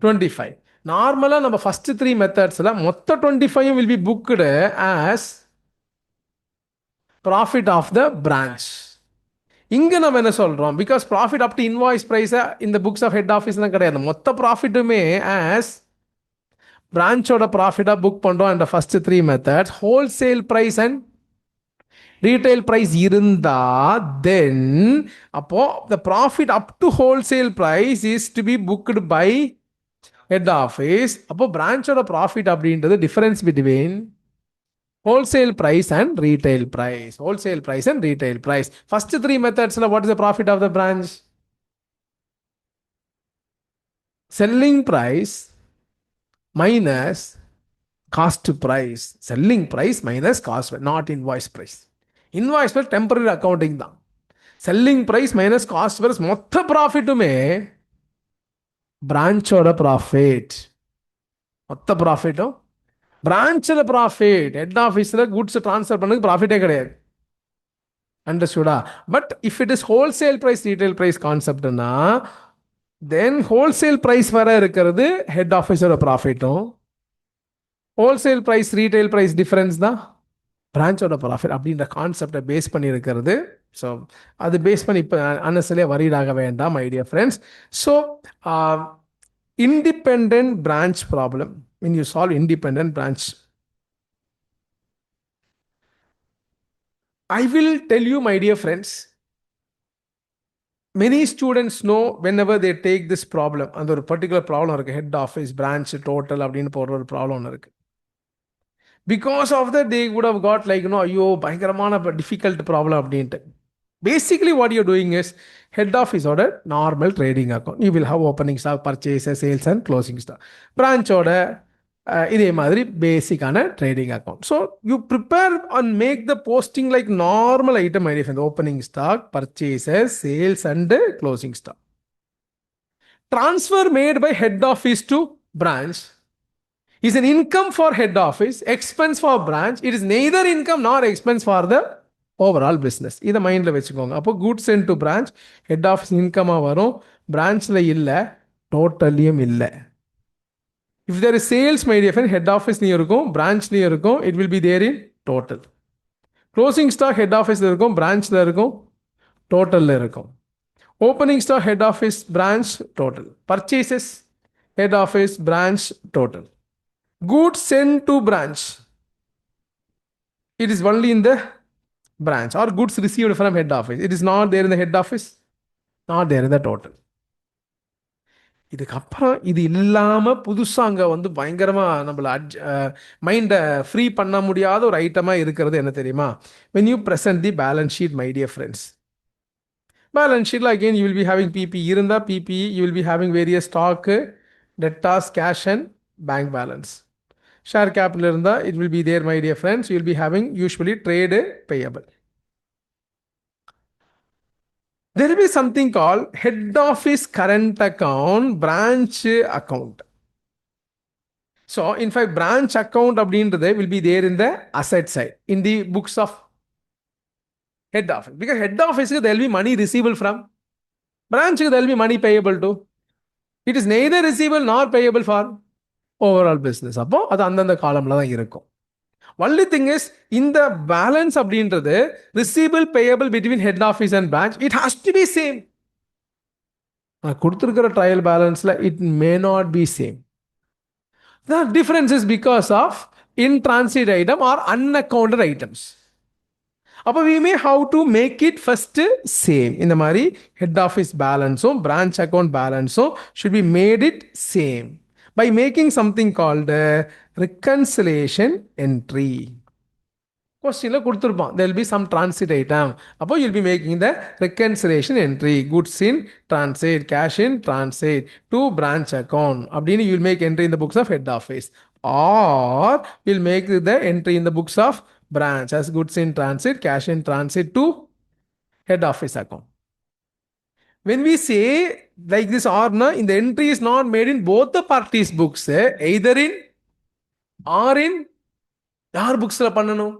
25. நார்மலாக நம்ம first 3 மெத்தட்ஸில் மொத்த 25 will be booked as profit of the branch. இங்கே நம்ம என்ன சொல்கிறோம், because profit up to invoice ப்ரைஸை இந்த புக்ஸ் ஆஃப் ஹெட் ஆஃபீஸ்லாம் கிடையாது, மொத்த ப்ராஃபிட்டுமே ஆஸ் பிரான்ச்சோட ப்ராஃபிட்டாக புக் பண்ணுறோம். And first 3 methods wholesale price and retail price இருந்தா தென் அப்போ the profit up to wholesale price is to be booked by head office. அப்போ பிரான்ச்சோட ப்ராஃபிட் அப்படின்றது difference between wholesale price and retail price. Wholesale price and retail price. First 3 methods, what is the profit of the branch? Selling price minus cost price. Selling price minus cost, not invoice price. Invoice price temporary accounting தான். Selling price minus cost price மொத்த ப்ராஃபிட்டுமே பிரான்ச்சோட profit. மொத்த ப்ராஃபிட்டும் பிரான்ச்சில் profit, head ஆஃபீஸில் goods transfer பண்ணதுக்கு ப்ராஃபிட்டே கிடையாது. அண்டர்ஸ்டுடா? But if it is wholesale price retail price கான்செப்ட்னா தென் ஹோல்சேல் ப்ரைஸ் வர இருக்கிறது ஹெட் ஆஃபீஸோட ப்ராஃபிட்டும், wholesale price retail price difference தான் பிரான்ச்சோட ப்ராஃபிட் அப்படின்ற கான்செப்டை பேஸ் பண்ணி இருக்கிறது. ஸோ அது பேஸ் பண்ணி இப்போ அன்னசரியாக வரீடாக வேண்டாம் my dear friends. So independent branch problem, when you solve independent branch, I will tell you my dear friends, many students know whenever they take this problem, and ஒரு particular problem இருக்கு, head office branch total அப்படின்னு போடுற ஒரு problem இருக்கு. Because of that they would have got like, ஐயோ பயங்கரமான difficult problem அப்படின்ட்டு. Basically what you're doing is head office order normal trading account, you will have opening stock, purchases, sales and closing stock. Branch order இதே மாதிரி பேசிக்கான trading account. So you prepare and make the posting like normal item ID friend, opening stock, purchases, sales and closing stock. Transfer made by head office to branch is an income for head office, expense for branch. It is neither income nor expense for the overall business. இதை மைண்டில் வச்சுக்கோங்க. அப்போ goods sent to branch, head office இன்கமாக வரும், பிரான்ச்சில் இல்லை, டோட்டலியும் இல்லை. If there is sales, my dear friend, head office near இருக்கும், branch near இருக்கும், it will be there in total. Closing stock head office இருக்கும், branch இருக்கும், total இருக்கும். Opening stock head office, branch, total. Purchases head office, branch, total. Goods sent to branch, it is only in the branch, or goods received from head office, it is not there in the head office, not there in the total. இதுக்கப்புறம் இது இல்லாமல் புதுசாக அங்கே வந்து பயங்கரமாக நம்மளை மைண்டை free பண்ண முடியாத ஒரு ஐட்டமாக இருக்கிறது என்ன தெரியுமா? when you present the balance sheet, my dear friends, balance sheet again you will be having PPE இருந்தால் PPE, you will be having various stock, debtors, cash and bank balance. Share capital இருந்தால் it will be there, my dear friends, you will be having usually trade payable. There will be something called head office current account, branch account. So in fact branch account அப்படின்றது will be there in the asset side in the books of head office, because head office there will be money receivable from branch, there will be money payable to. It is neither receivable nor payable for overall business. அப்போ அது அந்தந்த காலம்ல தான் இருக்கும். Only thing is in the balance அப்படின்றது receivable payable between head office and branch, it has to be same. கொடுத்திருக்கிற trial பேலன்ஸ்ல it may not be same. The difference is because of in transit item or unaccounted items. அப்போ we may have to make it first same. இந்த மாதிரி head office பேலன்ஸும் branch account பேலன்ஸும் should be made it same by making something called reconciliation entry. Question கொடுத்துருப்பான், there will be some transit item, அப்போ you'll be making the reconciliation entry, goods in transit, cash in transit to branch account அப்படின்னு you'll make entry in the books of head office, or you'll make the entry in the books of branch as goods in transit, cash in transit to head office account. When we say like this or no, in the entry is not made in both the parties books, either in or in யார் புக்ஸ்ல பண்ணணும்?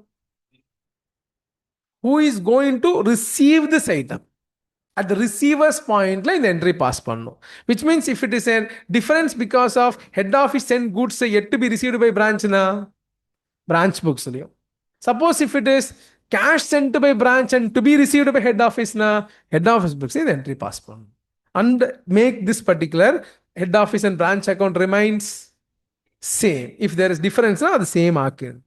Who is going to receive this item? At the receiver's point la in the entry pass பண்ணணும். Which means if it is a difference because of head office send goods yet to be received by branch na branch books லையும். Suppose if it is cash sent by branch and to be received by head office na head office books in the entry pass பண்ணணும். And make this particular head office and branch account remains same. If there is difference na the same ஆக்குது.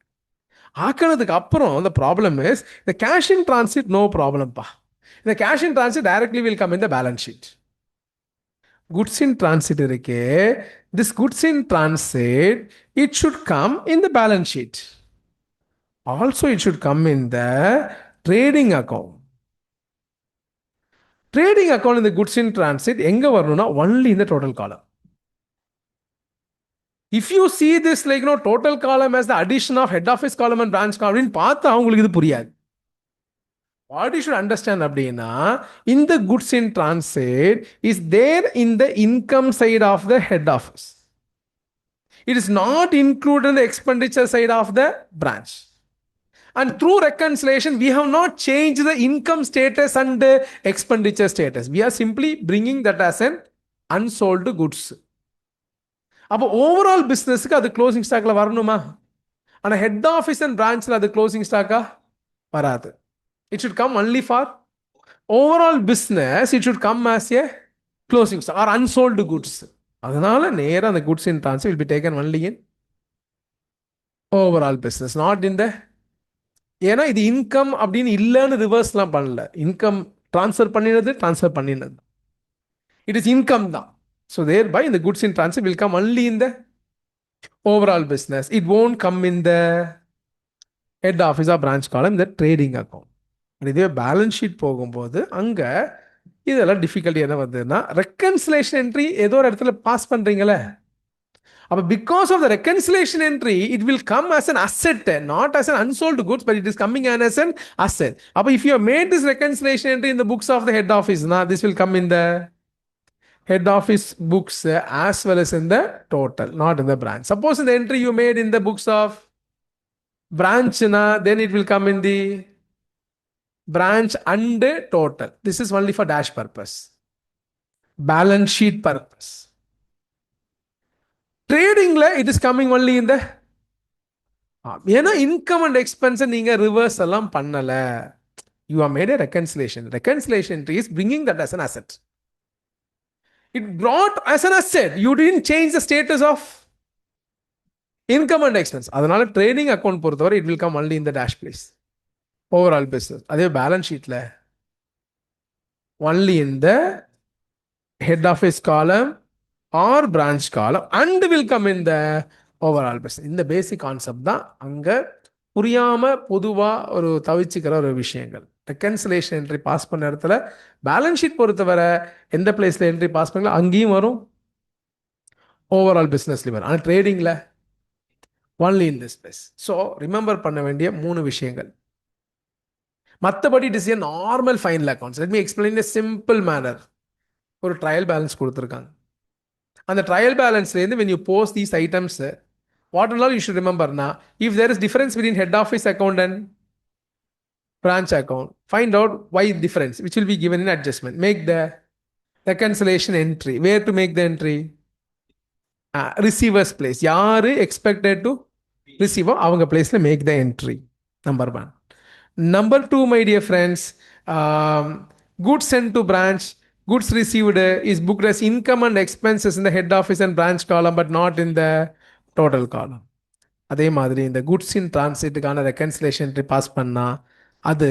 ஆக்கினதுக்கு அப்புறம் the problem is the cash in transit no problem பா. The cash in transit directly will come in the balance sheet. Goods in transit இருக்கே, this goods in transit it should come in the balance sheet. Also it should come in the trading account. Trading account in the goods in transit எங்க வரணும்னா only in the total column. If you see this like total column as the addition of head office column and branch column, பார்த்தா உங்களுக்கு இது புரியாது. What you should understand அப்படின்னா, in the goods in transit is there in the income side of the head office. It is not included in the expenditure side of the branch. And through reconciliation, we have not changed the income status and the expenditure status. We are simply bringing that as an unsold goods. அப்போ overall பிஸ்னஸுக்கு அது closing ஸ்டாக்ல வரணுமா? ஆனால் head office and பிரான்ச்சில் அது closing ஸ்டாக்கா வராது. It should come only for overall business. It should come as a closing stock or unsold goods. அதனால நேராக அந்த goods in transit will be taken only in overall business, not in the. ஏன்னா இது income அப்படின்னு இல்லைன்னு ரிவர்ஸ்லாம் பண்ணல. Income transfer பண்ணினது it is income தான். ஸோ தேர் பை இந்த goods in transfer will come only in the overall business. It won't come in the head office R branch காலம், இந்த ட்ரேடிங் அக்கௌண்ட். இதுவே பேலன்ஸ் ஷீட் போகும்போது அங்கே இதெல்லாம் difficulty என்ன வந்ததுன்னா, ரெக்கன்சிலேஷன் என்ட்ரி ஏதோ ஒரு இடத்துல பாஸ் பண்ணுறீங்களே, அப்போ because of the reconciliation entry it will come as an asset, not as an unsold goods, but it is coming as an asset. அப்போ if you have made this reconciliation entry in the books of the head office, now this will come in the head office books as well as in the total, not in the branch. Suppose in the entry you made in the books of branch, then it will come in the branch and total. This is only for dash purpose, balance sheet purpose. ட்ரேடிங்ல it is coming only இந்த, ஏன்னா income and expense நீங்க reverse எல்லாம் பண்ணல. You are made a reconciliation is bringing that as an asset. It brought as an asset. You didn't change the status of income and expense. அதனால trading account பொறுத்தவரை it will come only in the dash place, overall business. அதே balance ஷீட்ல only in the head office column or branch column and will come in the overall business. இந்த basic concept தான் அங்கே புரியாம பொதுவாக ஒரு தவிச்சுக்கிற ஒரு விஷயங்கள். ரெக்கன்சிலேஷன் என்ட்ரி பாஸ் பண்ண இடத்துல பேலன்ஸ் ஷீட் பொறுத்தவரை எந்த பிளேஸில் என்ட்ரி பாஸ் பண்ணலாம் அங்கேயும் வரும், ஓவரால் பிஸ்னஸ்லேயும் வரும். ஆனால் ட்ரேடிங்கில் only in this place. So remember பண்ண வேண்டிய 3 விஷயங்கள். மற்றபடி it is a normal final accounts. Let me explain a simple manner. ஒரு ட்ரையல் பேலன்ஸ் கொடுத்துருக்காங்க. அந்த ட்ரையல் பேலன்ஸ்லேருந்து when you post these items, what all you should remember now, if there is difference between head office account and branch account, find out why difference, which will be given in adjustment. Make the reconciliation entry. Where to make the entry? Receiver's place. யாரு expected to receive அவங்க placeல make the entry. Number 1. Number 2, my dear friends, goods sent to branch, goods received is booked as income and expenses in the head office and branch column, but not in the total column. அதே மாதிரி இந்த goods in transitக்கான reconciliation entry pass பண்ணா அது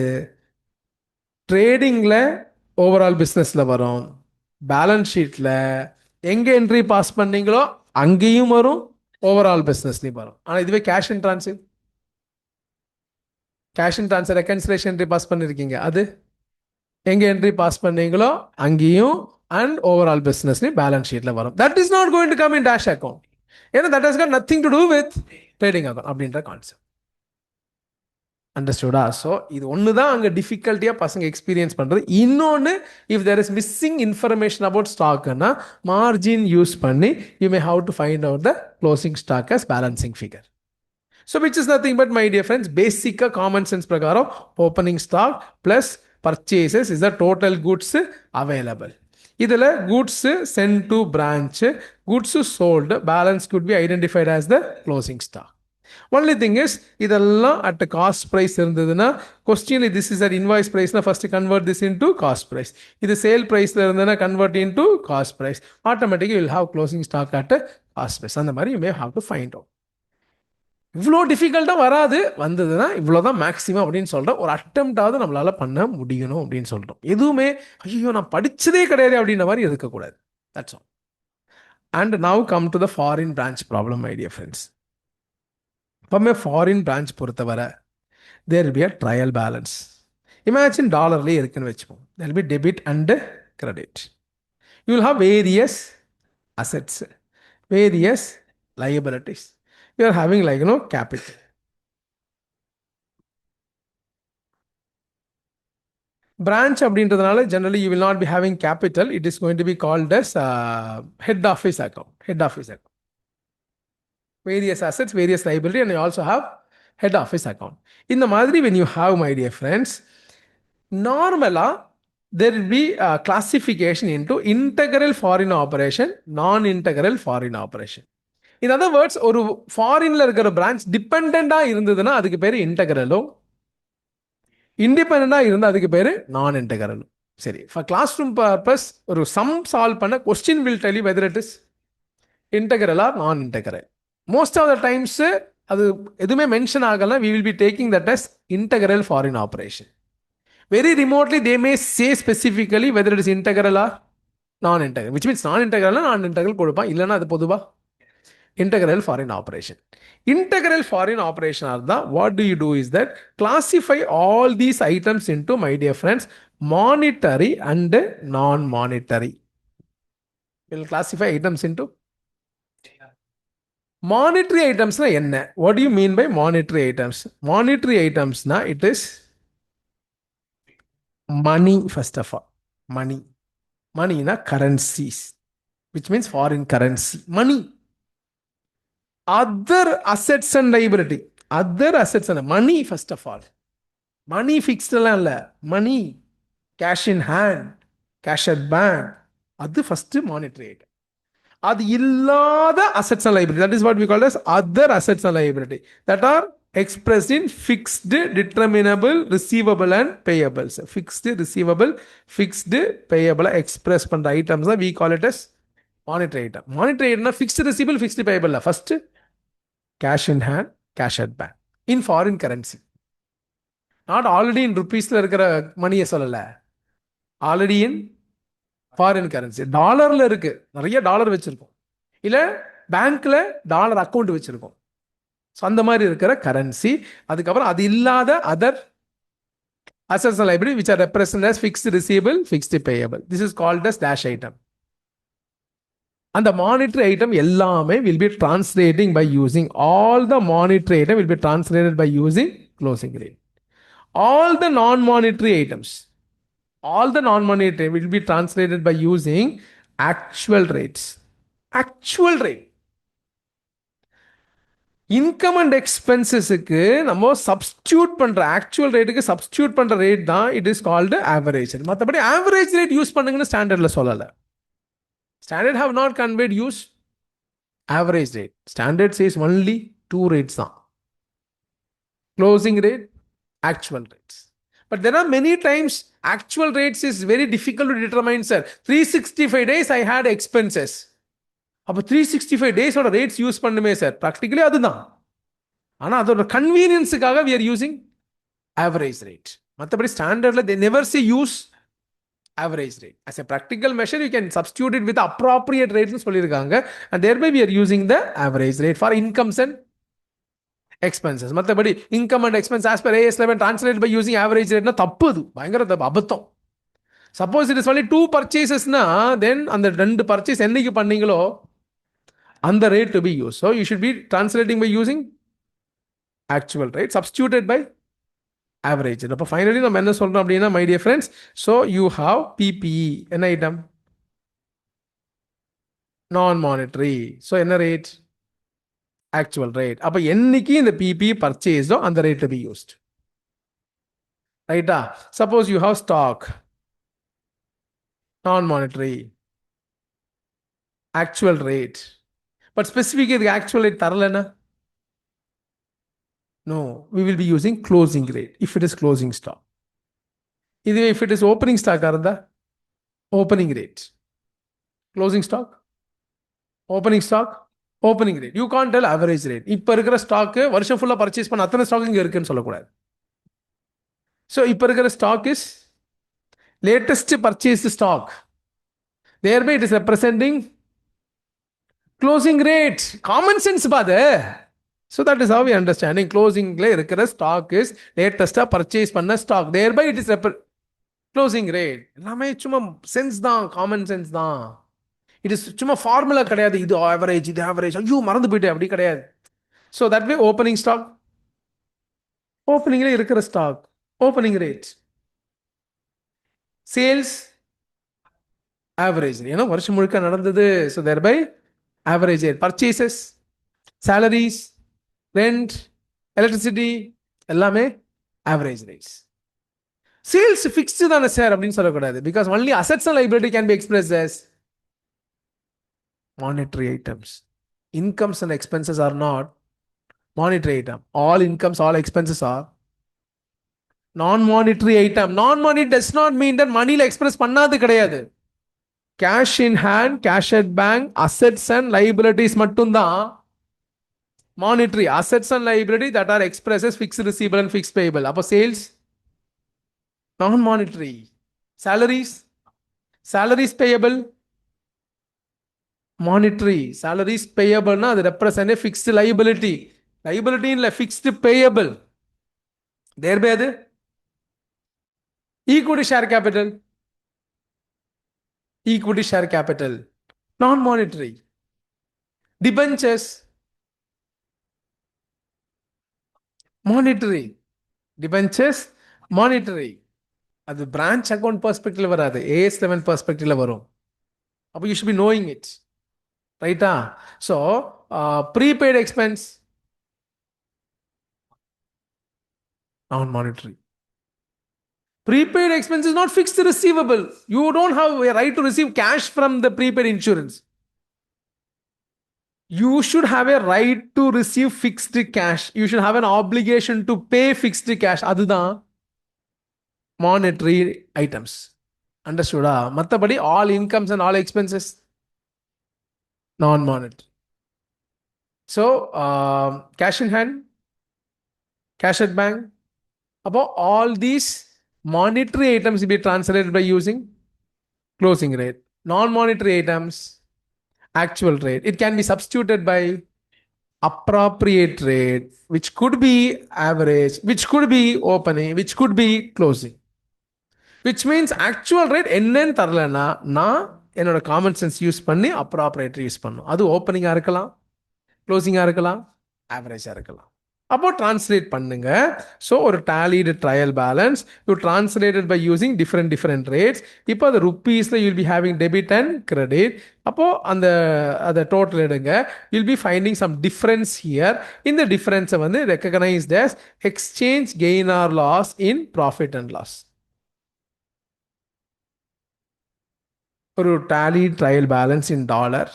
ட்ரேடிங்கில் overall பிஸ்னஸில் வரும், balance ஷீட்டில் எங்கே என்ட்ரி பாஸ் பண்ணீங்களோ அங்கேயும் வரும், ஓவரால் பிஸ்னஸ்லையும் வரும். ஆனால் இதுவே cash in transit reconciliation entry pass பண்ணியிருக்கீங்க, அது எங்கே என்ட்ரி பாஸ் பண்ணீங்களோ அங்கேயும் அண்ட் ஓவரால் பிஸ்னஸ்லையும் பேலன்ஸ் ஷீட்டில் வரும். That is not going to come in dash account. ஏன்னா that has got nothing to do with trading account அப்படின்ற கான்செப்ட். அண்டர்ஸ்டுடா? ஸோ இது ஒன்று தான் அங்கே டிஃபிகல்ட்டியாக பசங்க எக்ஸ்பீரியன்ஸ் பண்ணுறது. இன்னொன்று, if there is missing information about ஸ்டாக்னா மார்ஜின் யூஸ் பண்ணி you may have to find out the closing stock as balancing figure. So which is nothing but, my dear friends, basic common sense prakaram opening stock plus purchases is the total goods available. இதில் goods sent to branch, goods sold, balance could be identified as the closing stock. Only thing is, இதெல்லாம் at a cost price இருந்ததுன்னா கொஸ்டின்ல this is an invoice price, first convert this into cost price. இது sale price இருந்ததுன்னா convert into cost price. Automatically you will have closing stock at a cost price. அந்த மாதிரி you may have to find out. இவ்வளோ டிஃபிகல்ட்டாக வராது, வந்ததுன்னா இவ்வளோ தான் maximum அப்படின்னு சொல்கிறோம். ஒரு அட்டெம்ப்டாவது நம்மளால் பண்ண முடியணும் அப்படின்னு சொல்கிறோம். எதுவுமே ஐயோ நான் படித்ததே கிடையாது அப்படின்ற மாதிரி இருக்கக்கூடாது. That's all. And now come to the foreign branch problem, my dear friends. எப்பவுமே ஃபாரின் பிரான்ச் பொறுத்தவரை there will be a trial balance. Imagine டாலர்லேயே இருக்குன்னு வச்சுப்போம். There will be debit and credit. You will have various assets, various liabilities. You are having capital. Branch அப்படின்றதுனால generally you will not be having capital. It is going to be called as head office account. various assets, various liability, and you also have head office account. இந்த மாதிரி when you have, my dear friends, normally there will be a classification into integral foreign operation, non-integral foreign operation. In other words, ஒரு ஃபாரின்ல இருக்கிற branch டிபெண்டா இருந்ததுன்னா அதுக்கு பேரு இன்டெகரலும், இண்டிபெண்டா இருந்தா அதுக்கு பேரு நான் இன்டெகரலும். சரி, ஃபார் கிளாஸ் ரூம் பர்பஸ் ஒரு சம் சால்வ் பண்ண question will tell you whether it is integral or non integral. Most of the times அது எதுவுமே மென்ஷன் ஆகலாம். We will be taking that as integral foreign operation. Very remotely they may say specifically whether it is integral or non integral, which means non integral non integral கொடுப்பான், இல்லைன்னா அது பொதுவா integral foreign operation. Integral foreign operation are the, what do you do is that classify all these items into, my dear friends, monetary and non-monetary. We'll classify items into monetary items. Na enna? What do you mean by monetary items? Monetary items na it is money. First of all, money na currencies, which means foreign currency, money. Other assets and liability, money. First of all, money fixed la, money, cash in hand, cash at bank, அது first monetary item. அது இல்லாத assets and liability, that is what we call as other assets and liability, that are expressed in fixed, determinable, receivable and payables. Fixed, receivable, fixed, payable express பண்ற items we call it as monetary item. Monetary item fixed, receivable, fixed, payable. First, cash in hand, cash at bank, in foreign currency. Not already in rupees இருக்கிற மணியை சொல்லல, already இன் foreign currency. டாலர்ல இருக்கு, நிறைய dollar வச்சிருக்கோம், இல்ல பேங்க்ல dollar account வச்சிருக்கோம். So அந்த மாதிரி இருக்கிற கரன்சி. அதுக்கப்புறம் அது இல்லாத other assets and liability which are represented as fixed receivable, fixed payable. This is called as dash item. And the monetary item எல்லாமே will be translating by using, all the monetary item will be translated by using closing rate. All the non-monetary items will be translated by using actual rates. Actual rate. Income and expenses-க்கு நம்ம substitute பண்ற actual rate-க்கு substitute பண்ற rate தான் it is called average rate. மற்றபடி average rate use பண்ணுங்கன்னு ஸ்டாண்டர்ட்ல சொல்லல. Standard have not conveyed use average rate. Standard says only two rates தான், closing rate, actual rates. But there are many times actual rates is very difficult to determine, sir. 365 days I had expenses. அப்போ 365 days ஓட rates use பண்ணுமே sir, practically அதுதான். ஆனால் அதோட கன்வீனியன்ஸுக்காக we are using average rate. மற்றபடி ஸ்டாண்டர்ட்ல they never say use average rate. As a practical measure, you can substitute it with appropriate rate னு சொல்லியிருக்காங்க. And thereby we are using the average rate for incomes and expenses. மற்றபடி income and expense as per AS 11 translated by using average rate னா தப்பு, அது பயங்கர தப்பு, அபத்தம். Suppose it is only 2 purchases னா then அந்த 2 purchase என்னைக்கு பண்ணீங்களோ அந்த rate to be used. So you should be translating by using actual rate substituted by average. அப்போ ஃபைனலி நம்ம என்ன சொல்றோம் அப்படின்னா, my dear friends, so you have PPE, என்ன ஐட்டம், நான் மானிட்டரி. ஸோ என்ன ரேட், ஆக்சுவல் ரேட். அப்போ என்னைக்கு இந்த PPE பர்ச்சேஸ்டோ அந்த ரேட் டு பி யூஸ்ட், ரைட்டா? Suppose you have stock, non monetary, actual rate. But specific இதுக்கு ஆக்சுவல் ரேட் தரலன்னா, no, we will be using closing rate if it is closing stock. If it is opening stock, opening rate. Closing stock, opening stock, opening rate. You can't tell average rate. இப்போ இருக்கிற stock வருஷம் ஃபுல்லாக purchase பண்ண அத்தனை stock இங்கே இருக்குன்னு சொல்லக்கூடாது. ஸோ இப்போ இருக்கிற stock is latest purchase stock. thereby it is representing closing rate. Common sense பாது. So that is how we understanding. Closing இருக்கிற stock is latest purchase பண்ண stock. Thereby it is closing rate. எல்லாமே சும்மா சென்ஸ் தான், common sense தான். It is சும்மா formula கிடையாது, இது ஆவரேஜ் இது ஆவரேஜ் ஐயோ மறந்து போயிட்டு அப்படி கிடையாது. So that way opening stock, ஓப்பனிங்ல இருக்கிற stock, opening rate. Sales average, ஏன்னா வருஷம் முழுக்க நடந்தது. So thereby average rate. Purchases salaries, rent, electricity எல்லாமே average rates. Sales fixed தானே சார் அப்படின்னு சொல்லக்கூடாது, because only assets and liability can be expressed as monetary items. Incomes and expenses are not monetary item. All incomes, all expenses are non-monetary item. Non-monetary does not mean that moneyல express பண்ணாது கிடையாது. Cash in hand, cash at bank, assets and liabilities மட்டும்தான் monetary. Assets and liability that are expressed as fixed receivable and fixed payable. அப்போ sales non-monetary. Salaries payable monetary. Salaries payable na அது represent a fixed liability. Liability இல்ல fixed payable. Thereby அது equity share capital. Equity share capital non-monetary. Debentures monetary. Debentures monetary. அது branch account perspective வராது, AS11 perspective வரும். அப்போ you should be knowing it. ரைட்டா? So prepaid expense non-monetary. Prepaid expense is not fixed receivable. You don't have a right to receive cash from the prepaid insurance. You should have a right to receive fixed cash. You should have an obligation to pay fixed cash. அதுதான் monetary items. Understood? மற்றபடி all incomes and all expenses non-monetary. So cash in hand, cash at bank, about all these monetary items will be translated by using closing rate. Non-monetary items actual rate. It can be substituted by appropriate rate, which could be average, which could be opening, which could be closing. Which means actual rate என்னன்னு தரலன்னா நான் என்னோட common sense use பண்ணி appropriate use பண்ணும். அது ஓப்பனிங்காக இருக்கலாம், க்ளோசிங்காக இருக்கலாம், ஆவரேஜாக இருக்கலாம். அப்போ டிரான்ஸ்லேட் பண்ணுங்க. ஸோ ஒரு tallied trial balance you translated by using different rates. இப்போ அது ருப்பீஸில் you'll be having debit and credit. அப்போது அதை டோட்டல் எடுங்க. You'll be finding some difference here. இந்த டிஃப்ரென்ஸை வந்து recognised as exchange gain or loss in profit and loss. ஒரு tally trial balance in dollar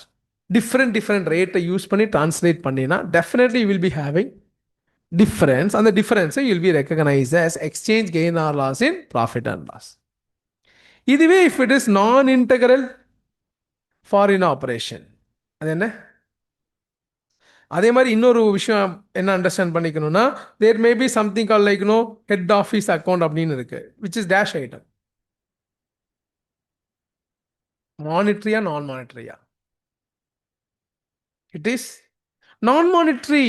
different ரேட்டை யூஸ் பண்ணி டிரான்ஸ்லேட் பண்ணினா definitely you will be having difference, and the difference will be recognized as exchange gain or loss in profit and loss. இதுவே if it is non-integral foreign operation, அது என்ன? அதே மாதிரி இன்னொரு விஷயம் என்ன understand பண்ணிக்கணும்னா, there may be something called like head office account அப்படின்னு இருக்கு, which is dash item. மானிட்டரியா non-monetary? It is non-monetary.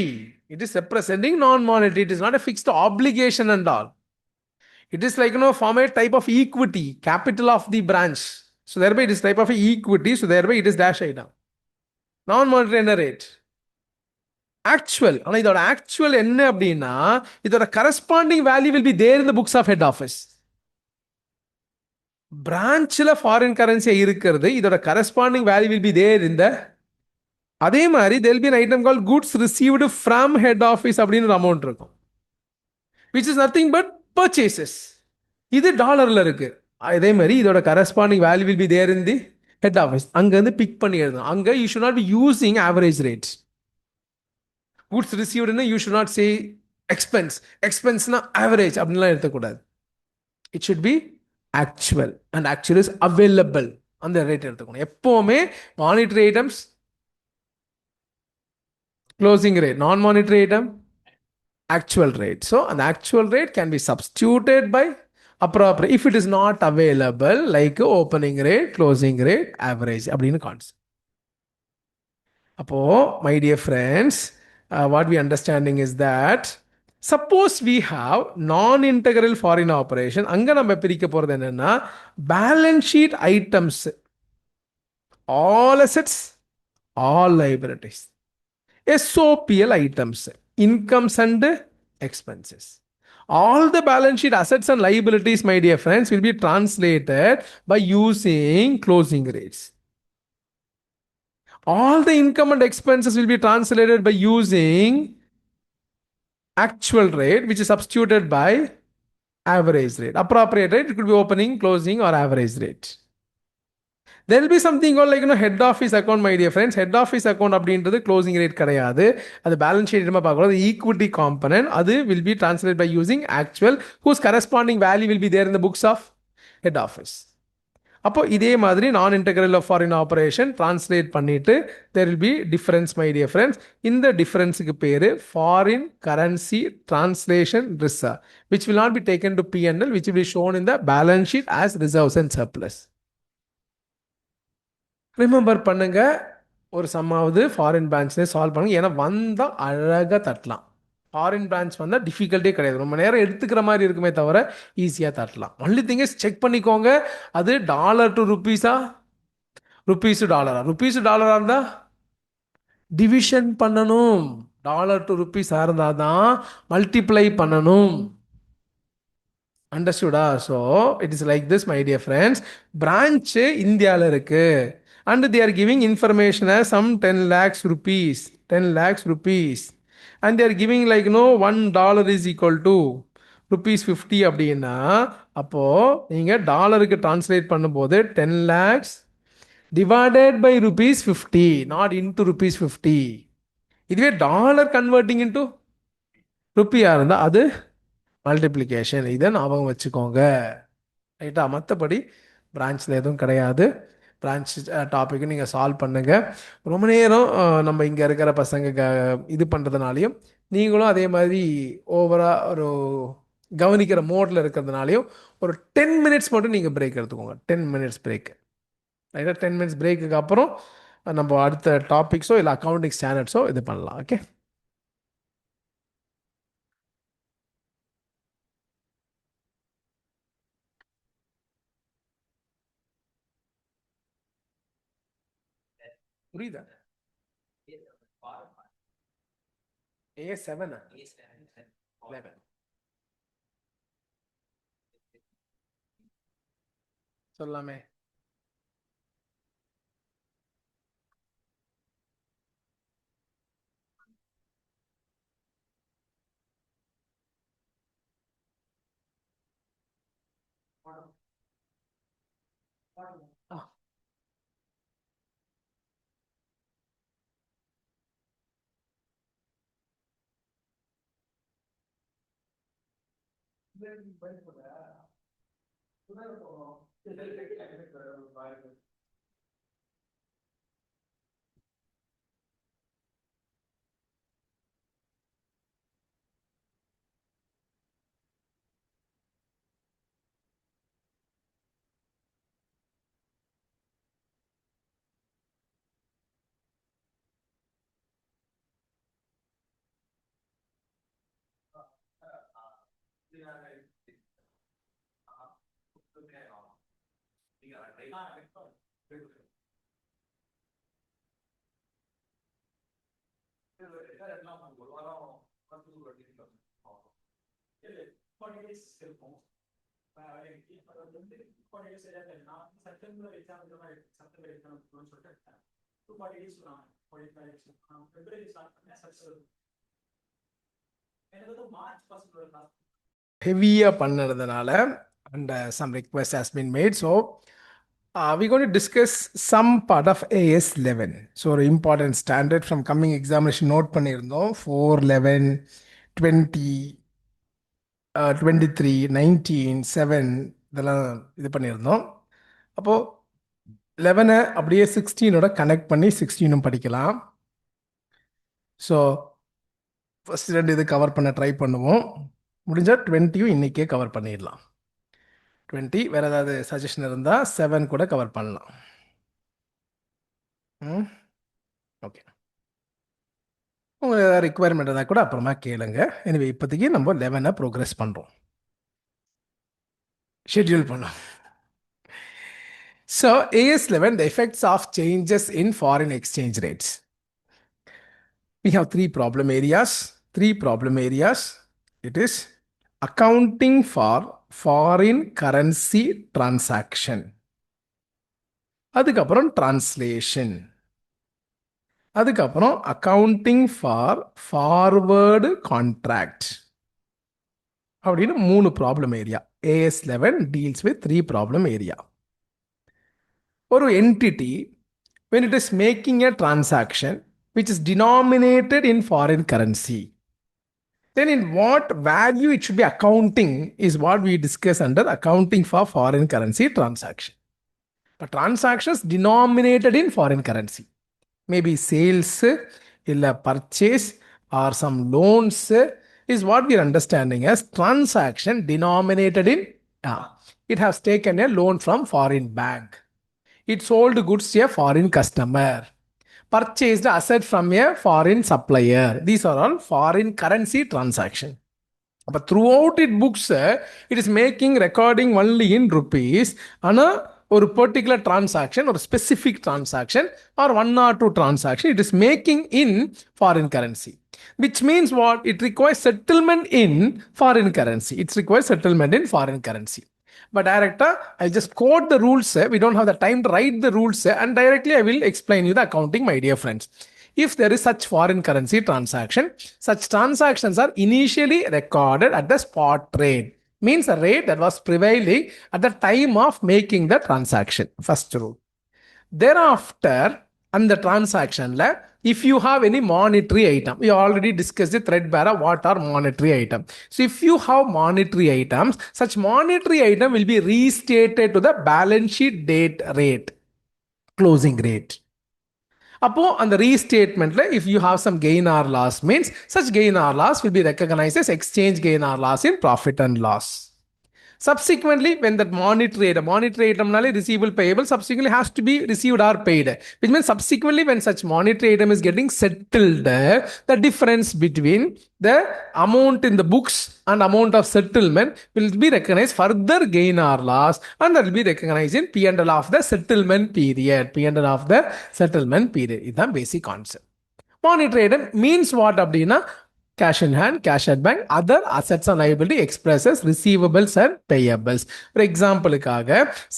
It is representing non-monetary. It is not a fixed obligation and all. It is like form a type of equity, capital of the branch. So thereby it is type of equity. So thereby it is dash item. Non-monetary என்ன rate? Actual. ஆனால் இதோட actual என்ன அப்படின்னா, இதோட corresponding value will be there in the books of head office. branchல foreign currency இருக்கிறது, இதோட corresponding value will be there in the. அதே மாதிரி there will be an item called goods received from head office அப்படின்னு ஒரு amount இருக்கும், which is nothing but purchases. இது டாலர்ல இருக்கு. அதே மாதிரி இதோட corresponding value will be there in the head office. அங்க இருந்து பிக் பண்ணி எழுதணும். அங்க you should not be using average rates. Goods ரிசீவ்டுன்னு யூ ஷுட் நாட் சே எக்ஸ்பென்ஸ்னா ஆவரேஜ் அப்படின்லாம் எடுத்துக்கூடாது. It should be actual, and actual is available. அந்த ரேட் எடுத்துக்கணும். எப்போவுமே monetary items closing rate, non-monetary item actual rate. So an actual rate can be substituted by appropriate if it is not available, like opening rate, closing rate, average அப்படின்னு concept. அப்போ my dear friends, what we understanding is that suppose we have non-integral foreign operation, அங்க நம்ம பிரிக்க போறது என்னன்னா balance sheet items, all assets, all liabilities. SOPL items, incomes and expenses. All the balance sheet assets and liabilities, my dear friends, will be translated by using closing rates. All the income and expenses will be translated by using actual rate, which is substituted by average rate. Appropriate rate, it could be opening, closing, or average rate. There will be something called like head office account, my dear friends. Head office account அப்படின்றது closing rate கிடையாது. அது balance sheet நம்ம பார்க்குறது equity component. அது will be translated by using actual, whose corresponding value will be there in the books of head office. அப்போ இதே மாதிரி non integral of foreign operation translate பண்ணிட்டு there will be difference, my dear friends. இந்த டிஃபரன்ஸுக்கு பேர் foreign currency translation reserve, which will not be taken to PNL, which will be shown in the balance sheet as reserves and surplus. Remember பண்ணுங்க, ஒரு சம்மாவது foreign பிரான்ச்லேயே solve பண்ணுங்க. ஏன்னா வந்தால் அழகாக தட்டலாம். ஃபாரின் பிரான்ச் வந்தால் டிஃபிகல்ட்டே கிடையாது, ரொம்ப நேரம் எடுத்துக்கிற மாதிரி இருக்குமே தவிர ஈஸியாக தட்டலாம். ஒன்லி திங் இஸ் செக் பண்ணிக்கோங்க, அது டாலர் டு ருப்பீஸா, ருப்பீஸ் டு டாலரா. ருப்பீஸ் டு டாலரா இருந்தால் டிவிஷன் பண்ணணும். டாலர் டு ருப்பீஸாக இருந்தால் தான் மல்டிப்ளை பண்ணணும். அண்டர்ஸ்டுடா? So it is like this, my dear friends. Branch இந்தியாவில் இருக்கு and they are giving information as some 10 lakhs rupees, 10 lakhs rupees, and they are giving like $1 is equal to rupees 50 அப்படின்னா, அப்போ நீங்க டாலருக்கு டிரான்ஸ்லேட் பண்ணும்போது 10 lakhs divided by rupees 50, not into rupees 50. இதுவே dollar converting into ருப்பியா இருந்தா அது multiplication. இதை ஞாபகம் வச்சுக்கோங்க, ரைட்டா? மற்றபடி பிரான்ச்சில் எதுவும் கிடையாது. பிரான்ச் டாப்பிக்கு நீங்கள் சால்வ் பண்ணுங்கள். ரொம்ப நேரம் நம்ம இங்கே இருக்கிற பசங்க இது பண்ணுறதுனாலையும், நீங்களும் அதே மாதிரி ஓவராக ஒரு கவனிக்கிற மோடில் இருக்கிறதுனாலையும் ஒரு 10 மினிட்ஸ் மட்டும் நீங்கள் பிரேக் எடுத்துக்கோங்க. 10 மினிட்ஸ் பிரேக், ரைட்டாக? 10 மினிட்ஸ் பிரேக்குக்கு அப்புறம் நம்ம அடுத்த டாபிக்ஸோ இல்லை அக்கௌண்டிங் ஸ்டாண்டர்ட்ஸோ இது பண்ணலாம். ஓகே, புரியுதா? A7 11 சொல்லாமே. ஹெவியாக பண்ணதுனால and some request has been made. So we're going to discuss some part of AS11. So ஒரு important standard from coming examination note பண்ணியிருந்தோம். 4, 11, 20, 23, 19, 7 இதெல்லாம் இது பண்ணியிருந்தோம். அப்போது 11 அப்படியே 16ஓட கனெக்ட் பண்ணி 16ம் படிக்கலாம். ஸோ ஃபஸ்ட் 2 இது கவர் பண்ண ட்ரை பண்ணுவோம். முடிஞ்சால் 20யும் இன்றைக்கே கவர் பண்ணிடலாம். 20 வேறு ஏதாவது சஜஷன் இருந்தால் 7 கூட கவர் பண்ணலாம். ஓகே, உங்களுக்கு ஏதாவது ரிக்குவயர்மெண்ட் இருந்தால் கூட அப்புறமா கேளுங்க. எனவே இப்போதைக்கு நம்ம 11 ப்ரோக்ரஸ் பண்ணுறோம், ஷெட்யூல் பண்ணோம். So AS11, the effects of changes in foreign exchange rates. We have three problem areas. It is accounting for foreign currency transaction, அதுக்கப்புறம் translation, அதுக்கப்புறம் அக்கவுண்டிங் ஃபார் ஃபார்வேர்டு கான்ட்ராக்ட் அப்படின்னு 3 problem area. AS11 deals with 3 problem area. ஒரு entity when it is making a transaction which is denominated in foreign currency, then in what value it should be accounting is what we discuss under accounting for foreign currency transaction. But transactions denominated in foreign currency, maybe sales, illa purchase or some loans is what we are understanding as transaction denominated in, it has taken a loan from foreign bank. It sold goods to a foreign customer, purchased asset from a foreign supplier. These are all foreign currency transaction. But throughout it books, it is making recording only in rupees. ஒரு particular transaction or specific transaction or 1 or 2 transaction, it is making in foreign currency. Which means what? It requires settlement in foreign currency. It requires settlement in foreign currency. But director, I'll just quote the rules. We don't have the time to write the rules, and directly I will explain you the accounting, my dear friends. If there is such foreign currency transaction, such transactions are initially recorded at the spot rate. Means the rate that was prevailing at the time of making the transaction. First rule. Thereafter, on the transaction, if you have any monetary item, we already discussed the threadbare what are monetary items. So if you have monetary items, such monetary item will be restated to the balance sheet date rate, closing rate. Upon on the restatement, if you have some gain or loss, means such gain or loss will be recognized as exchange gain or loss in profit and loss. Subsequently, when that monetary item receivable payable subsequently has to be received or paid, which means subsequently when such monetary item is getting settled, the difference between the amount in the books and amount of settlement will be recognized further gain or loss, and that will be recognized in P&L of the settlement period. P&L of the settlement period. This is the basic concept. Monetary item means what அப்படின்னா cash in hand, cash at bank, other assets and liability expresses receivables and payables. For example,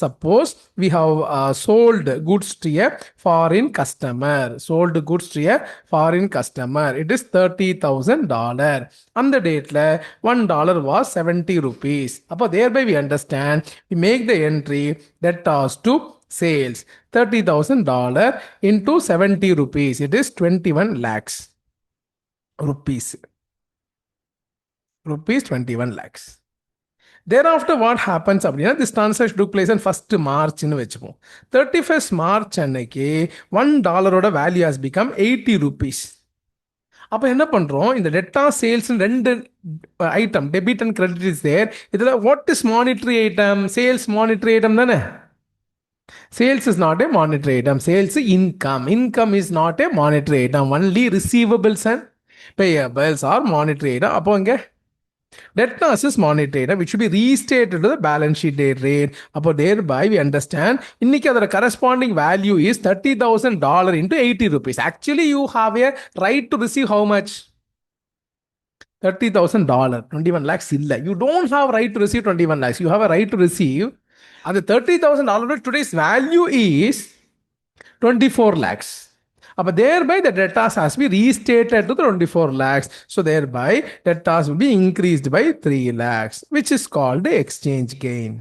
suppose we have sold goods to a foreign customer. Sold goods to a foreign customer. It is $30,000. On the date, $1 was 70 rupees. Thereby we understand, we make the entry debtors to sales. $30,000 into 70 rupees. It is 21 lakhs. Rupees 21 lakhs. Thereafter what happens அப்படின்னா this transaction took place on 1st March ன்னு வெச்சுப்போம். 31st March அன்னைக்கு $1 value has become 80 rupees. அப்போ என்ன பண்றோம், இந்த data sales ரெண்டு item debit and credit is there. இதுல what is monetary item? Sales monetary item தானே. Sales is not a monetary item. Sales income. Income is not a monetary item. Only receivables and payables are monetary item. அப்போ இங்க debtors is monetary item, which should be restated to the balance sheet date rate. அப்போ thereby we understand இன்னைக்கு அதோட corresponding value is $30,000 into 80 rupees. Actually you have a right to receive how much? $30,000. 21 lakhs illa. You don't have right to receive 21 lakhs. You have a right to receive, and the $30,000 today's value is 24 lakhs. But thereby the debtors has to be restated to the 24 lakhs. So thereby debtors will be increased by 3 lakhs, which is called the exchange gain,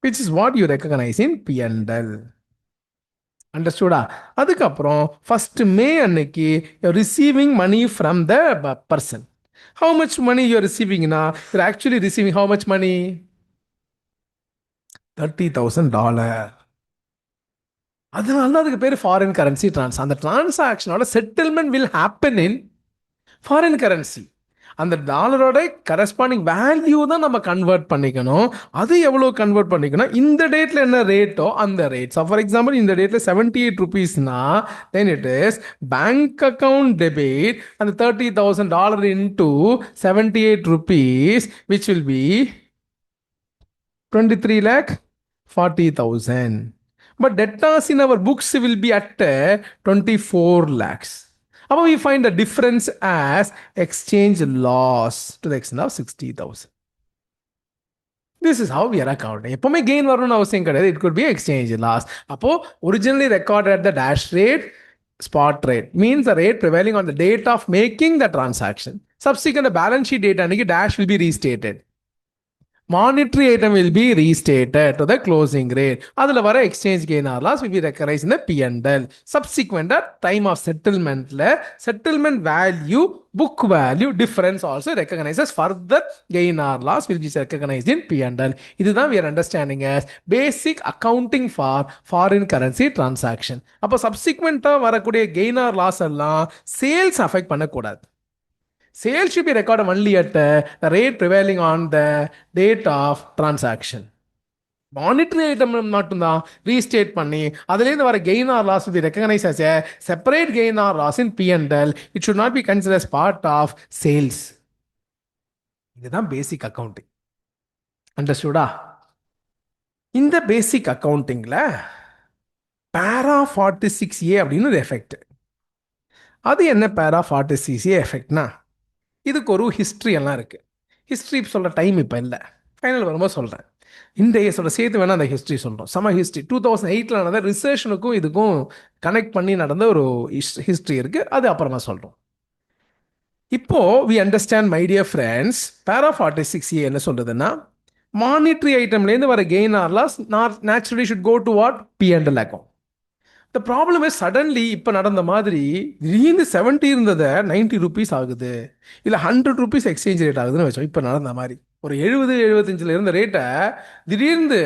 which is what you recognize in P&L. Understood? அதுக்கப்புறம் 1st May அன்னைக்கு you're receiving money from the person. How much money you're receiving now? You're actually receiving how much money? $30,000. அதனால அதுக்கு பேர் foreign currency அந்த டிரான்சாக்ஷனோட settlement will happen in foreign currency. அந்த டாலரோட corresponding value தான் நம்ம கன்வெர்ட் பண்ணிக்கணும். அது எவ்வளோ கன்வெர்ட் பண்ணிக்கணும், இந்த டேட்ல என்ன ரேட்டோ அந்த ரேட். ஃபார் எக்ஸாம்பிள் இந்த டேட்ல 78 rupeesனா then it is bank account debit அந்த $30,000 into 78 rupees, which will be 23,40,000. But debtors in our books will be at 24 lakhs. How we find the difference as exchange loss to the extent of 60,000. This is how we are accounting. எப்பவுமே gain வரணும்னு அவசியம் கிடையாது. It could be exchange loss. அப்போ originally recorded at the dash rate, Spot rate means the rate prevailing on the date of making the transaction. Subsequent balance sheet date அன்னைக்கு dash will be restated. Monetary item will be restated to the closing rate. அதில் வர exchange gain or loss will be recognized in the P&L. Subsequent time of settlement settlement value, book value difference also recognizes further gain or loss will be recognized in P&L. இதுதான் we are understanding as basic accounting for foreign currency transaction. அப்போ subsequent வரக்கூடிய gain or loss எல்லாம் sales affect பண்ணக்கூடாது. Sales should be recorded only at the rate prevailing on the date of transaction. Monetary item மட்டும்தான் ரீஸ்டேட் பண்ணி அதுலேருந்து வர gain or loss will be recognized as a separate gain or loss in P&L. It should not be considered as part of sales. இதுதான் பேசிக் accounting. அண்டர்ஸ்டுடா? இந்த பேசிக் அக்கௌண்டிங்கில் பேரா 46A அப்படின்னு ஒரு effect. அது என்ன பேரா 46A எஃபெக்ட்னா, இதுக்கு ஒரு ஹிஸ்ட்ரி எல்லாம் இருக்குது. ஹிஸ்ட்ரி சொல்கிற டைம் இப்போ இல்லை, ஃபைனல் வரும்போது சொல்கிறேன். இந்த இயர்ஸோட சேர்த்து வேணால் அந்த ஹிஸ்ட்ரி சொல்கிறோம். சம ஹிஸ்ட்ரி 2008 நடந்த ரிசர்ஷனுக்கும் இதுக்கும் கனெக்ட் பண்ணி நடந்த ஒரு ஹிஸ்ட்ரி இருக்குது, அது அப்புறமா சொல்கிறோம். இப்போது we understand my dear friends, para 46A என்ன சொல்கிறதுன்னா, மானிட்ரி ஐட்டம்லேருந்து வர gain or loss naturally should go to what P&L account. The problem is suddenly இப்போ நடந்த மாதிரி திடீர்னு 70 இருந்ததை 90 rupees ஆகுது, இல்லை 100 rupees எக்ஸ்சேஞ்ச் ரேட் ஆகுதுன்னு வச்சோம். இப்போ நடந்த மாதிரி ஒரு 70-75 இருந்த ரேட்டை திடீர்னு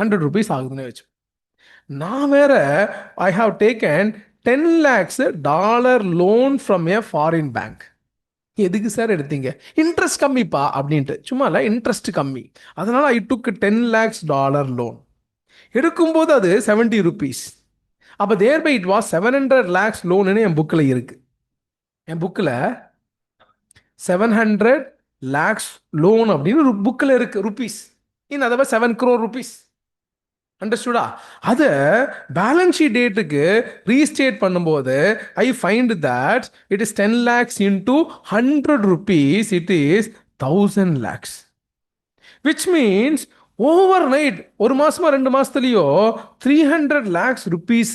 100 rupees ஆகுதுன்னு வச்சோம். நான் வேற I have taken $10 lakhs loan from A foreign bank. எதுக்கு சார் எடுத்தீங்க? இன்ட்ரெஸ்ட் கம்மிப்பா அப்படின்ட்டு. சும்மா இல்லை, இன்ட்ரெஸ்ட் கம்மி, அதனால ஐ டுக் $10 lakhs லோன். எடுக்கும்போது அது 70 rupees. அப்போ தேர்பை இட் வாஸ் 700 lakhs லோனுன்னு என் புக்கில் இருக்கு. என் புக்கில் 700 lakhs லோன் அப்படின்னு ஒரு புக்கில் இருக்கு, ருபீஸ். இன் அதவா 7 crore rupees. அண்டர்ஸ்டுடா? அதை பேலன்ஸ் ஷீட் டேட்டுக்கு ரீஸ்டேட் பண்ணும்போது I find that it is 10 lakhs into 100 rupees, it is 1000 lakhs. Which means overnight, ஒரு மாசமா 2 மாசத்துலயோ 300 lakhs rupees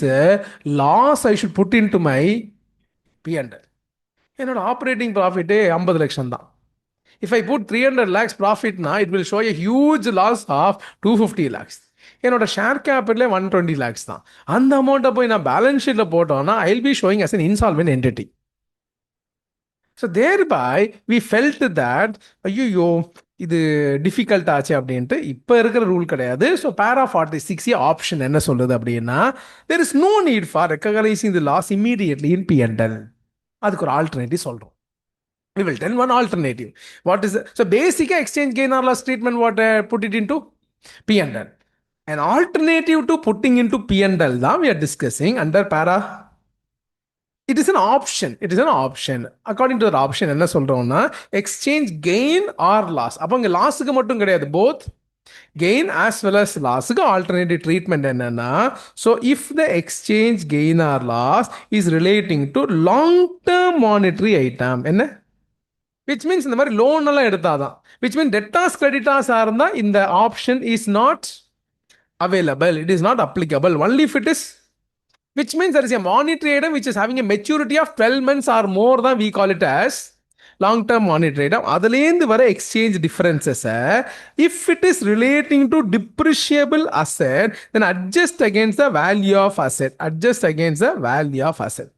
loss I should put in to my P&L. என்னோட operating ப்ராஃபிட்டே 50 லட்சம் தான். இஃப் ஐ புட் 300 lakhs ப்ராஃபிட்னா it will show a huge loss of 250 lakhs. என்னோட share கேபிட்டலே 120 lakhs தான். அந்த அமௌண்ட்டை போய் நான் பேலன்ஸ் ஷீட்டில் போட்டோன்னா I will be showing as an insolvent entity. So thereby we felt that ஐயோ இது டிஃபிகல்ட் ஆச்சு அப்படின்ட்டு. இப்போ இருக்கிற ரூல் கிடையாது. ஸோ பேரா 46A ஆப்ஷன் என்ன சொல்லுது அப்படின்னா, there is no need for recognising the loss immediately in P&L. அதுக்கு ஒரு ஆல்டர்னேட்டிவ் சொல்கிறோம். We will tell one alternative. What is so basically exchange gain or loss treatment? What put it into P&L. An alternative to putting into P&L that we are discussing under para. It is an option. It is an option. According to the option, என்ன சொல்றோம்னா exchange gain or loss. அப்போ இங்க லாஸுக்கு மட்டும் கிடையாது, both gain as well as loss-க்கு alternative treatment என்னன்னா, so if the exchange gain or loss is relating to long-term monetary item, என்ன? Which means இந்த மாதிரி லோன் எல்லாம் எடுத்தாதான், which means debtors creditors இருந்தா இந்த option is not available. It is not applicable. Only if it is, which means there is a monetary item which is having a maturity of 12 months or more than we call it as long-term monetary item. அதுலேருந்து வர exchange differences, if it is relating to depreciable asset, then adjust against the value of asset. Adjust against the value of asset.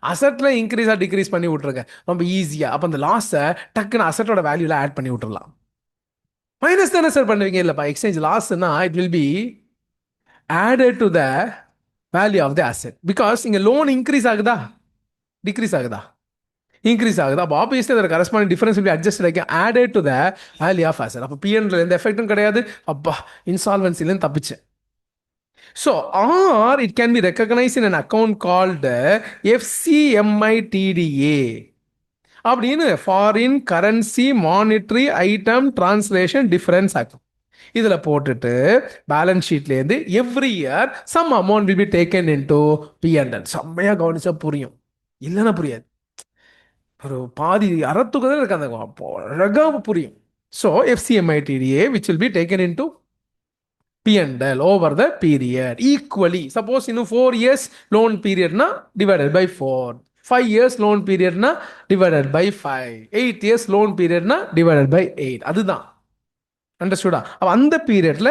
அசெட்ல இன்க்ரீஸாக decrease பண்ணி விட்ருங்க ரொம்ப ஈஸியாக. அப்போ அந்த லாஸை டக்குன்னு அசட்டோட வேல்யூவில் ஆட் பண்ணி விட்டுடலாம். மைனஸ் தானே சார் பண்ணுவீங்க? இல்லைப்பா, எக்ஸ்சேஞ்ச் லாஸ்னா it will be added to the value of the asset. Because இங்கே லோன் இன்க்ரீஸ் ஆகுதா, டிக்ரீஸ் ஆகுதா? இன்க்ரீஸ் ஆகுது. அப்போ ஆப்வியஸ்லி அதோட corresponding difference will be adjust ஆகி added to the value of asset. அப்போ P&L எந்த எஃபெக்டும் கிடையாது. அப்பா, இன்சால்வன்சிலேருந்து தப்பிச்சேன். So, or it can be recognized in an account called FCMITDA. அப்படின்னு foreign currency monetary item translation difference account. இதில் போட்டுட்டு பேலன்ஸ் ஷீட்லேருந்து every year some amount will be taken in to P&L. செம்மையாக கவனிச்சா புரியும், இல்லைன்னா புரியாது. ஒரு பாதி அறத்துக்குதான் இருக்கு, அந்த அழகாக புரியும். So FCMITDA which will be taken into P&L over the period equally. Suppose 4 years loan period na divided by 4, 5 years loan period na divided by 5, 8 years loan period na divided by 8. அதுதான் அண்டர்ஸ்டுடா. அப்போ அந்த பீரியட்ல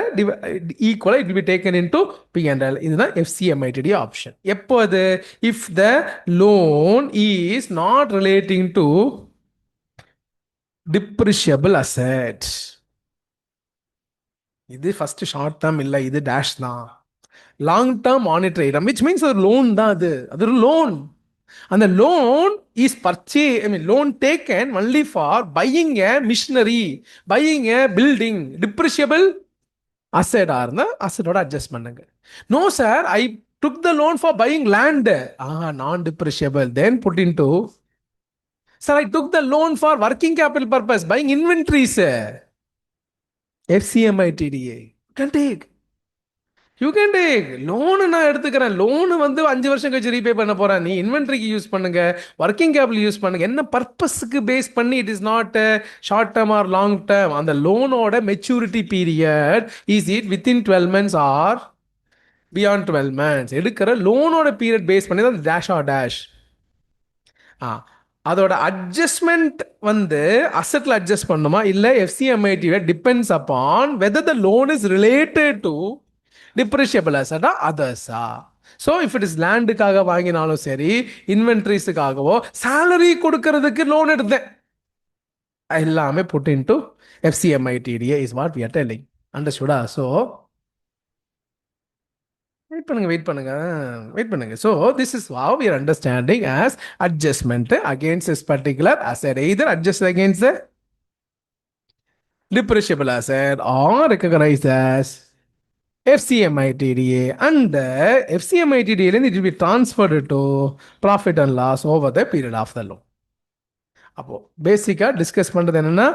ஈக்குவலாக it will be taken in to P&L. இதுதான் FCMITD option. எப்போ அது? If the loan is not relating to depreciable asset. இது first short term இல்லை, இது டேஷ் தான். Long term monetary item which means ஒரு லோன் தான். அது ஒரு லோன். அந்த loan is loan taken only for buying a machinery, buying a building. Depreciable அசெட்டா இருந்தா அசெட்டோட அட்ஜஸ்ட் பண்ணுங்க. No sir, I took the loan for buying land, non depreciable, then put in to. Sir, I took the loan for working capital purpose, buying inventories, FCMITDA can take. You can take. Loan நான் எடுத்துக்கிறேன். Loan 5 வருஷம் கழிச்சு repay பண்ண போறேன். நீ இன்வென்ட்ரிக்கு use பண்ணுங்க, working capital use பண்ணுங்க. என்ன பர்பஸுக்கு பேஸ் பண்ணி? It is not short term or long term. அந்த லோனோட maturity period is it within 12 months or beyond 12 months. எடுக்கிற லோனோட பீரியட் பேஸ் பண்ணி தான் டேஷ் ஆர் டேஷ். அதோட அட்ஜஸ்ட்மெண்ட் அசெட்ல அட்ஜஸ்ட் பண்ணுமா இல்லை FCMITDA depends upon whether the loan is related to depreciable அசெட்டா அதர்ஸா. ஸோ இஃப் இட் இஸ் லேண்டுக்காக வாங்கினாலும் சரி, இன்வென்ட்ரிஸுக்காகவோ, சேலரி கொடுக்கறதுக்கு லோன் எடுத்தேன், எல்லாமே put in to FCMITDA is what we are telling. அண்டர்ஸ்டுடா? ஸோ வெயிட் பண்ணுங்க. So this is how we are understanding as adjustment against this particular asset, either adjust against the depreciable asset or recognised as FCMITDA. And the FCMITDA it will be transferred to profit and loss over the period of the loan. அப்போ பேசிக்கா discuss பண்றது என்னன்னா,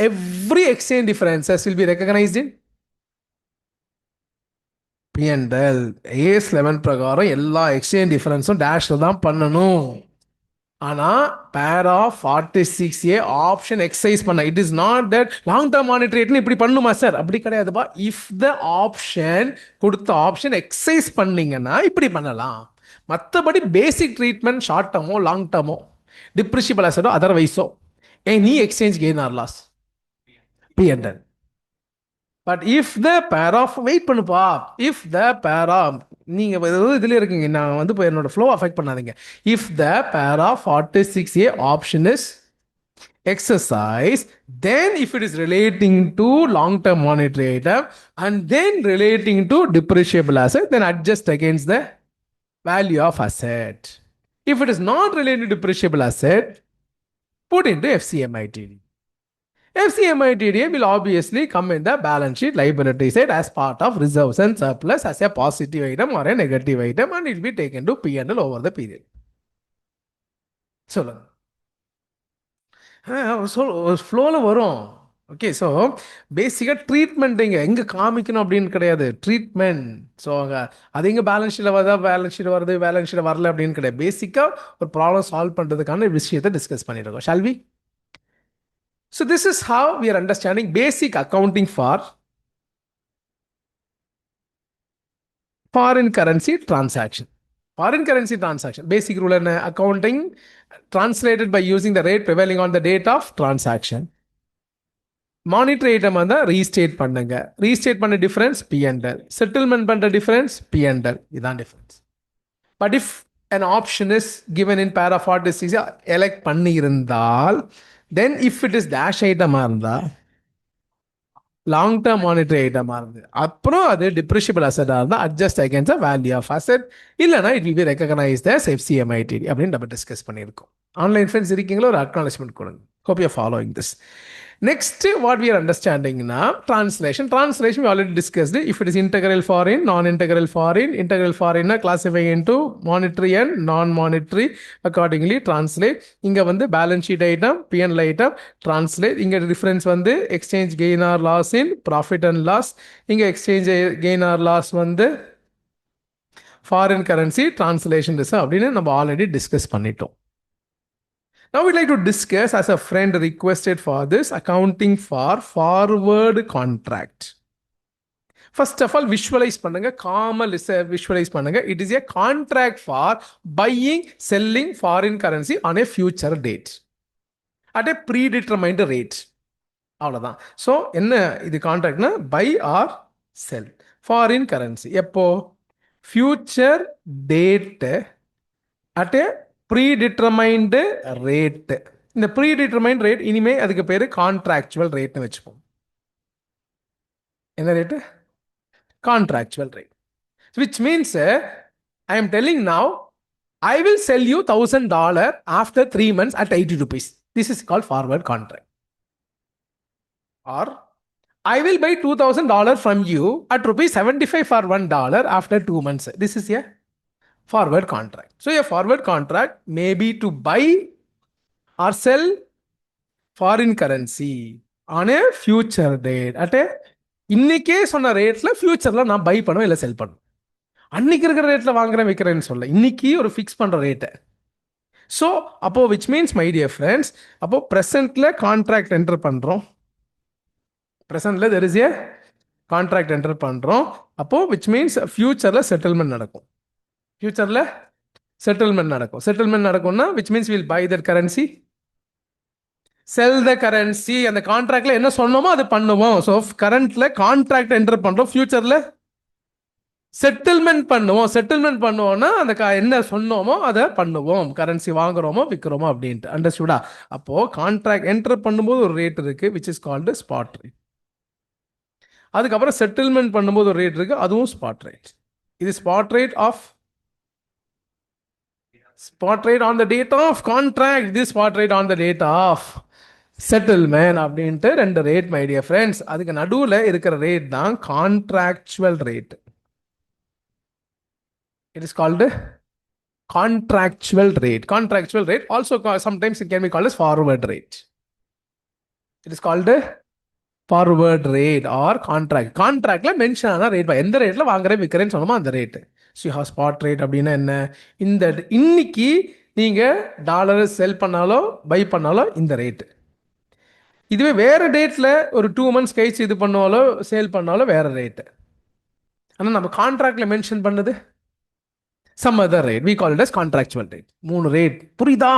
every exchange differences will be recognized in P&L. AS 11 பிரகாரம் எல்லா exchange டிஃபரன்ஸும் டேஷ்ல தான் பண்ணணும். ஆனால் para 46A option exercise பண்ண, it is not that long term மானிட்டரேட்னு இப்படி பண்ணுமா சார், அப்படி கிடையாதுப்பா. இஃப் த ஆப்ஷன் கொடுத்த ஆப்ஷன் எக்ஸசைஸ் பண்ணீங்கன்னா இப்படி பண்ணலாம். மற்றபடி பேசிக் ட்ரீட்மெண்ட் ஷார்ட் டேர்மோ லாங் டேர்மோ டிப்ரிஷியபிள் அசெட்டோ அதர்வைஸோ நீ exchange gain or loss P&L. But if the para of wait பண்ணுப்பா, இஃப் த பேர் ஆஃப் நீங்கள் இதில் இருக்கீங்க, நான் இப்போ என்னோட ஃப்ளோ அஃபெக்ட் பண்ணாதீங்க. If the para of 46A option is exercise, then if it is relating to long-term monetary item and then relating to depreciable asset, then adjust against the value of asset. If it is not related to depreciable asset, put into FCMITD. FCMITDA will obviously come in the balance sheet liability side as part of reserves and surplus as a positive item or a negative item, and it will be taken to P&L over the period. சொல்லுங்க. ஃப்ளோவில் வரும். Okay, so பேசிக்காக treatment எங்கே காமிக்கணும் அப்படின்னு கிடையாது, treatment. So அது எங்கே பேலன்ஸ் ஷீட்டில் வருதா, பேலன்ஸ் ஷீட் வருது, பேலன்ஸ் ஷீட் வரல அப்படின்னு கிடையாது. பேசிக்காக ஒரு ப்ராப்ளம் சால்வ் பண்ணுறதுக்கான விஷயத்தை டிஸ்கஸ் பண்ணிட்டு இருக்கோம். Shall we? So this is how we are understanding basic accounting for foreign currency transaction. Foreign currency transaction basic rule and accounting translated by using the rate prevailing on the date of transaction. Monetary item and restate பண்ணுங்க. Restate பண்ண difference P&L. Settlement பண்ண difference P&L. இதான் difference. But if an option is given in para 46 elect பண்ணி இருந்தால், then if it is dash item இருந்தா, long term monetary ஐட்டமாக இருந்து அப்புறம் அது டிப்ரிஷியபிள் அசெட்டாக இருந்தால் adjust against the value of asset, இல்லைனா it will be recognised as FCMITD அப்படின்னு நம்ம டிஸ்கஸ் பண்ணியிருக்கோம். ஆன்லைன் ஃப்ரெண்ட்ஸ் இருக்கீங்களோ ஒரு அக்னாலஜ்மெண்ட் கொடுங்க. Hope you are following this. Next, what we are understanding now, translation. Translation we already discussed. If it is integral foreign, non-integral foreign classify into monetary and non-monetary. Accordingly, translate. Inga balance sheet item, P&L item, translate. Inga difference exchange gain or loss in profit and loss. Inga exchange gain or loss foreign currency translation. அப்படினு நம்ம already discuss பண்ணிட்டோம். Now we'd like to discuss, as a friend requested for this, accounting for forward contract. First of all visualise பண்ணுங்க, காமல் visualise பண்ணுங்க. It is a contract for buying selling foreign currency on a future date at a predetermined rate. அவ்வளோதான். So என்ன இது கான்ட்ராக்ட்னா buy or sell foreign currency எப்போ? Future date at a predetermined rate. இந்த predetermined rate இனிமே அதுக்கு பேர் contractual ரேட்னு வச்சுப்போம். என்ன rate? Contractual rate. Which means I am telling now I will sell you $1,000 after 3 months at 80 rupees. This is called forward contract. Or I will buy $2,000 from you at rupees 75 for $1 after 2 months. This is a forward contract. So a forward contract may be to buy or sell foreign currency on a future date at a இன்னைக்கே சொன்ன ரேட்ல ஃபியூச்சர்ல நான் by பண்ணுவேன் இல்லை செல் பண்ணுவேன். அன்னைக்கு இருக்கிற ரேட்ல வாங்குறேன் விற்கிறேன்னு சொல்ல, இன்னைக்கு ஒரு ஃபிக்ஸ் பண்ற ரேட்டை. ஸோ அப்போ which means my dear friends, அப்போ ப்ரெசென்ட்ல கான்ட்ராக்ட் என்டர் பண்றோம். ப்ரெசென்ட்ல there is a contract enter பண்றோம். அப்போ விச் மீன்ஸ் ஃபியூச்சர்ல செட்டில்மெண்ட் நடக்கும். ஃபியூச்சர்ல செட்டில்மெண்ட் நடக்கும். செட்டில்மெண்ட் நடக்கும்னா which means will buy that currency, sell the currency. அந்த கான்ட்ராக்ட்ல என்ன சொன்னோமோ அது பண்ணுவோம். ஸோ கரண்ட்ல கான்ட்ராக்ட் என்டர் பண்றோம், ஃபியூச்சர்ல செட்டில்மெண்ட் பண்ணுவோம். செட்டில்மெண்ட் பண்ணுவோம்னா அந்த என்ன சொன்னோமோ அதை பண்ணுவோம். கரன்சி வாங்குறோமோ விற்கிறோமோ அப்படின்ட்டு. அண்டர்ஸ்டுடா? அப்போ கான்ட்ராக்ட் என்டர் பண்ணும்போது ஒரு ரேட் இருக்கு which is called spot rate. அதுக்கப்புறம் செட்டில்மெண்ட் பண்ணும்போது ஒரு ரேட் இருக்கு, அதுவும் ஸ்பாட் ரேட். இது spot rate of spot rate on the date of contract, இது spot rate on the date of settlement அப்படின்ட்டு ரெண்டு ரேட் மை டியர் ஃப்ரெண்ட்ஸ். அதுக்கு நடுவில் இருக்கிற ரேட் தான் contractual rate. It is called contractual rate. Contractual rate also sometimes it can be called as forward rate. It is called forward rate or contract. Contractல mention ஆன rate, எந்த ரேட்ல வாங்குறேன் விற்கிறேன்னு சொன்னோமோ அந்த rate. So ah spot rate அப்படின்னா என்ன? இந்த இன்னைக்கு நீங்க டாலர் செல் பண்ணாலோ பை பண்ணாலோ இந்த ரேட். இதுவே வேற டேட்ல ஒரு 2 months கழிச்சு இது பண்ணாலோ சேல் பண்ணாலோ வேற ரேட். ஆனால் நம்ம கான்ட்ராக்ட்ல மென்ஷன் பண்ணது some other rate. We call it as contractual rate. 3 rate. புரியுதா?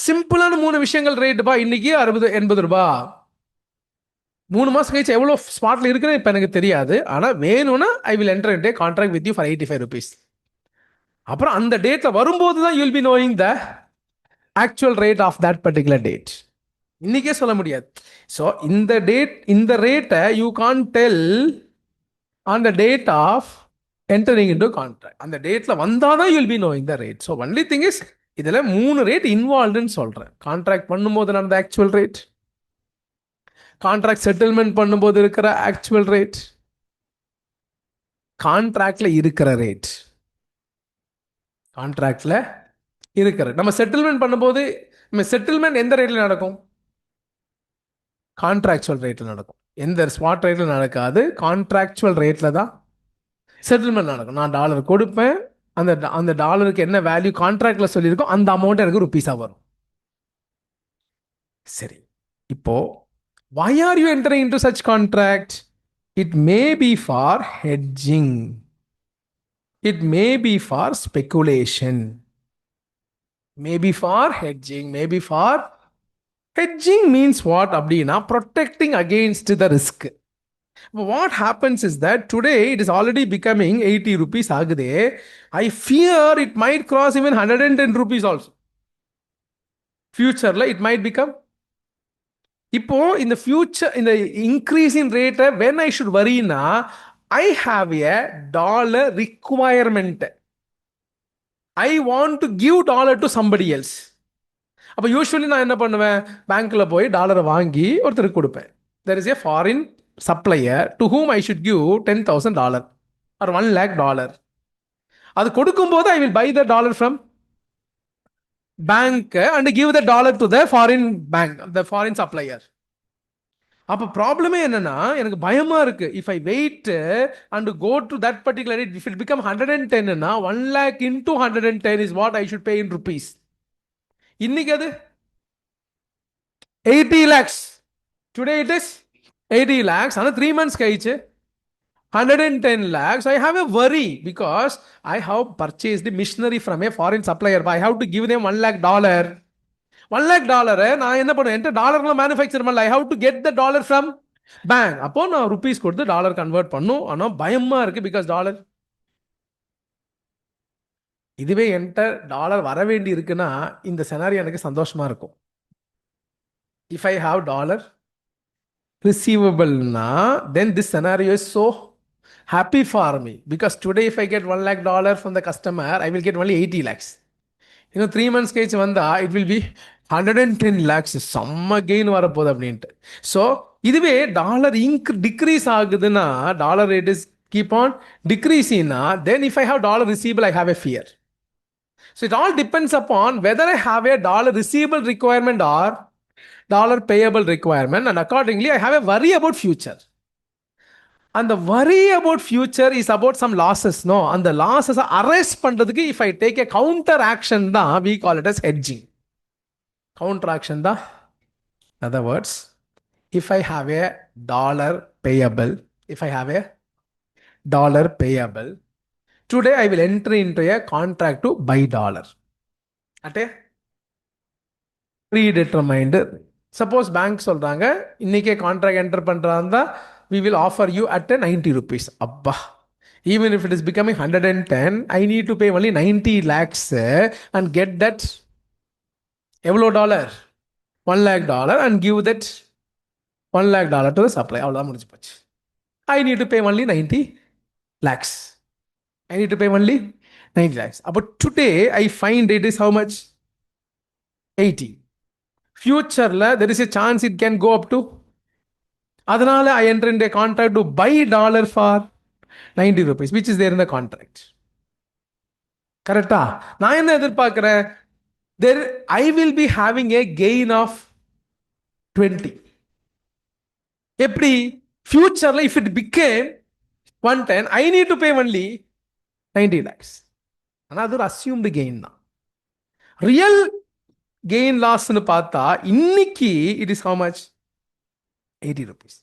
சிம்பிளான 3 விஷயங்கள் ரேட் பா. இன்னைக்கு 60-80 ரூபாய். 3 மாசம் கழிச்சு எவ்வளோ ஸ்பாட்ல இருக்குன்னு இப்போ எனக்கு தெரியாது. ஆனால் வேணும்னா I will enter into contract with you for 85 rupees. அப்புறம் அந்த டேட்ல வரும்போது தான் you'll be knowing the actual rate of that particular date. இன்னைக்கே சொல்ல முடியாது. ஸோ இந்த டேட், இந்த ரேட்டை you can tell on the date of entering into contract. அந்த டேட்ல வந்தாதான் you'll be knowing the rate. So only thing is இதுல 3 ரேட் இன்வால்வ்டுன்னு சொல்றேன். கான்ட்ராக்ட் பண்ணும்போது நடந்த ஆக்சுவல் ரேட், கான்ட்ராக்ட் செட்டில்மெண்ட் பண்ணும்போது இருக்கிற ஆக்சுவல் ரேட், கான்ட்ராக்ட்ல இருக்கிற ரேட். கான்ட்ராக்ட்ல இருக்கிற நம்ம செட்டில்மெண்ட் பண்ணும்போது நம்ம செட்டில்மெண்ட் எந்த ரேட்ல நடக்கும்? கான்ட்ராக்சுவல் ரேட்ல நடக்கும். எந்த ஸ்பாட் ரேட்ல நடக்காது, கான்ட்ராக்சுவல் ரேட்ல தான் செட்டில்மெண்ட் நடக்கும். நான் டாலர் கொடுப்பேன், அந்த டாலருக்கு என்ன வேல்யூ கான்ட்ராக்ட்ல சொல்லியிருக்கோம் அந்த அமௌண்ட் எனக்கு ருபீஸா வரும். சரி, இப்போ why are you entering into such contract? It may be for hedging, it may be for speculation, maybe for hedging, maybe for hedging means what அப்படின்னா protecting against the risk. What happens is that today it is already becoming 80 rupees ஆகுதே. I fear it might cross even 110 rupees also. Futureல it might become. இப்போ இந்த future, இந்த increase in rate when I should worry na, I have a dollar requirement. I want to give dollar to somebody else. அப்போ usually நான் என்ன பண்ணுவேன்? பேங்க்ல போய் டாலரை வாங்கி ஒருத்தருக்கு கொடுப்பேன். There is a foreign supplier to whom I should give $10,000 or $1 lakh. அது கொடுக்கும்போது I will buy the dollar from bank and give the dollar to the foreign bank, the foreign supplier. அப்போ ப்ராப்ளமே என்னன்னா, எனக்கு பயமா இருக்கு. If I wait and go to that particular rate, if it become 110 னா 1 lakh into 110 is what I should pay in rupees. இன்னைக்கு அது 80 lakhs. Today it is 80 lakhs. ஆனால் 3 months கழிச்சு 110 lakhs, I have a worry because I have purchased the machinery from a foreign supplier. But I have to give them $1 lakh. $1 lakh நான் என்ன பண்ணுவேன், என்கிட்ட டாலர்லாம் manufacture பண்ணல. I have to get the dollar from bank. அப்போ நான் rupees கொடுத்து dollar convert பண்ணும். ஆனால் பயமா இருக்கு பிகாஸ் டாலர். இதுவே என்கிட்ட டாலர் வர வேண்டி இருக்குன்னா இந்த செனாரியோ எனக்கு சந்தோஷமா இருக்கும். இஃப் ஐ ஹாவ் டாலர் ரிசீவபிள்னா then this scenario is so happy for me because today if I get $1 lakh from the customer, I will get only 80 lakhs. 3 months கழிச்சு வந்தா it will be 110 lakhs. செம்ம gain வரப்போகுது அப்படின்ட்டு. So இதுவே dollar decrease ஆகுதுன்னா, dollar rate is keep on டிக்ரீஸிங்னா, then if I have dollar receivable I have a fear. So it all depends upon whether I have a dollar receivable requirement or dollar payable requirement, and accordingly I have a worry about future. And the worry about future is about some losses. No, and the losses are arrest பண்றதுக்கு if I take a counter action தான் we call it as hedging. Counter action தான். In other words, if I have a dollar payable, today I will enter into a contract to buy dollar at a predetermined. Suppose bank சொல்றாங்க இன்னைக்கே contract enter பண்றாங்க, we will offer you at a 90 rupees. Abba, even if it is becoming 110, I need to pay only 90 lakhs and get that எவ்வளோ dollar, $1 lakh, and give that $1 lakh to the supplier. அவ்வளோதான் முடிஞ்சு போச்சு. I need to pay only 90 lakhs. I need to pay only 90 lakhs. But today I find it is how much? 80. Future there is a chance it can go up to. அதனால I enter into a contract to buy dollar for 90 rupees, which is there in the contract. கரெக்டா? நான் என்ன எதிர்பார்க்கிறேன், there I will be having a gain of 20. எப்படி? ஃபியூச்சர்ல if it became 110, I need to pay only 90 lakhs. ஆனால் அது ஒரு assumed gain தான். ரியல் கெயின் லாஸ்ன்னு பார்த்தா இன்னைக்கு it is how much? 80 rupees.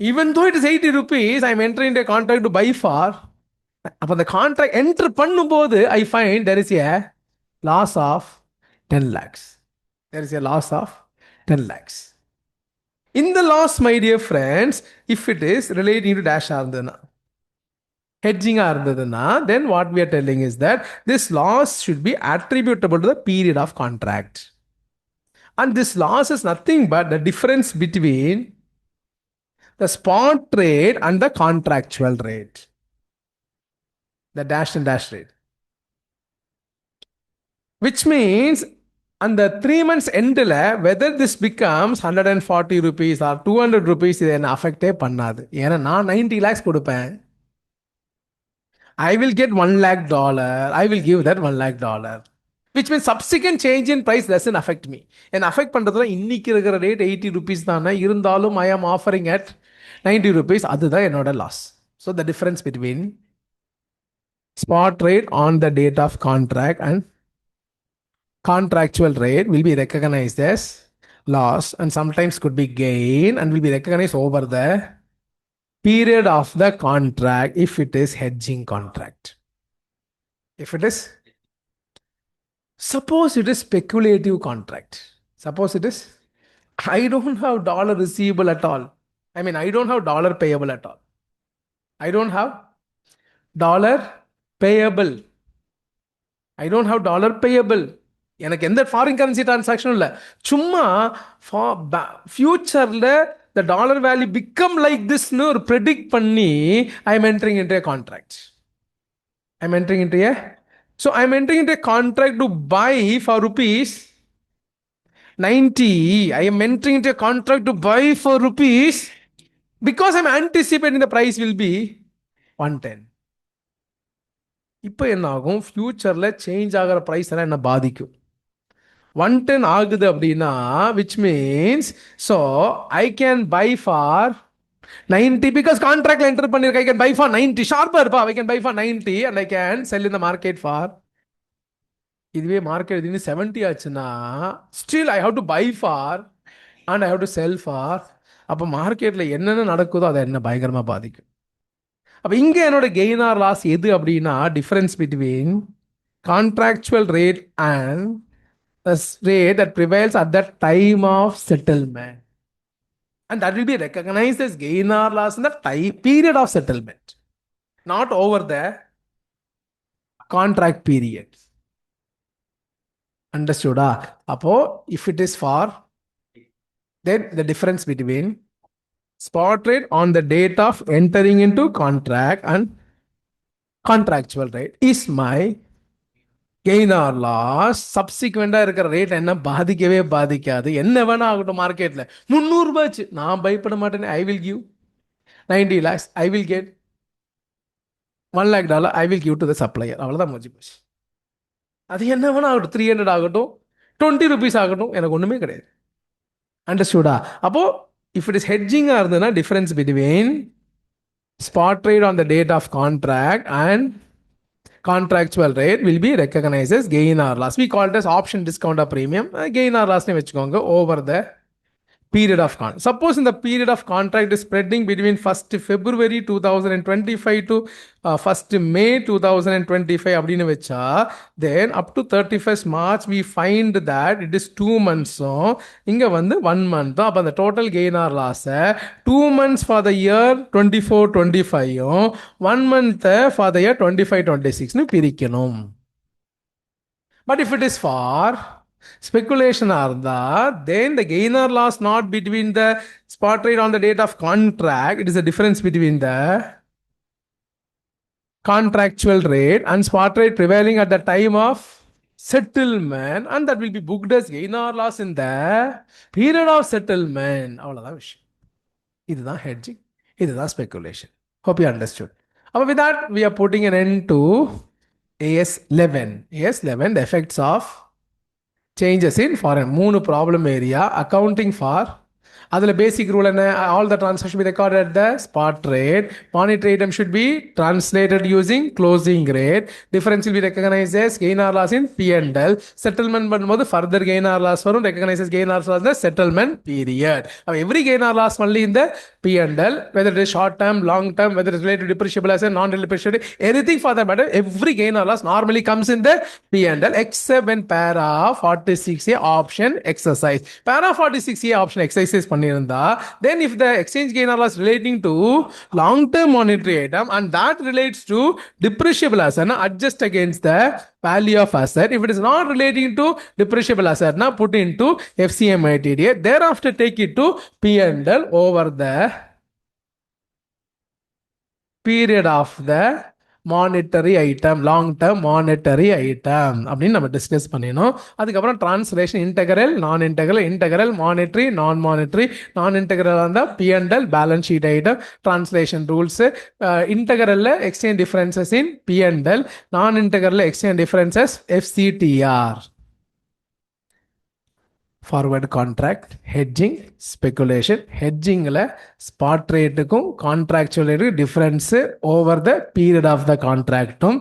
Even though it is 80 rupees, I am entering into a contract to buy for. அப்போ அந்த contract enter பண்ணும்போது I find there is a loss of 10 lakhs. There is a loss of 10 lakhs. In the loss, my dear friends, if it is relating to dash இருந்ததுன்னா, hedging இருந்ததுன்னா, then what we are telling is that this loss should be attributable to the period of contract. And this loss is nothing but the difference between the spot rate and the contractual rate. The dash and dash rate. Which means, on the 3 months end, whether this becomes 140 rupees or 200 rupees, இது என்ன அஃபெக்டே பண்ணாது. ஏன்னா நான் 90 lakhs கொடுப்பேன். I will get $1 lakh. I will give that $1 lakh. Which means subsequent change in price doesn't affect me. And affect பண்றதுல இன்னைக்கு இருக்கிற rate 80 rupees தானே இருந்தாலும் I am offering at 90 rupees. அதுதான் என்னோட loss. So the difference between spot rate on the date of contract and contractual rate will be recognized as loss and sometimes could be gain and will be recognized over the period of the contract if it is hedging contract. If it is, suppose it is speculative contract. Suppose it is, I don't have dollar receivable at all. I mean, I don't have dollar payable at all. I don't have dollar payable. I don't have dollar payable. எனக்கு எந்த foreign currency டிரான்சாக்ஷனும் இல்லை. சும்மா ஃபியூச்சரில் the dollar value become like this னு ஒரு predict பண்ணி I am entering into a contract. I am entering into a, so I am entering into a contract to buy for rupees 90. I am entering into a contract to buy for rupees because I am anticipating the price will be 110. இப்போ என்ன ஆகும், ஃபியூச்சரில் change ஆகிற price எல்லாம் என்ன பாதிக்கும். 110 ஆகுது அப்படின்னா which means so I can buy for 90 because contract enter பண்ணிருக்க. I can buy for 90 sharper pa. I can buy for 90 and I can sell in the market for, இதுவே மார்க்கெட் இது 70 ஆச்சுன்னா still I have to buy for and I have to sell for. அப்போ மார்க்கெட்டில் என்னென்ன நடக்குதோ அதை என்ன பயங்கரமாக பாதிக்கும். அப்போ இங்கே என்னோட கெயின் ஆர் லாஸ் எது அப்படின்னா difference between contractual rate and the rate that prevails at the time of settlement. And that will be recognized as gain or loss in the period of settlement, not over the contract period. Understood? Apo, if it is for, then the difference between spot rate on the date of entering into contract and contractual rate is my gain or loss. சப்சிக்வெண்டாக இருக்கிற rate என்ன பாதிக்கவே பாதிக்காது. என்ன வேணா ஆகட்டும் மார்க்கெட்டில் 300 நான் பயப்பட மாட்டேன். I will give 90 lakhs, I will get $1 lakh, I will give to the supplier. அவ்வளோதான் முடிஞ்சு போச்சு. அது என்ன வேணா ஆகட்டும், 300 ஆகட்டும், 20 rupees ஆகட்டும், எனக்கு ஒன்றுமே கிடையாது. அண்டர்ஸ்டூடா? அப்போ இஃப் இட் இஸ் ஹெட்ஜிங்காக இருந்ததுன்னா difference between spot rate on the date of contract and contractual rate will be recognized as gain or loss. We call it as option discount or premium. Gain or loss over the period of contract. Suppose in the period of contract is spreading between 1st February 2025 to 1st May 2025 அப்படின்னு வச்சா, then up to 31st March we find that it is 2 months. இங்க வந்து 1 month. அப்போ அந்த total gain or loss 2 months for the year 24-25 1 month for the year 25-26 பிரிக்கணும். But if it is for speculation இருந்தா, then the gain or loss not between the spot rate on the date of contract, it is the difference between the contractual rate and spot rate prevailing at the time of settlement, and that will be booked as gain or loss in the period of settlement. அவ்வளோதான் விஷயம். இதுதான் hedging, இதுதான் speculation. Hope you understood. With that, we are putting an end to AS11. AS11, the effects of changes in foreign. 3 problem area. Accounting for, அதில் basic rule என்ன? All the transaction be recorded at the spot rate. Monetary item should be translated using closing rate. Difference will be recognise as gain or loss in P&L. Settlement பண்ணும்போது further gain or loss வரும். Recognises gain or loss the settlement period. Every gain or loss only இந்த P&L, whether it is short term, long term, whether it is related to depreciable asset, non-depreciable, anything for that matter, every gain or loss normally comes in the P&L except when para 46A option exercise. Para 46A option exercise பண்ணிருந்தா, then if the exchange gain or loss relating to long-term monetary item and that relates to depreciable asset, adjust against the value of asset. If it is not relating to depreciable asset, put into FCMITDA. Thereafter take it to P&L over the period of the monetary item, long term monetary item அப்படின்னு நம்ம discuss பண்ணினோம். அதுக்கப்புறம் translation, integral, non integral, integral, monetary, non monetary, non integral இருந்தால் P&L balance sheet item, translation rules, இன்டெகரலில் exchange differences in P&L, non இன்டெகரலில் exchange differences FCTR. Forward contract, hedging, speculation. ஹெட்ஜிங்கில் spot ரேட்டுக்கும் contractual ரேட்டுக்கும் difference over the period of the கான்ட்ராக்டும்.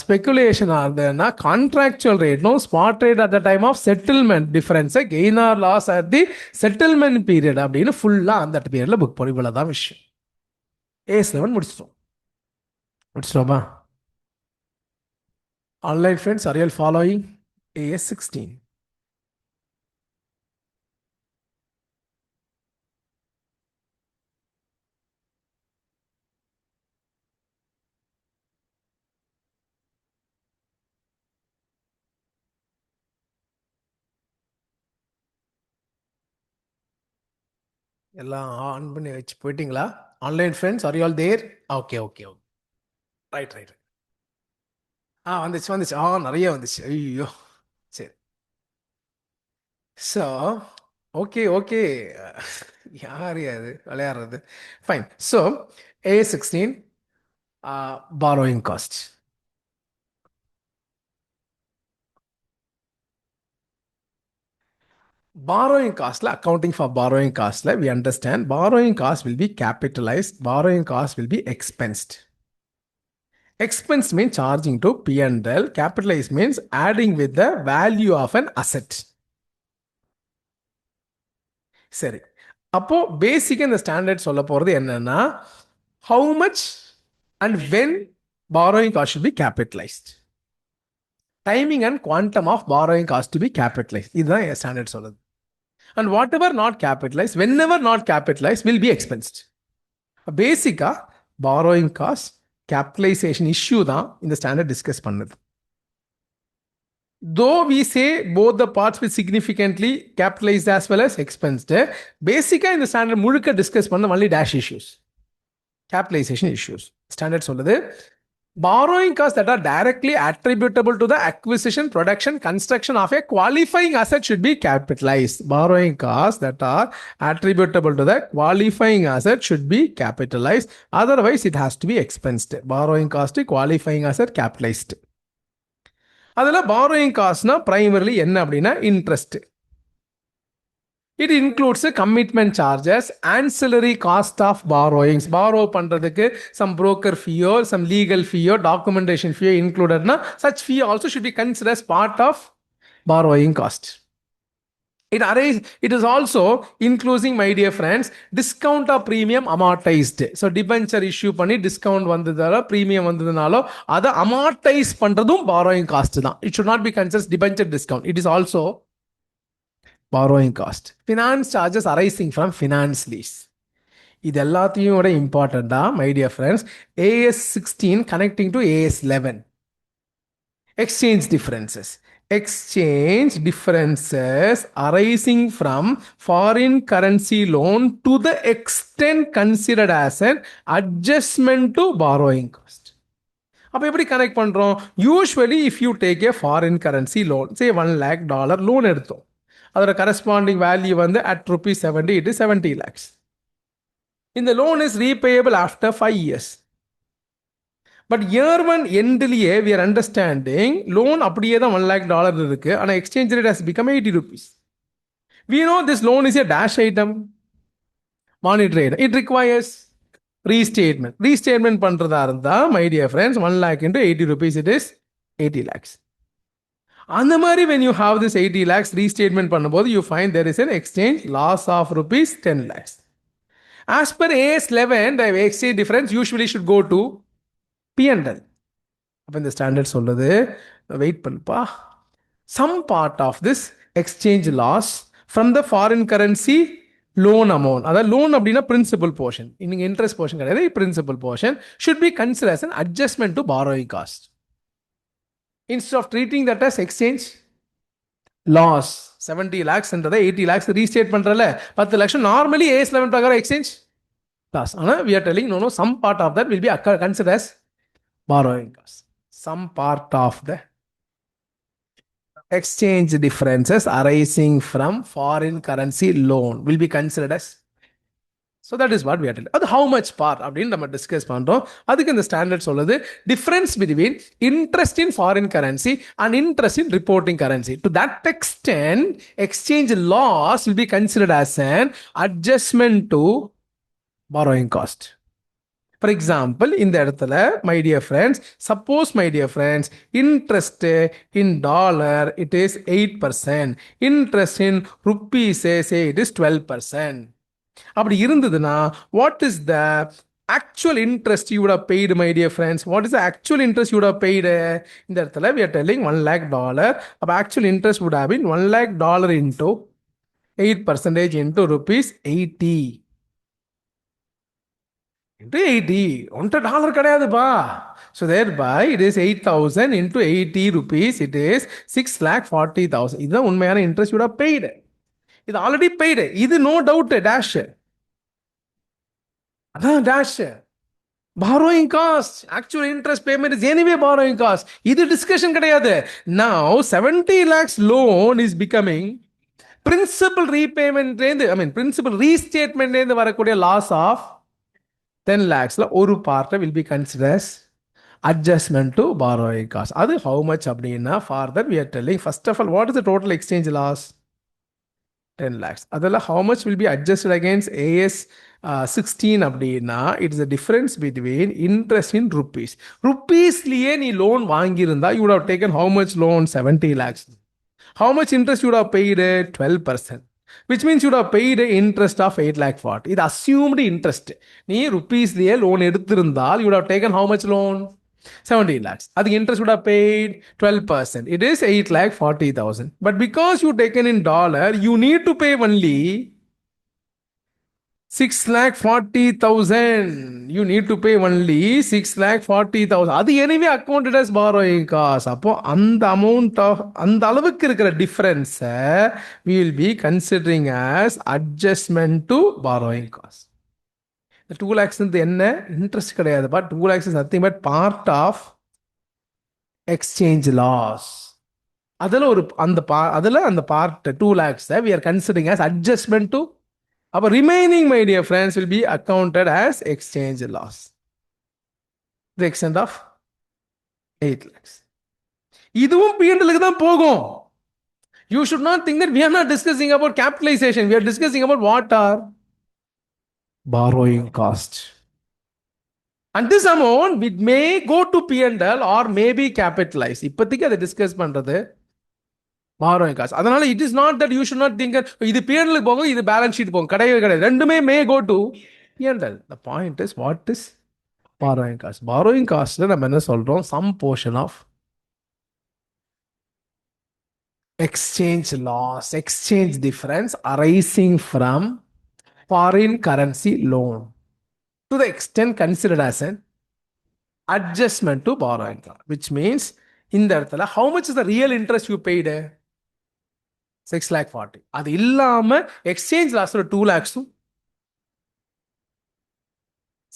Speculation ஆகுதுன்னா contractual ரேட்டும் spot rate at the time of settlement டிஃப்ரென்ஸை gain or loss at the settlement period அப்படின்னு ஃபுல்லாக அந்த பீரியடில் புக் பண்ணி. இவ்வளோ தான் விஷயம். AS11 முடிச்சிட்டோமா? Online friends, are you all following AS16? எல்லாம் ஆன் பண்ணி வச்சு போயிட்டீங்களா? Online friends, are you all there? Okay okay okay, right right. வந்துச்சு. நிறைய வந்துச்சு. ஐயோ, சரி. ஸோ ஓகே ஓகே, யார் அது விளையாடுறது? Fine. So A16, borrowing cost. Borrowing cost, accounting for borrowing cost, we understand borrowing cost will be capitalized, borrowing cost will be expensed. Expense means charging to P&L, capitalize means adding with the value of an asset. சரி, அப்போ பேசிக்காக இந்த standard சொல்ல போகிறது என்னன்னா, how much and when borrowing cost should be capitalized. Timing and quantum of borrowing cost to be capitalized. இதுதான் standard சொல்லுது. And whatever not capitalized, whenever not capitalized, will be expensed. பேசிக்கா borrowing cost capitalization issue தான் இந்த standard discuss பண்ணுது. Though we say both the parts will significantly capitalized as well as expensed, பேசிக்கா இந்த standard முழுக்க discuss பண்ண only dash issues, capitalization issues. Standard சொல்லுது borrowing costs that are directly attributable to the acquisition, production, construction of a qualifying asset should be capitalized. Borrowing costs that are attributable to the qualifying asset should be capitalized. Otherwise, it has to be expensed. Borrowing cost qualifying asset capitalized. அதில் borrowing costனா primarily என்ன அப்படின்னா interest. It includes commitment charges, ancillary cost of borrowings. Borrow பண்றதுக்கு some broker fee or some legal fee or documentation fee included. Such fee also should be considered as part of borrowing cost. It is also including, my dear friends, discount or premium amortized. So debenture issue பண்ணி discount வந்ததால premium வந்ததுனால அதை amortize பண்றதும் borrowing cost தான். It should not be considered debenture discount. It is also borrowing cost. Finance charges arising from finance lease. இது எல்லாத்தையும் விட இம்பார்ட்டண்டா, my dear friends, AS 16 connecting to AS 11. Exchange differences. Exchange differences arising from foreign currency loan to the extent considered as an adjustment to borrowing cost. அப்போ எப்படி connect பண்ணுறோம்? Usually if you take a foreign currency loan, say $1 lakh loan எடுத்தோம், அதோட corresponding value வந்து at ₹70, it is 70 lakhs. இந்த loan is repayable after 5 years. But year one எண்ட்லேயே we are understanding loan அப்படியே தான் $1 lakh இருக்கு, ஆனால் exchange rate has become ₹80. We know this loan is a dash item, monetary item. It requires restatement. Restatement பண்ணுறதா இருந்தால், my dear friends, 1 lakh into ₹80, it is 80 lakhs. அந்த மாதிரி when you have this 80 lakhs restatement பண்ணும்போது you find there is an exchange loss of ₹10 lakhs. As per AS 11, the exchange difference usually should go to P&L. அப்போ இந்த standard சொல்லுது, wait பண்ணுப்பா, some part of this exchange loss from the foreign currency loan amount, அதாவது loan அப்படின்னா principal portion, இன்னைக்கு interest portion கிடையாது, principal portion should be considered as an adjustment to borrowing cost. Instead of treating that as exchange loss, 70 lakhs and 80 lakhs restate பண்றல 10 லட்சம் normally AS 11 பிரகாரம் exchange loss. ஆனால் we are telling no, some part of that will be considered as borrowing cost. Some part of the exchange differences arising from foreign currency loan will be considered as. So that is what we are telling. அது how much part அப்படின்னு நம்ம discuss பண்ணுறோம். அதுக்கு இந்த standard சொல்லுது difference between interest in foreign currency and interest in reporting currency. To that extent exchange loss will be considered as an adjustment to borrowing cost. For example, இந்த இடத்துல my dear friends, suppose my dear friends, interest in dollar it is 8%, interest in rupees say it is 12%. அப்படி இருந்ததுன்னா what is the actual interest you would have paid, my dear friends? What is the actual interest you would have paid? இந்த இடத்துல we are telling $1 lakh. அப்போ actual interest would have been $1 lakh into 8% into ₹80. into 80. $1 கிடையாதுப்பா. So thereby it is 8,000 into 80 rupees, it is 6,40,000. இதுதான் உண்மையான interest you would have paid. இது already paid, இது no doubt dash, அதான் dash. borrowing cost, actual interest payment is anyway borrowing cost. இது discussion கிடையாது. Now 70 lakhs loan is becoming principal repayment, principal restatement வரக்கூடிய loss of 10 lakhs ஒரு part will be considered as adjustment to borrowing cost. அது how much அப்படின்னா further we are telling, first of all, what is the total exchange loss? 10 lakhs. அதெல்லாம் how much will be adjusted against AS 16 அப்படின்னா it is the difference between interest in rupees. rupeesலயே நீ loan வாங்கியிருந்தா you would have taken how much loan? 70 lakhs. How much interest you would have paid? 12%. which means you would have paid an interest of 8 lakh 40. இது assumed interest. நீ rupeesலயே loan எடுத்திருந்தால் you would have taken how much loan? 17 lakhs. அதுக்கு interest would have paid 12%. It is 8 lakh 40,000. But because you taken in dollar, you need to pay only 6,40,000. You need to pay only 6,40,000. அது anyway accounted as borrowing cost. அப்போ அந்த amount of அந்த அளவுக்கு இருக்கிற difference we will be considering as adjustment to borrowing cost. The 2 lakhs என்ன interest கிடையாது, but 2 lakhs is nothing but part of exchange loss. அதில் ஒரு அந்த part 2 lakhs we are considering as adjustment to. Our remaining, my dear friends, will be accounted as exchange loss. The extent of 8 lakhs. இதுவும் P&L தான் போகும். You should not think that we are not discussing about capitalization. We are discussing about what are borrowing cost. And this amount it may go to P&L or may be capitalized. இப்போதைக்கு அதை discuss பண்றது borrowing cost. அதனால it is not that you should not think இது P&L போகும், இது balance sheet போகும். கிடையாது. ரெண்டுமே may go to P&L. The point is what is borrowing cost? Borrowing cost நம்ம என்ன சொல்றோம்? Some portion of exchange loss, exchange difference arising from foreign currency loan to the extent considered as an adjustment to borrowing cost, which means இந்த இடத்துல how much is the real interest you paid? 6 lakh 40. அது இல்லாம exchange loss 2 lakhs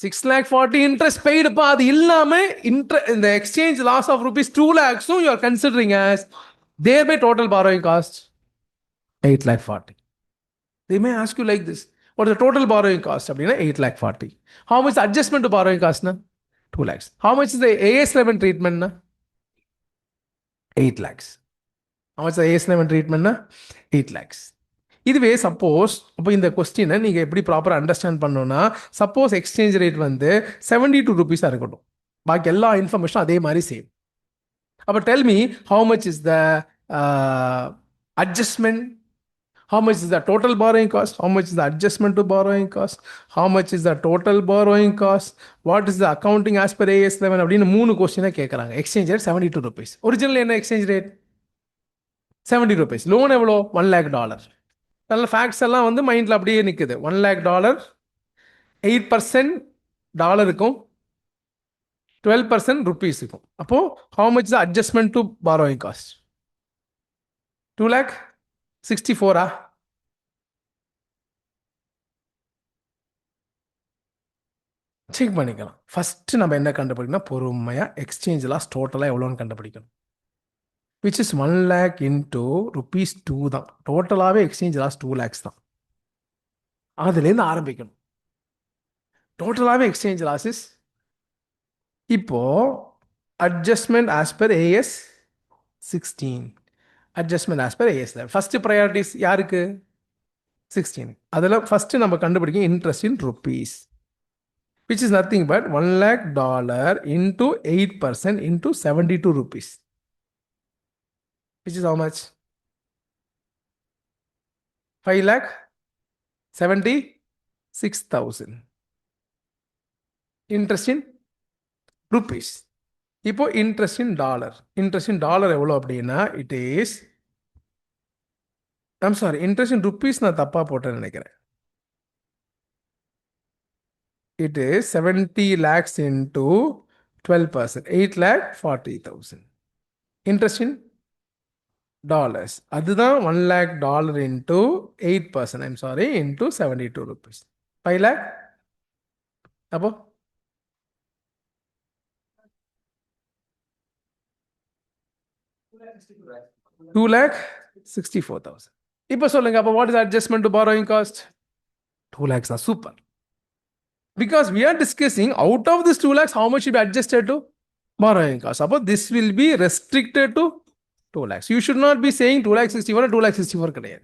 6 lakh 40 interest paid. அது இல்லாம இந்த exchange loss of rupees 2 lakhs you are considering as thereby total borrowing cost 8 lakh 40. They may ask you like this, what is the total borrowing cost? அப்படின்னா 8 lakh 40. How much is adjustment to borrowing cost? 2 lakhs. How much is the AS11 treatment? 8 lakhs. How much is the AS11 treatment? 8 lakhs. இதுவே suppose அப்போ இந்த கொஸ்டினை நீங்கள் எப்படி ப்ராப்பராக understand பண்ணணும்னா, suppose exchange rate வந்து 72 rupees இருக்கட்டும், பாக்கி எல்லா இன்ஃபர்மேஷனும் அதே மாதிரி சேம். அப்போ tell me how much is the adjustment, how much is the total borrowing cost, how much is the adjustment to borrowing cost, how much is the total borrowing cost, what is the accounting as per AS11 அப்படின்னு 3 கொஸ்டினை கேட்குறாங்க. Exchange rate 72 rupees. Original என்ன exchange rate? 70 rupees. Loan எவ்வளோ? $1 lakh. நல்ல facts எல்லாம் வந்து மைண்டில் அப்படியே நிற்குது. $1 lakh, 8% டாலருக்கும் 12% ருபீஸுக்கும். அப்போது how much the adjustment to borrowing cost? 2 lakh 64. Check பண்ணிக்கலாம். ஃபஸ்ட்டு நம்ம என்ன கண்டுபிடிக்கணும்? பொறுமையாக எக்ஸ்சேஞ்ச் லாஸ் டோட்டலாக எவ்வளோன்னு கண்டுபிடிக்கணும். which is 1 lakh into rupees 2 தான். டோட்டலாகவே எக்ஸ்சேஞ்ச் லாஸ் 2 lakhs தான். அதுலேருந்து ஆரம்பிக்கணும். டோட்டலாகவே எக்ஸ்சேஞ்ச் லாஸஸ் இப்போ adjustment as per AS 16, adjustment as per AS 11. First priorities யாருக்கு? 16. அதில் ஃபஸ்ட்டு நம்ம கண்டுபிடிக்கும் interest in rupees, which is nothing but $1 lakh into 8% into 72 rupees. Which is how much? 5,76,000. Interest in rupees. இப்போ interest in dollar. Interest in dollar எவ்வளோ அப்படின்னா it is, I'm sorry, interest in rupees நான் தப்பாக போட்டேன்னு நினைக்கிறேன். It is 70 lakhs into 12%, 8,40,000. Interest in dollars. அதுதான் $1 lakh into 8%, I'm sorry, into 72 rupees. 5 lakh. அப்போ $2,64,000. இப்போ சொல்லுங்க, அப்போ what is adjustment to borrowing cost? 2 lakhs தான். Super. Because we are discussing out of this 2 lakhs how much should be adjusted to borrowing cost. அப்போ this will be restricted to 2 lakhs. You should not be saying 2,61 or 2,64 கிடையாது.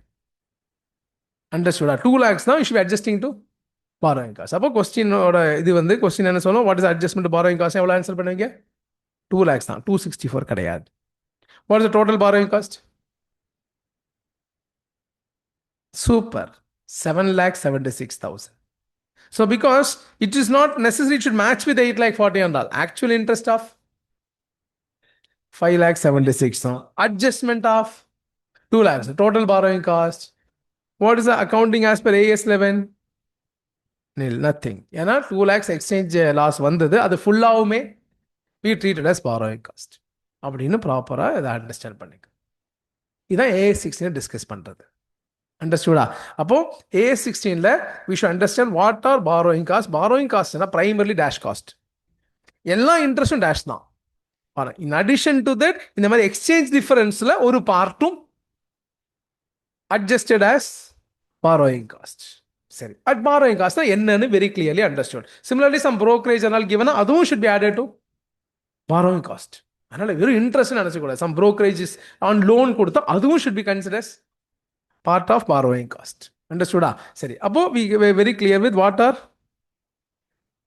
Understood? 2 lakhs now you should be adjusting to borrowing cost. அப்போ கொஸ்டினோட இது வந்து question என்ன சொல்லணும்? What is adjustment to borrowing cost? எவ்வளோ answer பண்ணுவீங்க? 2 lakhs தான். 264 கிடையாது. What is the total borrowing cost? Super. 7,76,000. So because it is not necessary it should match with 8 lakh 40 and all. Actual interest of 5,76,000. Adjustment of 2 lakhs. Total borrowing cost. What is the accounting as per AS 11? Nil. Nothing. ஏன்னா 2 lakhs exchange loss வந்தது அது ஃபுல்லாவுமே we treated as borrowing cost. அப்படின்னு ப்ராப்பராக இதை understand பண்ணிக்க. இதான் as 16 discuss பண்ணுறது. அண்டர்ஸ்டூடா? அப்போ as 16ல we should understand what are borrowing cost. Borrowing cost primarily dash cost. எல்லா இன்ட்ரெஸ்டும் டேஷ் தான். இன் அடிஷன் டு தட் இந்த மாதிரி எக்ஸ்சேஞ்ச் டிஃபரன்ஸில் ஒரு பார்ட்டும் adjusted as borrowing cost. சரி, at borrowing cost என்னன்னு very clearly understood. Similarly, some brokerage and all given அதுவும் should be added to borrowing cost. அதனால வெறும் இன்ட்ரெஸ்ட் நினைச்சக்கூடாது. சம் brokerage ஆன் லோன் கொடுத்தா அதுவும் should be considered as part of borrowing cost. Understood? சரி, அப்போ we were very clear with what are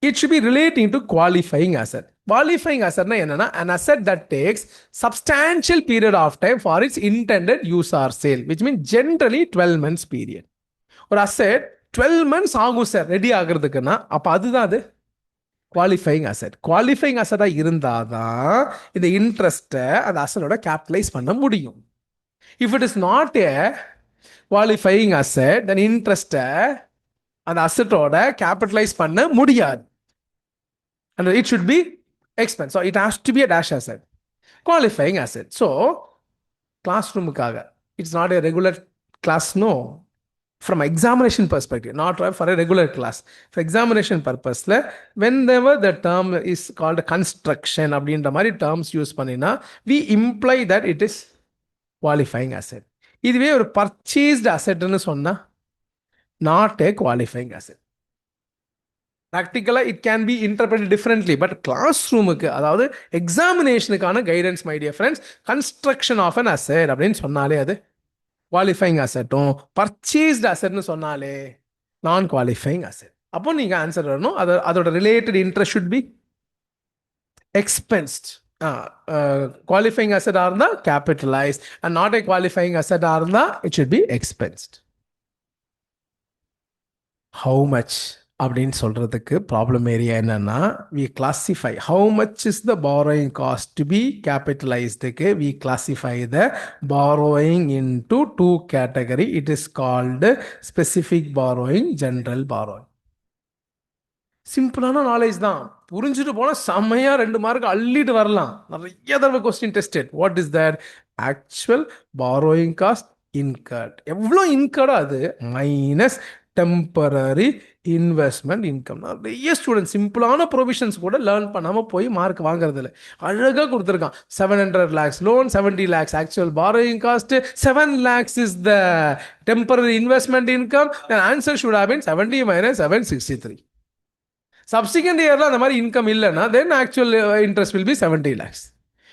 it should be relating to qualifying asset. Qualifying asset na enna an asset that takes substantial period of time for its intended use or sale, which means generally 12 months period. Or asset 12 months ஆகும் sir ready ஆகிறதுக்குன்னா அப்போ அதுதான் அது qualifying asset. Qualifying அசட்டாக இருந்தால் தான் இந்த இன்ட்ரெஸ்ட்டை அந்த அசட்டோட capitalise பண்ண முடியும். If it is not a qualifying asset then இன்ட்ரெஸ்ட்டை அந்த அசட்டோட கேபிட்டலைஸ் பண்ண முடியாது. And it should be expense. So it has to be a dash asset. Qualifying asset. So classroom kaga. It's not a regular class, no. From examination perspective, not for a regular class. For examination purpose, whenever the term is called construction, அப்படின்ற மாதிரி terms use பண்ணினா, we imply that it is qualifying asset. இதுவே ஒரு purchased assetன்னு சொன்னா, not a qualifying asset. ப்ராக்டிக்கலாக it can be interpreted differently. But class ரூமுக்கு அதாவது எக்ஸாமினேஷனுக்கான guidance my dear friends, construction of an asset அப்படின்னு சொன்னாலே அது குவாலிஃபைங் அசெட்டும், பர்ச்சேஸ்டு அசெட்னு சொன்னாலே நான் குவாலிஃபைங் அசெட். அப்போ நீங்கள் ஆன்சர் வரணும். அதோட related interest should be expensed. Qualifying அசெட்டாக இருந்தால் capitalise and not a qualifying அசெட்டாக இருந்தால் it should be expensed. How much அப்படின்னு சொல்கிறதுக்கு ப்ராப்ளம் ஏரியா என்னென்னா, we classify how much is the borrowing cost to be கேபிட்டலைஸ்டுக்கு we classify the borrowing into two category. It is called specific borrowing, general borrowing. சிம்பிளான knowledge தான், புரிஞ்சுட்டு போனால் செம்மையாக 2 mark அள்ளிட்டு வரலாம். நிறைய தடவை question tested. What is that? Actual borrowing cost incurred. எவ்வளோ இன்கர்டோ அது மைனஸ் டெம்பரரி இன்வெஸ்ட்மெண்ட் இன்கம். நிறைய ஸ்டூடெண்ட் சிம்பிளான ப்ரொவிஷன்ஸ் கூட லேர்ன் பண்ணாமல் போய் மார்க் வாங்குறது இல்லை. அழகாக கொடுத்துருக்கான். 700 lakhs loan, 70 lakhs actual borrowing cost, 7 lakhs is the temporary investment income. Answer should have been 70 minus 763. Subsequent இயரில் அந்த மாதிரி இன்கம் இல்லைன்னா then actual interest will be 70 lakhs.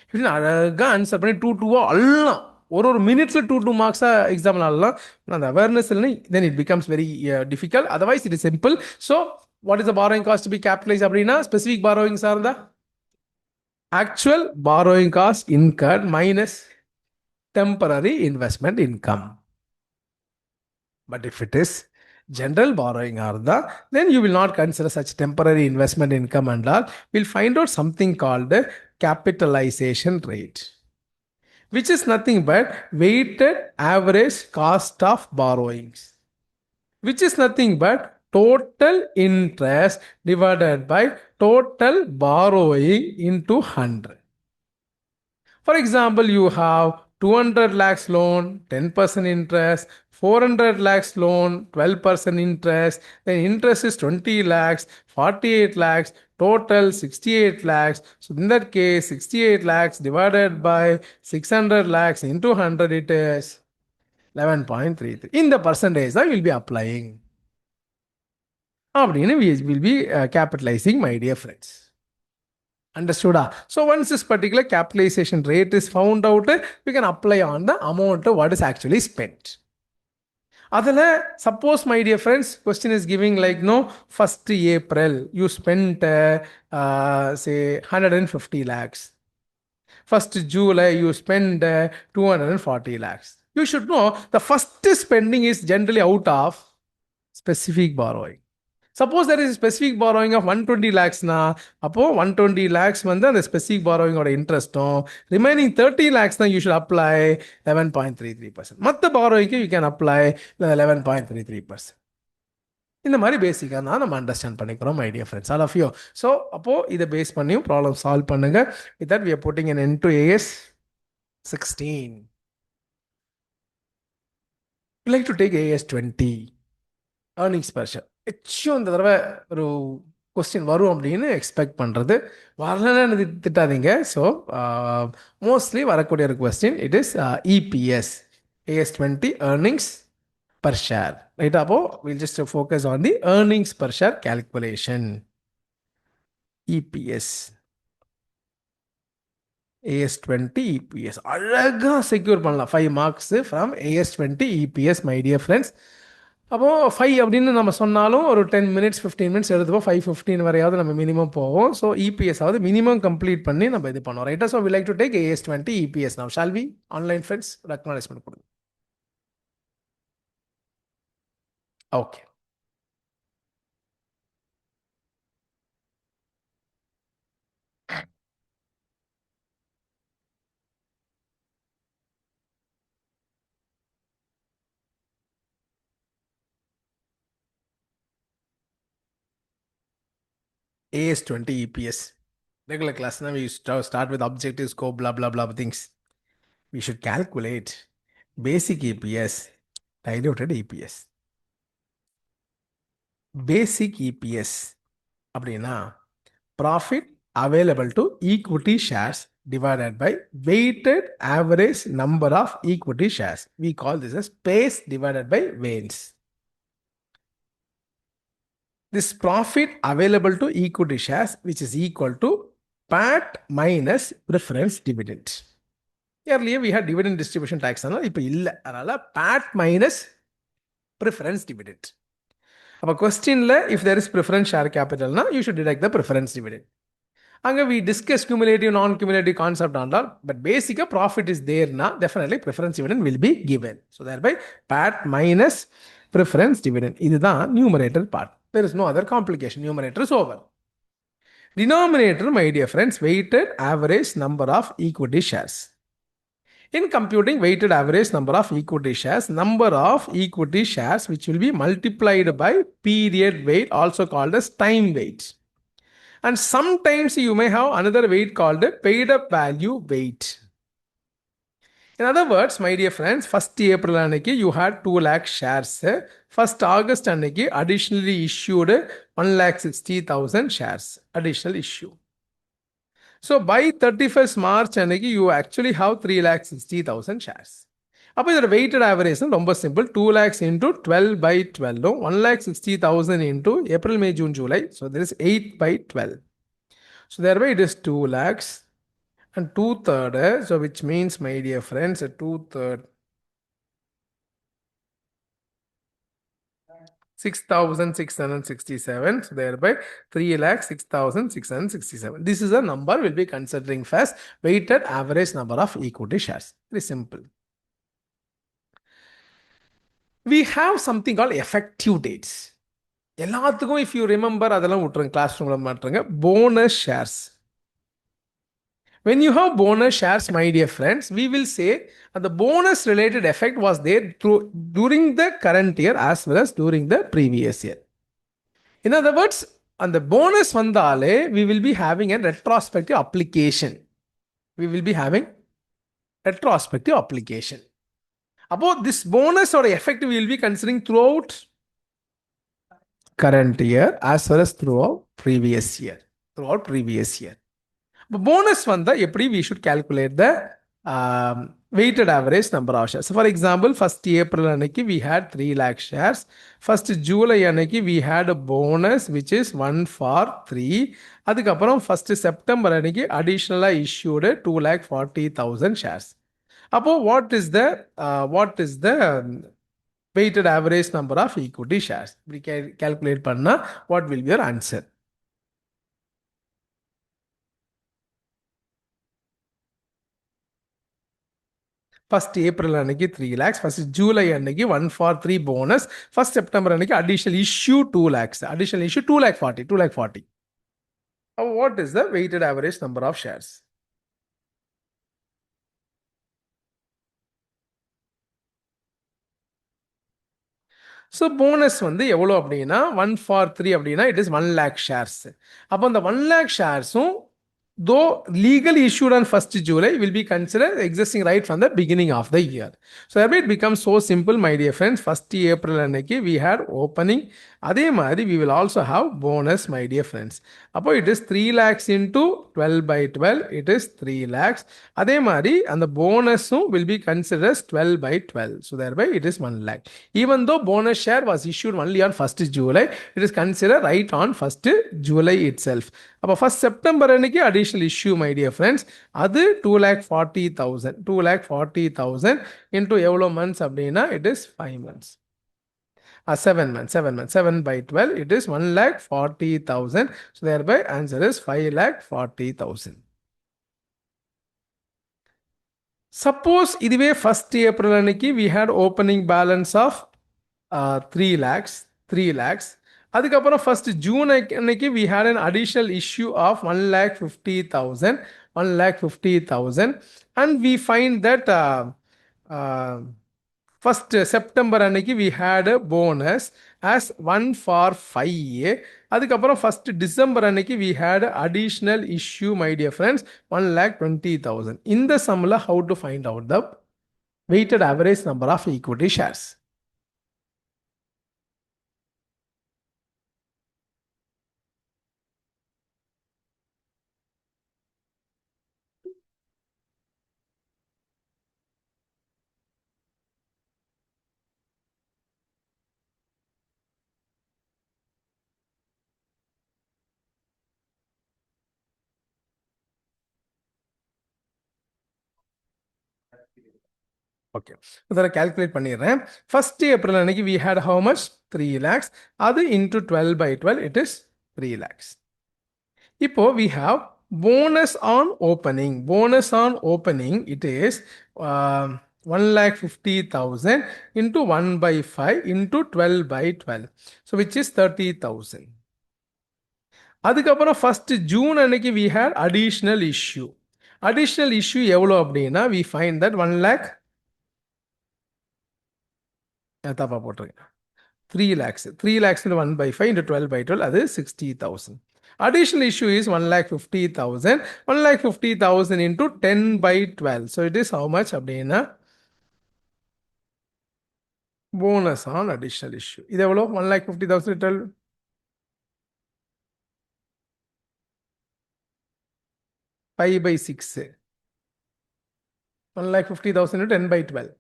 இப்படின்னு அழகாக ஆன்சர் பண்ணி 2 அல்லாம் ஒரு மினிட்ஸில் 2 மார்க்ஸாக எக்ஸாம்பிள் ஆடலாம். அந்த அவேர்னஸ் இல்லைன்னு then it becomes very difficult. Otherwise it is simple. So what is the borrowing cost to be capitalise அப்படின்னா, ஸ்பெசிஃபிக் பாரோயிங்ஸாக இருந்தால் actual borrowing cost incurred minus temporary investment income. But if it is general borrowing arda, then you will not consider such temporary investment income and all. We'll find out something called capitalization rate, which is nothing but weighted average cost of borrowings, which is nothing but total interest divided by total borrowing into 100. For example, you have 200 lakhs loan, 10% interest, 400 lakhs loan, 12% interest, then interest is 20 lakhs, 48 lakhs, total 68 lakhs. So in that case, 68 lakhs divided by 600 lakhs into 100, it is 11.33. In the percentage I will be applying. We will be capitalizing, my dear friends. Understood? So once this particular capitalization rate is found out, we can apply on the amount of what is actually spent. Adala, suppose, my dear friends, question is giving like, no, 1st April, you spent, say, 150 lakhs. 1st July, you spend 240 lakhs. You should know the first spending is generally out of specific borrowing. Suppose there is specific borrowing of 120 lakhs na, அப்போ 120 lakhs வந்து அந்த specific borrowing ஓட இன்ட்ரெஸ்ட்டும் remaining 30 lakhs தான் you should apply 11.33%. மற்ற borrowing you can apply 11.33%. இந்த மாதிரி பேசிக்காக தான் நம்ம அண்டர்ஸ்டாண்ட் பண்ணிக்கிறோம் my dear friends all of you. So அப்போது இதை பேஸ் பண்ணியும் ப்ராப்ளம் சால்வ் பண்ணுங்க. With that we are putting an end to AS 16. We like to take AS 20 earnings per share. எச்சும் இந்த தடவை ஒரு கொஸ்டின் வரும் அப்படின்னு எக்ஸ்பெக்ட் பண்ணுறது, வரலன்னு திட்டாதீங்க. ஸோ மோஸ்ட்லி வரக்கூடிய ஒரு question it is EPS AS 20 earnings per share. Right, அப்போ we'll just focus on the earnings per share calculation. EPS AS 20 EPS அழகா செக்யூர் பண்ணலாம் 5 marks from AS 20 EPS my dear friends. அப்போ 5 அப்படின்னு நம்ம சொன்னாலும் ஒரு 10 minutes 15 minutes எடுத்துப்போம். 5:15 வரையாவது நம்ம மினிமம் போவோம். ஸோ EPS ஆவது மினிமம் கம்ப்ளீட் பண்ணி நம்ம இது பண்ணுவோம். ரைட்டா? So we like to take AS 20 EPS now. Shall we? Online friends, acknowledgement கொடுங்க. Okay. AS 20 EPS. Regular class, now we start with objective, scope, blah, blah, blah things. We should calculate basic EPS, diluted EPS. Basic EPS அப்படின்னா profit available to equity shares divided by weighted average number of equity shares. We call this as space divided by variance. This profit available to equity shares, which is equal to PAT minus preference dividend. Earlier we had dividend distribution tax, இப்போ இல்லை, அதனால PAT minus preference dividend. அப்போ கொஸ்டின்ல if there is preference share capital na you should deduct the preference dividend. அங்கே we discuss cumulative non cumulative concept ஆனால், but basic profit is there na, definitely preference dividend will be given. So thereby PAT minus preference dividend. இதுதான் numerator part. There is no other complication. Numerator is over. Denominator, my dear friends, weighted average number of equity shares. In computing weighted average number of equity shares, number of equity shares which will be multiplied by period weight, also called as time weight. And sometimes you may have another weight called paid up value weight. In other words, my dear friends, 1st April அன்னைக்கு you had 2 lakh shares. 1st August அன்னைக்கு additionally issued 1,60,000 shares. Additional issue. So by 31st March அன்னைக்கு you actually have 3,60,000 shares. அப்போ இதோட weighted average ரொம்ப simple. 2 lakhs into 12 by 12. 1,60,000 into April, May, June, July. So there is 8 by 12. So thereby it is 2 lakhs. And 2/3, so which means, my dear friends, 2/3 6,667. So thereby 3,06,667. This is a number we'll be considering first. Weighted average number of equity shares. Very simple. We have something called effective dates. எல்லாத்துக்கும் if you remember அதெல்லாம் விட்டுருங்க, class ரூம்ல மாட்டுருங்க. Bonus shares. When you have bonus shares, my dear friends, we will say that the bonus related effect was there during the current year as well as during the previous year. In other words, on the bonus vandale, we will be having a retrospective application. We will be having retrospective application. About this bonus or effect we will be considering throughout current year as well as throughout previous year. Bonus vanda eppadi we should calculate the weighted average number of shares. So for example, 1st April aniki we had 3 lakh shares. 1st July aniki we had a bonus which is 1 for 3. அதுக்கப்புறம் 1st September aniki additionally issued 2,40,000 shares. அப்போ what is the weighted average number of equity shares? We calculate பண்ணா what will be your answer? 1st April அன்னைக்கு 3 lakhs, 1st July அன்னைக்கு 1 for 3 bonus, 1st September அன்னைக்கு additional issue 2 lakhs, additional issue 2 lakh 40, 2 lakh 40. What is the weighted average number of shares? So bonus வந்து எவ்வளோ அப்படின்னா 1 for 3 அப்படின்னா it is 1 lakh shares. அப்போ அந்த 1 lakh ஷேர்ஸும் though legally issued on 1st July will be considered existing right from the beginning of the year. So it becomes so simple, my dear friends. 1st April அன்னைக்கு we had opening. அதே மாதிரி we will also have bonus, my dear friends. அப்போ it is 3 lakhs into 12 by 12, it is 3 lakhs. அதே மாதிரி அந்த போனஸும் will be considered as 12 by 12. So thereby it is 1 lakh. Even though bonus share was issued only on 1st July, it is considered right on 1st July itself. அப்போ 1st September அன்னைக்கு additional issue, my dear friends, அது 2,40,000. 2,40,000 into எவ்வளோ months அப்படின்னா it is 5 months. 7 months. 7 by 12, it is 1,40,000. So thereby answer is 5,40,000. Suppose இதுவே 1st April அன்னைக்கு we had opening balance of 3 lakhs. அதுக்கப்புறம் 1st June அன்னைக்கு we had an additional issue of 1,50,000 and we find that 1st September அன்னைக்கு we had a bonus as 1 for 5A. அதுக்கப்புறம் 1st December அன்னைக்கு we had additional issue, my dear friends, 1,20,000. இந்த sumல how to find out the weighted average number of equity shares? Okay, இதில் calculate பண்ணிடுறேன். 1st April அன்னைக்கு we had how much? 3 lakhs. அது into 12 by 12, it is 3 lakhs. இப்போ we have bonus on opening. Bonus on opening, it is 1,50,000 into 1 by 5 into 12 by 12. So which is 30,000. அதுக்கப்புறம் 1st June அன்னைக்கு we had additional issue. Additional issue எவ்வளோ அப்படின்னா we find that 1 lakh தப்பா போட்டிருக்கேன். 3 lakhs. 3 lakhs into 1 by 5 into 12 by 12, அது 60,000. Additional issue is 1,50,000. 1,50,000 into 10 by 12. So it is how much அப்படின்னா bonus on additional issue. இது எவ்வளோ? 1,50,000 12 5 by 6. 1,50,000 into 10 by 12.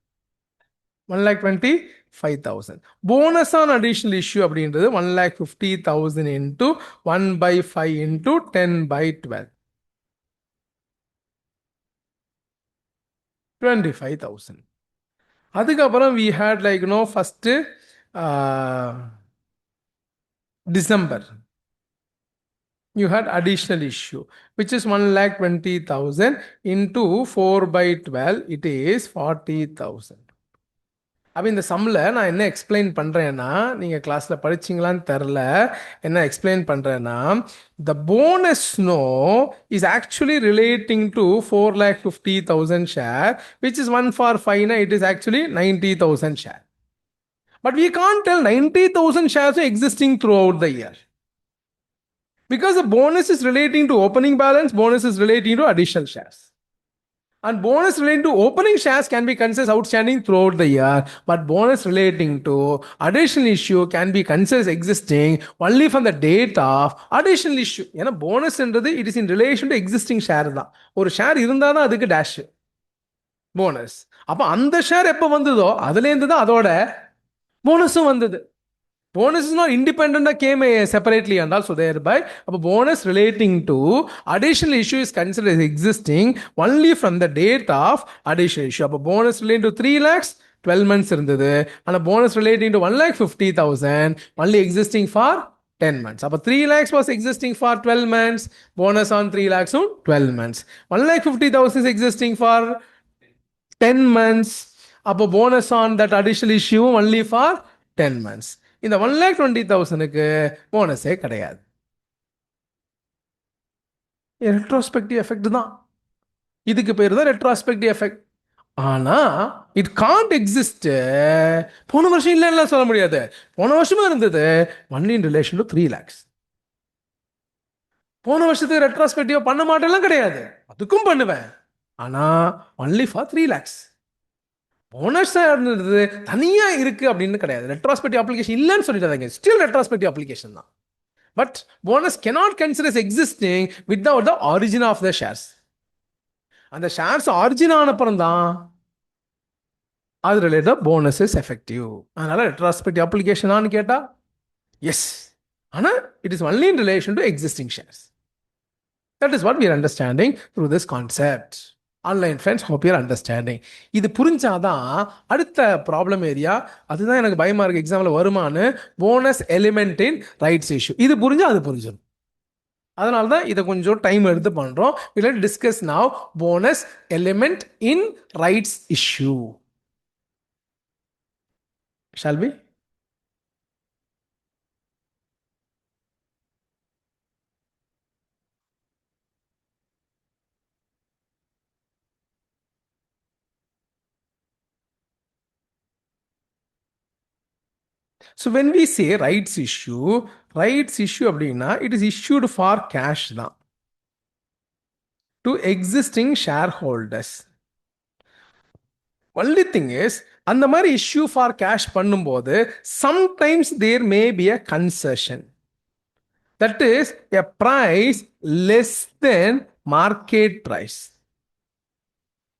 1,25,000. Bonus on additional issue அப்படின்றது 1,50,000 into 1 by 5 into 10 by 12. 25,000. அதுக்கப்புறம் we had like first December. You had additional issue, which is 1,20,000 into 4 by 12, it is 40,000. அப்போ இந்த சம்மில் நான் என்ன எக்ஸ்பிளைன் பண்ணுறேன்னா, நீங்கள் கிளாஸில் படிச்சிங்களான்னு தெரில, என்ன எக்ஸ்பிளைன் பண்ணுறேன்னா, the bonus is actually relating to 4,50,000 share, which is 1 for 5, it is actually 90,000 share. But we can't tell 90,000 shares are existing throughout the year. Because the bonus is relating to opening balance, bonus is relating to additional shares. And bonus relating to opening shares can be considered outstanding throughout the year, but bonus relating to additional issue can be considered existing only from the date of additional issue. ஏன்னா போனஸ்ன்றது it is in relation to existing share தான். ஒரு share இருந்தால் தான் அதுக்கு dash bonus. அப்போ அந்த share எப்போ வந்ததோ அதுலேருந்து தான் அதோட போனஸும் வந்தது. Bonus is not independent, came separately and also thereby a bonus relating to additional issue is considered as existing only from the date of additional issue. A bonus relating to 3 lakhs 12 months இருந்தது, and a bonus relating to 1,50,000 only existing for 10 months. அப்போ 3 lakhs was existing for 12 months, bonus on 3 lakhs on 12 months. 1,50,000 is existing for 10 months. அப்போ bonus on that additional issue only for 10 months. இந்த 1,20,000க்கு போனஸே கிடையாது. Retrospective effect தான். இதுக்கு பேர் தான் retrospective effect. ஆனா it Gantt exist. போன வருஷம் இல்லைன்னா சொல்ல முடியாது. போன வருஷமும் இருந்தது only in relation to 3 lakhs. போன வருஷத்துக்கு ரெட்ரோஸ்பெக்டிவ் பண்ண மாட்டேலாம் கிடையாது, அதுக்கும் பண்ணுவேன். ஆனா ஒன்லி ஃபார் 3 lakhs. போனஸ் இருந்தது தனியா இருக்கு அப்படின்னு கிடையாது. ரெட்ரோஸ்பெக்டிவ் அப்ளிகேஷன் இல்லைன்னு சொல்லிட்டாங்க, ஸ்டில் ரெட்ரோஸ்பெக்டிவ் அப்ளிகேஷன் தான். But bonus cannot consider as existing without the origin of the shares. அந்த ஷேர்ஸ் ஆரிஜின் ஆன அப்புறம் தான் அது ரிலேட்டட் போனஸ் இஸ் எஃபெக்டிவ். அதனால ரெட்ரோஸ்பெக்டிவ் அப்ளிகேஷனான்னு கேட்டா எஸ். ஆனா it is only in relation to existing shares. That is what we are understanding through this concept. Online friends, hope you are understanding. இது புரிஞ்சாதான் அடுத்த ப்ராப்ளம் ஏரியா, அதுதான் எனக்கு பயமா இருக்கு எக்ஸாம்ல வருமானு, bonus element in rights issue. இது புரிஞ்சா அது புரிஞ்சிடும். அதனால தான் இதை கொஞ்சம் டைம் எடுத்து பண்றோம். we will discuss now bonus element in rights issue. Shall we? So when we say rights issue அப்படின்னா it is issued for cash தான் to existing shareholders. Only thing is அந்த மாதிரி issue for cash பண்ணும்போது sometimes there may be a concession. That is a price less than market price.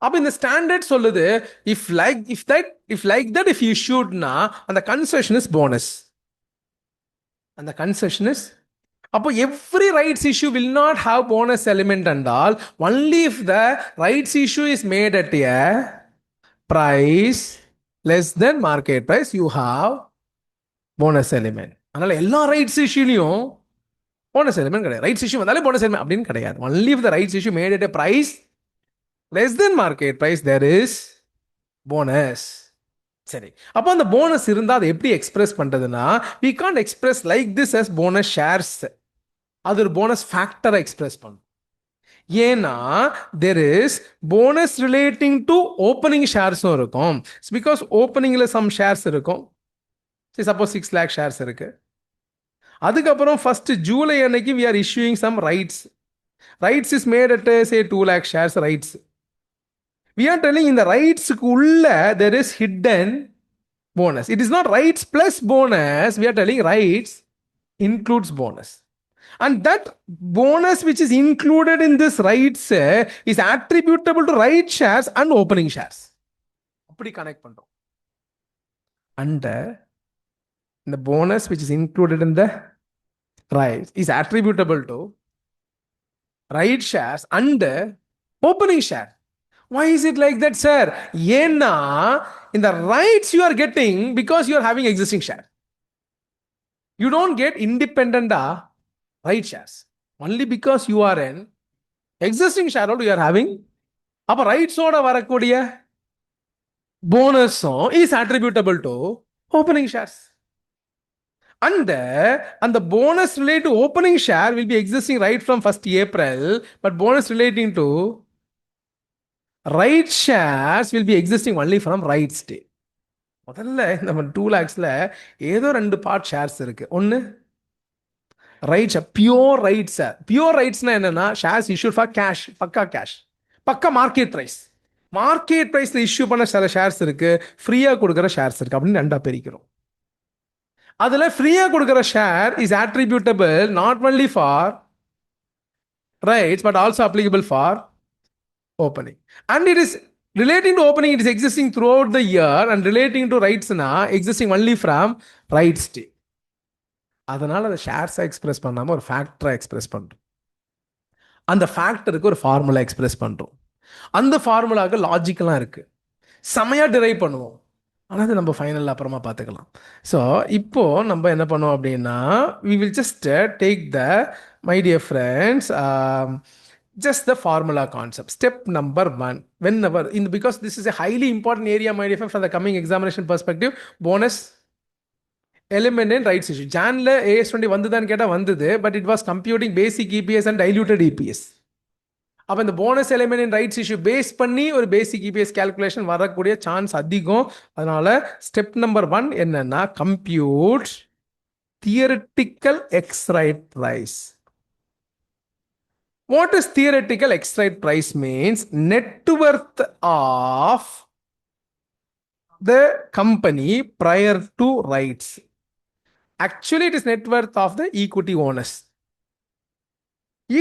அப்ப இந்த standard சொல்லுது if like that if issued na அந்த concession is bonus. அந்த concession is, அப்போ every rights issue will not have bonus element and all. Only if the rights issue is made at a price less than market price you have bonus element. அதனால எல்லா rights இஷ்யூலையும் bonus element கிடையாது. Rights issue வந்தாலே bonus element அப்படின்னு கிடையாது. Only if the rights issue made at a price less than market price there is bonus. சரி, அப்போ அந்த போனஸ் இருந்தா அதை எப்படி எக்ஸ்பிரஸ் பண்றதுன்னா we can't express like this as bonus shares. அது ஒரு போனஸ் ஃபேக்டரை எக்ஸ்பிரஸ் பண்ணும். ஏன்னா there is bonus relating to opening sharesம் இருக்கும். பிகாஸ் ஓப்பனிங்ல சம் ஷேர்ஸ் இருக்கும். சப்போஸ் 6 lakh ஷேர்ஸ் இருக்கு. அதுக்கப்புறம் ஃபர்ஸ்ட் ஜூலை அன்னைக்கு we are issuing some rights. Rights is made at say 2 lakh shares rights. We are telling in the rights உள்ள there is hidden bonus. It is not rights plus bonus. We are telling rights includes bonus. And that bonus which is included in this rights is attributable to right shares and opening shares. அப்படி connect பண்றோம். And the bonus which is included in the rights is attributable to right shares and opening share. Why is it like that, sir? ஏன்னா in the rights you are getting because you are having existing share. You don't get independent right shares. Only because you are an existing shareholder you are having. அப்ப rights ஓட வரக்கூடிய போனஸும் is attributable to opening shares. And the bonus related to opening share will be existing right from 1st April, but bonus relating to right shares will be existing only from rights day. முதல்ல நம்ம 2 lakhsல ஏதோ 2 part shares இருக்கு. ஒன்னு rights, pure rights. Pure ரைட்ஸ்னா என்னன்னா shares issue for cash, பக்கா cash, பக்கா market price. Market பிரைஸ்ல issue பண்ண சில ஷேர்ஸ் இருக்கு, ஃப்ரீயா கொடுக்குற ஷேர்ஸ் இருக்கு. அப்படின்னு ரெண்டா பிரிக்கிறோம். அதுல ஃப்ரீயா கொடுக்குற share is attributable not only for rights but also applicable for opening. And it is relating to opening, it is existing throughout the year, and relating to rights na existing only from rights day. அதனால அந்த ஷேர்ஸை express பண்ணாம ஒரு ஃபேக்டரை express பண்றோம். அந்த ஃபேக்டருக்கு ஒரு formula express பண்றோம். அந்த ஃபார்முலாவுக்கு லாஜிக்கெல்லாம் இருக்கு, செமையா டிரைவ் பண்ணுவோம். ஆனால் அது நம்ம ஃபைனலில் அப்புறமா பார்த்துக்கலாம். ஸோ இப்போ நம்ம என்ன பண்ணுவோம் அப்படின்னா we will just take the, my dear friends, Just the formula concept. Step number 1. Whenever, because this is a highly important area, my dear friend, from the coming examination perspective, bonus element in rights issue. Janல AS20 வந்துதான்னு கேட்டா வந்தது, but it was computing basic EPS and diluted EPS. அப்போ இந்த bonus element in rights issue base பண்ணி ஒரு basic EPS calculation வரக்கூடிய chance அதிகம். அதனால step number 1 என்னன்னா, compute theoretical ex right price. What is theoretical X right price means? Net worth of the company prior to rights. Actually, it is net worth of the equity owners.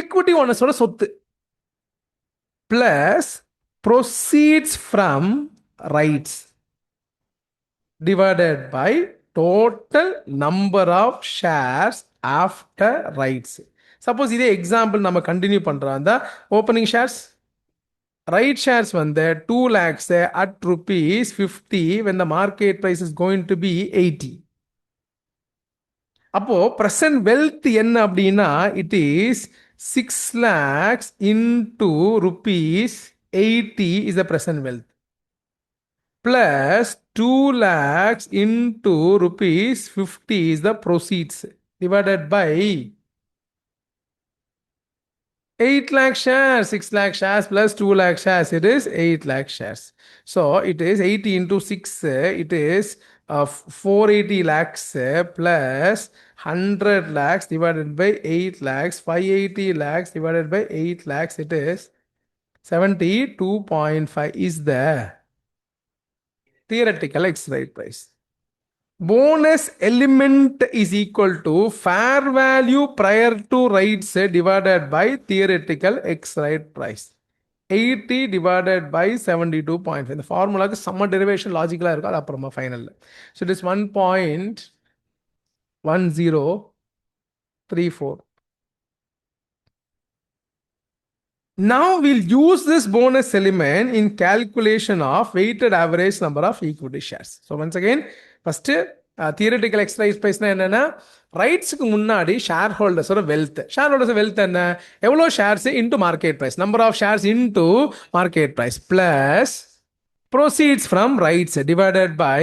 Equity owners ஓட சொத்து plus proceeds from rights divided by total number of shares after rights. Suppose இதே example நம்ம continue பண்றோம். அந்த opening shares, right shares வந்து 2 lakhs at ₹50 when the market price is going to be 80. அப்போ present wealth என்ன அப்படின்னா, it is 6 lakhs into ₹80 is the present wealth, plus 2 lakhs into ₹50 is the proceeds, divided by 8 lakh shares, 6 lakh shares plus 2 lakh shares, it is 8 lakh shares. So it is 80 into 6, it is 480 lakhs plus 100 lakhs divided by 8 lakhs, 580 lakhs divided by 8 lakhs, it is 72.5 is the theoretical X right price. Bonus element is equal to fair value prior to rights divided by theoretical X right price. 80 divided by 72.5. இந்த ஃபார்முலாக்கு சம்ம derivation லாஜிக்கலாக இருக்கும், அது அப்புறமா ஃபைனலில். So it is 1.1034. Now we'll use this bonus element in calculation of weighted average number of equity shares. So once again, first theoretical exercise பேசினா என்னன்னா, ரைட்ஸுக்கு முன்னாடி ஷேர் ஹோல்டர்ஸோட வெல்த். ஷேர் ஹோல்டர்ஸ் வெல்த் என்ன? எவ்வளோ shares into market price, number of shares into market price, plus proceeds from rights divided by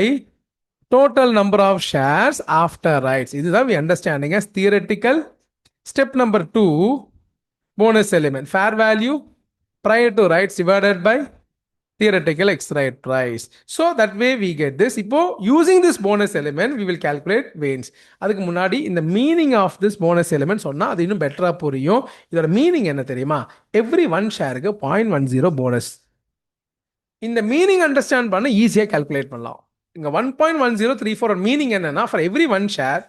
total number of shares after rights. இதுதான் we understanding as theoretical. Step number 2, bonus element, fair value prior to rights divided by theoretical X right price. So that way we get this. இப்போ using this bonus element we will calculate gains. அதுக்கு முன்னாடி இந்த meaning of this bonus element சொன்னா அது இன்னும் பெட்டரா புரியும். இதோட மீனிங் என்ன தெரியுமா? Every 1 ஷேருக்கு 0.10 bonus. இந்த மீனிங் அண்டர்ஸ்டாண்ட் பண்ண ஈஸியாக கால்குலேட் பண்ணலாம். இங்க 1.1034 மீனிங் என்னன்னா, for every 1 share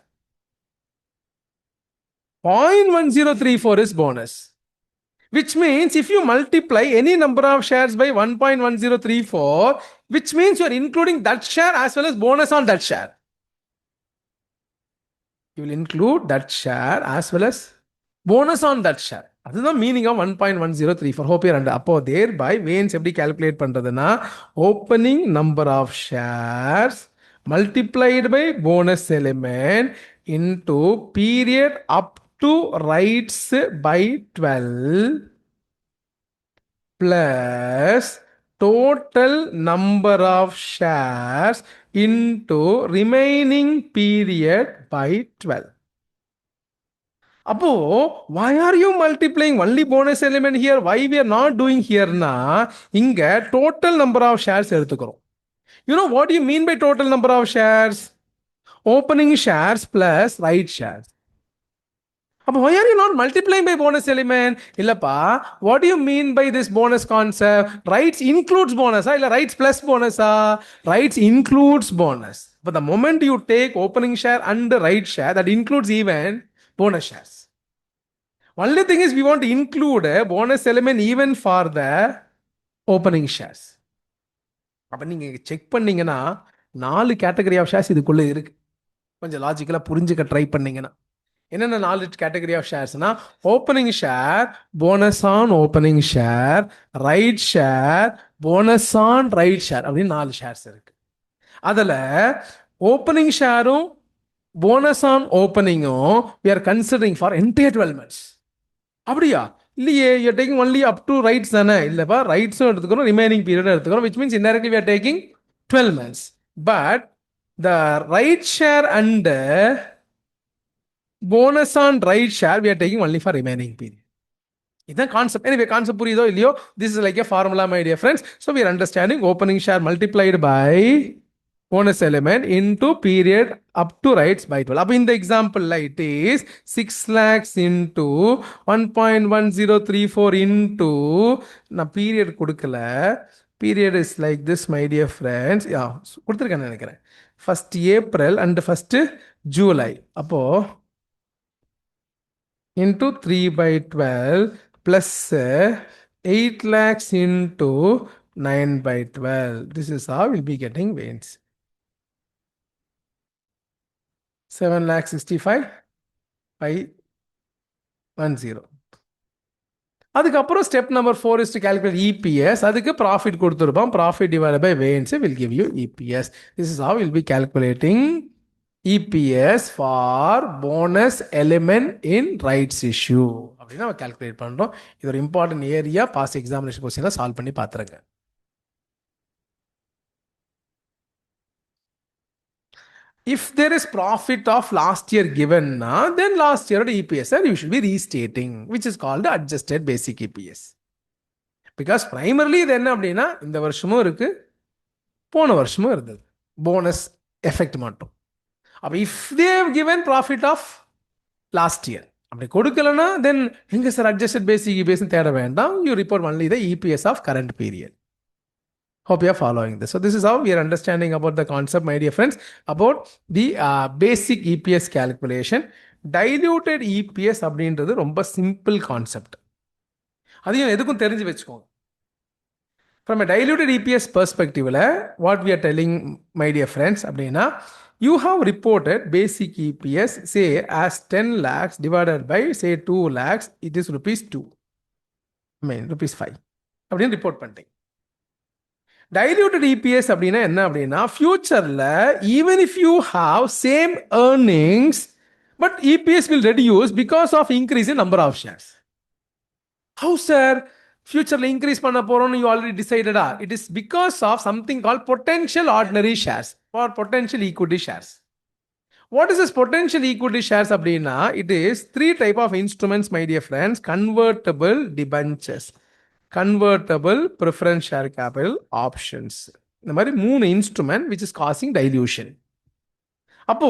0.1034 is bonus. Which means if you multiply any number of shares by 1.1034, which means you are including that share as well as bonus on that share. You will include that share as well as bonus on that share. அதுதான் meaning of 1.1034. Hope your under. அப்போ thereby வேன்ஸ் எப்படி calculate பண்றதுன்னா, opening number of shares multiplied by bonus element into period up to rights by 12 plus total number of shares into remaining period by 12. அப்போ why are you multiplying only bonus element here? Why we are not doing here na? இங்க total number of shares எடுத்துக்கிறோம். You know what do you mean by total number of shares? Opening shares plus right shares. அப்போ why are you not multiplying by bonus element? இல்லப்பா, what do you mean by this bonus concept? Rights includes bonus இல்ல rights plus bonus? Rights includes bonus. But the moment you take opening share and right share, that includes even bonus shares. Only thing is we want to include a bonus element even for the opening shares. அப்போ நீங்க check பண்ணீங்கன்னா 4 category of shares இதுக்குள்ள இருக்கு. கொஞ்சம் லாஜிக்கலா புரிஞ்சுக்க try பண்ணீங்கன்னா என்னென்ன 4 category of ஷேர்ஸ்னா, opening share, bonus on opening share, right share, bonus on right share அப்படின்னு 4 ஷேர்ஸ் இருக்கு. அதில் ஓப்பனிங் ஷேரும் போனஸ் ஆன் ஓப்பனிங்கும் we are considering for entire 12 months. அப்படியா? இல்லையே, you're taking only up to rights தானே. இல்லைப்பா, ரைட்ஸும் எடுத்துக்கிறோம், ரிமைனிங் பீரியடும் எடுத்துக்கிறோம், which means indirectly we are taking 12 months. But the right share and bonus on right share we are taking only for remaining period. இதுதான் concept. எனவே concept புரியுதோ இல்லையோ, this is like a formula my dear friends. So we are understanding opening share multiplied by bonus element into period up to rights by 12. அப்போ இந்த எக்ஸாம்பிள்ல it is 6 lakhs into 1.1034 into நான் period கொடுக்கல. Period is like this my dear friends. கொடுத்துருக்கேன்னு நினைக்கிறேன். 1st April and 1st July. அப்போ into 3 by 12 plus 8 lakhs into 9 by 12. This is how we'll be getting variance. 7,65,510. அதுக்கப்புறம் step number 4 is to calculate EPS. அதுக்கு profit கொடுத்துருப்போம். Profit divide by variance will give you EPS. This is how we'll be calculating EPS for bonus element in rights issue அப்படின்னு நம்ம calculate பண்ணுறோம். இது ஒரு important area. Pass examination கொஸ்டினை solve பண்ணி பார்த்துருங்க. If there is profit of last year given, then last year EPS you should be restating, which is called adjusted basic EPS. Because primarily இது என்ன அப்படின்னா, இந்த வருஷமும் இருக்கு, போன வருஷமும் இருந்தது, போனஸ் எஃபெக்ட் மட்டும். அப்போ if they have given profit of last year, அப்படி கொடுக்கலன்னா தென் எங்க சார் அட்ஜஸ்டட் பேசிக் இபிஎஸ் தேட வேண்டாம். You report only the EPS of current period. Hope you are following this. So this is how we are understanding about the concept, my dear friends, about the basic EPS calculation. Diluted EPS அப்படின்றது ரொம்ப simple concept. அதையும் எதுக்கும் தெரிஞ்சு வச்சுக்கோங்க. From a diluted EPS perspective, what we are telling, my dear friends, அப்படின்னா you have reported basic EPS say as 10 lakhs divided by say 2 lakhs, it is rupees 2. I mean rupees 5 அப்படின்னு report பண்ணிட்டீங்க. Diluted EPS அப்படின்னா என்ன அப்படின்னா, ஃபியூச்சர்ல even if you have same earnings but EPS will reduce because of increase in number of shares. How sir? ஃபியூச்சர்ல increase பண்ண போறோம்னு you already decided. It is because of something called potential ordinary shares or potential equity shares. What is this potential equity shares அப்படின்னா, it is 3 type of instruments, my dear friends. Convertible debentures, convertible preference share capital, options. இந்த மாதிரி 3 instrument which is causing dilution. அப்போ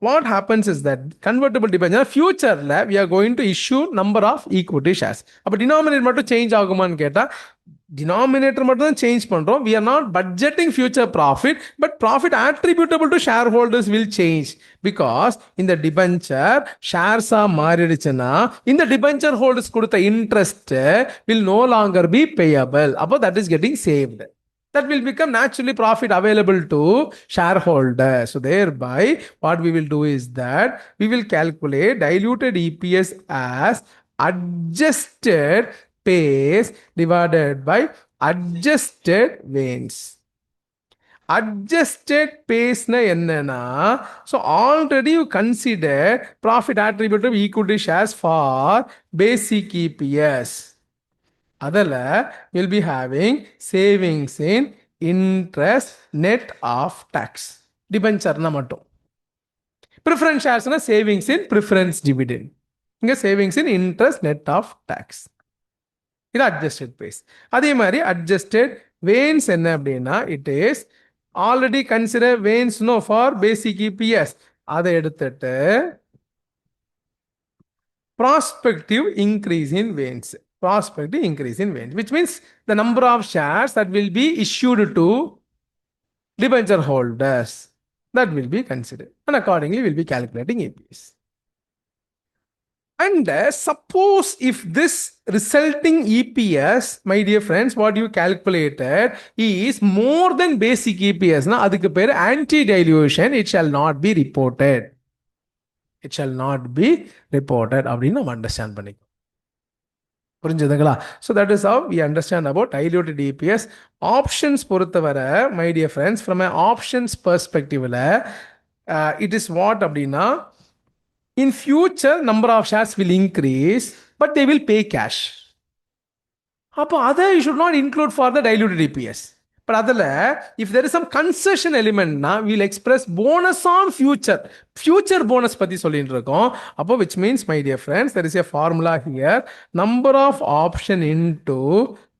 what happens is that convertible debenture futureல we are going to issue number of equity shares. அப்போ denominator மட்டும் change ஆகுமான்னு கேட்டா, denominator மட்டும் தான் change பண்றோம். we are not budgeting future profit, but profit attributable to shareholders will change because in the debenture shares மாறிடுச்சுன்னா இந்த debenture holders கொடுத்த interest will no longer be payable. அப்போ that is getting saved. That will become naturally profit available to shareholders. So thereby what we will do is that we will calculate diluted EPS as adjusted pace divided by adjusted gains. Adjusted pace na என்னன்னா, so already you consider profit attributable equity shares for basic EPS. அதில் will be having savings in interest net of tax. டிபென்ச்சர்னா மட்டும். Preference ஷேர்ஸ்னா savings in preference dividend. இங்கே savings in interest net of tax. இது adjusted base. அதே மாதிரி adjusted வேன்ஸ் என்ன அப்படின்னா, it is already consider once no for basic EPS. அதை எடுத்துட்டு ப்ராஸ்பெக்டிவ் இன்க்ரீஸ் இன் வேன்ஸ். Prospective increase in weight, which means the number of shares that will be issued to debenture holders, that will be considered, and accordingly we'll be calculating EPS. And suppose if this resulting EPS, my dear friends, what you calculated is more than basic EPS, na adukku per anti-dilution, it shall not be reported. It shall not be reported. அப்படினு நம்ம understand பண்ணிக்கோ. புரிஞ்சுதுங்களா? So that is how we understand about diluted EPS. Options பொறுத்தவரை my dear friends, from a options பெர்ஸ்பெக்டிவில் it is what அப்படின்னா, in future number of shares will increase but they will pay cash. அப்போ அதை you should not include for the diluted EPS. But அதில் if there is some concession எலிமெண்ட்னா will express bonus on future bonus பற்றி சொல்லிட்டு இருக்கோம். அப்போ which means my dear friends there is a formula here, number of option into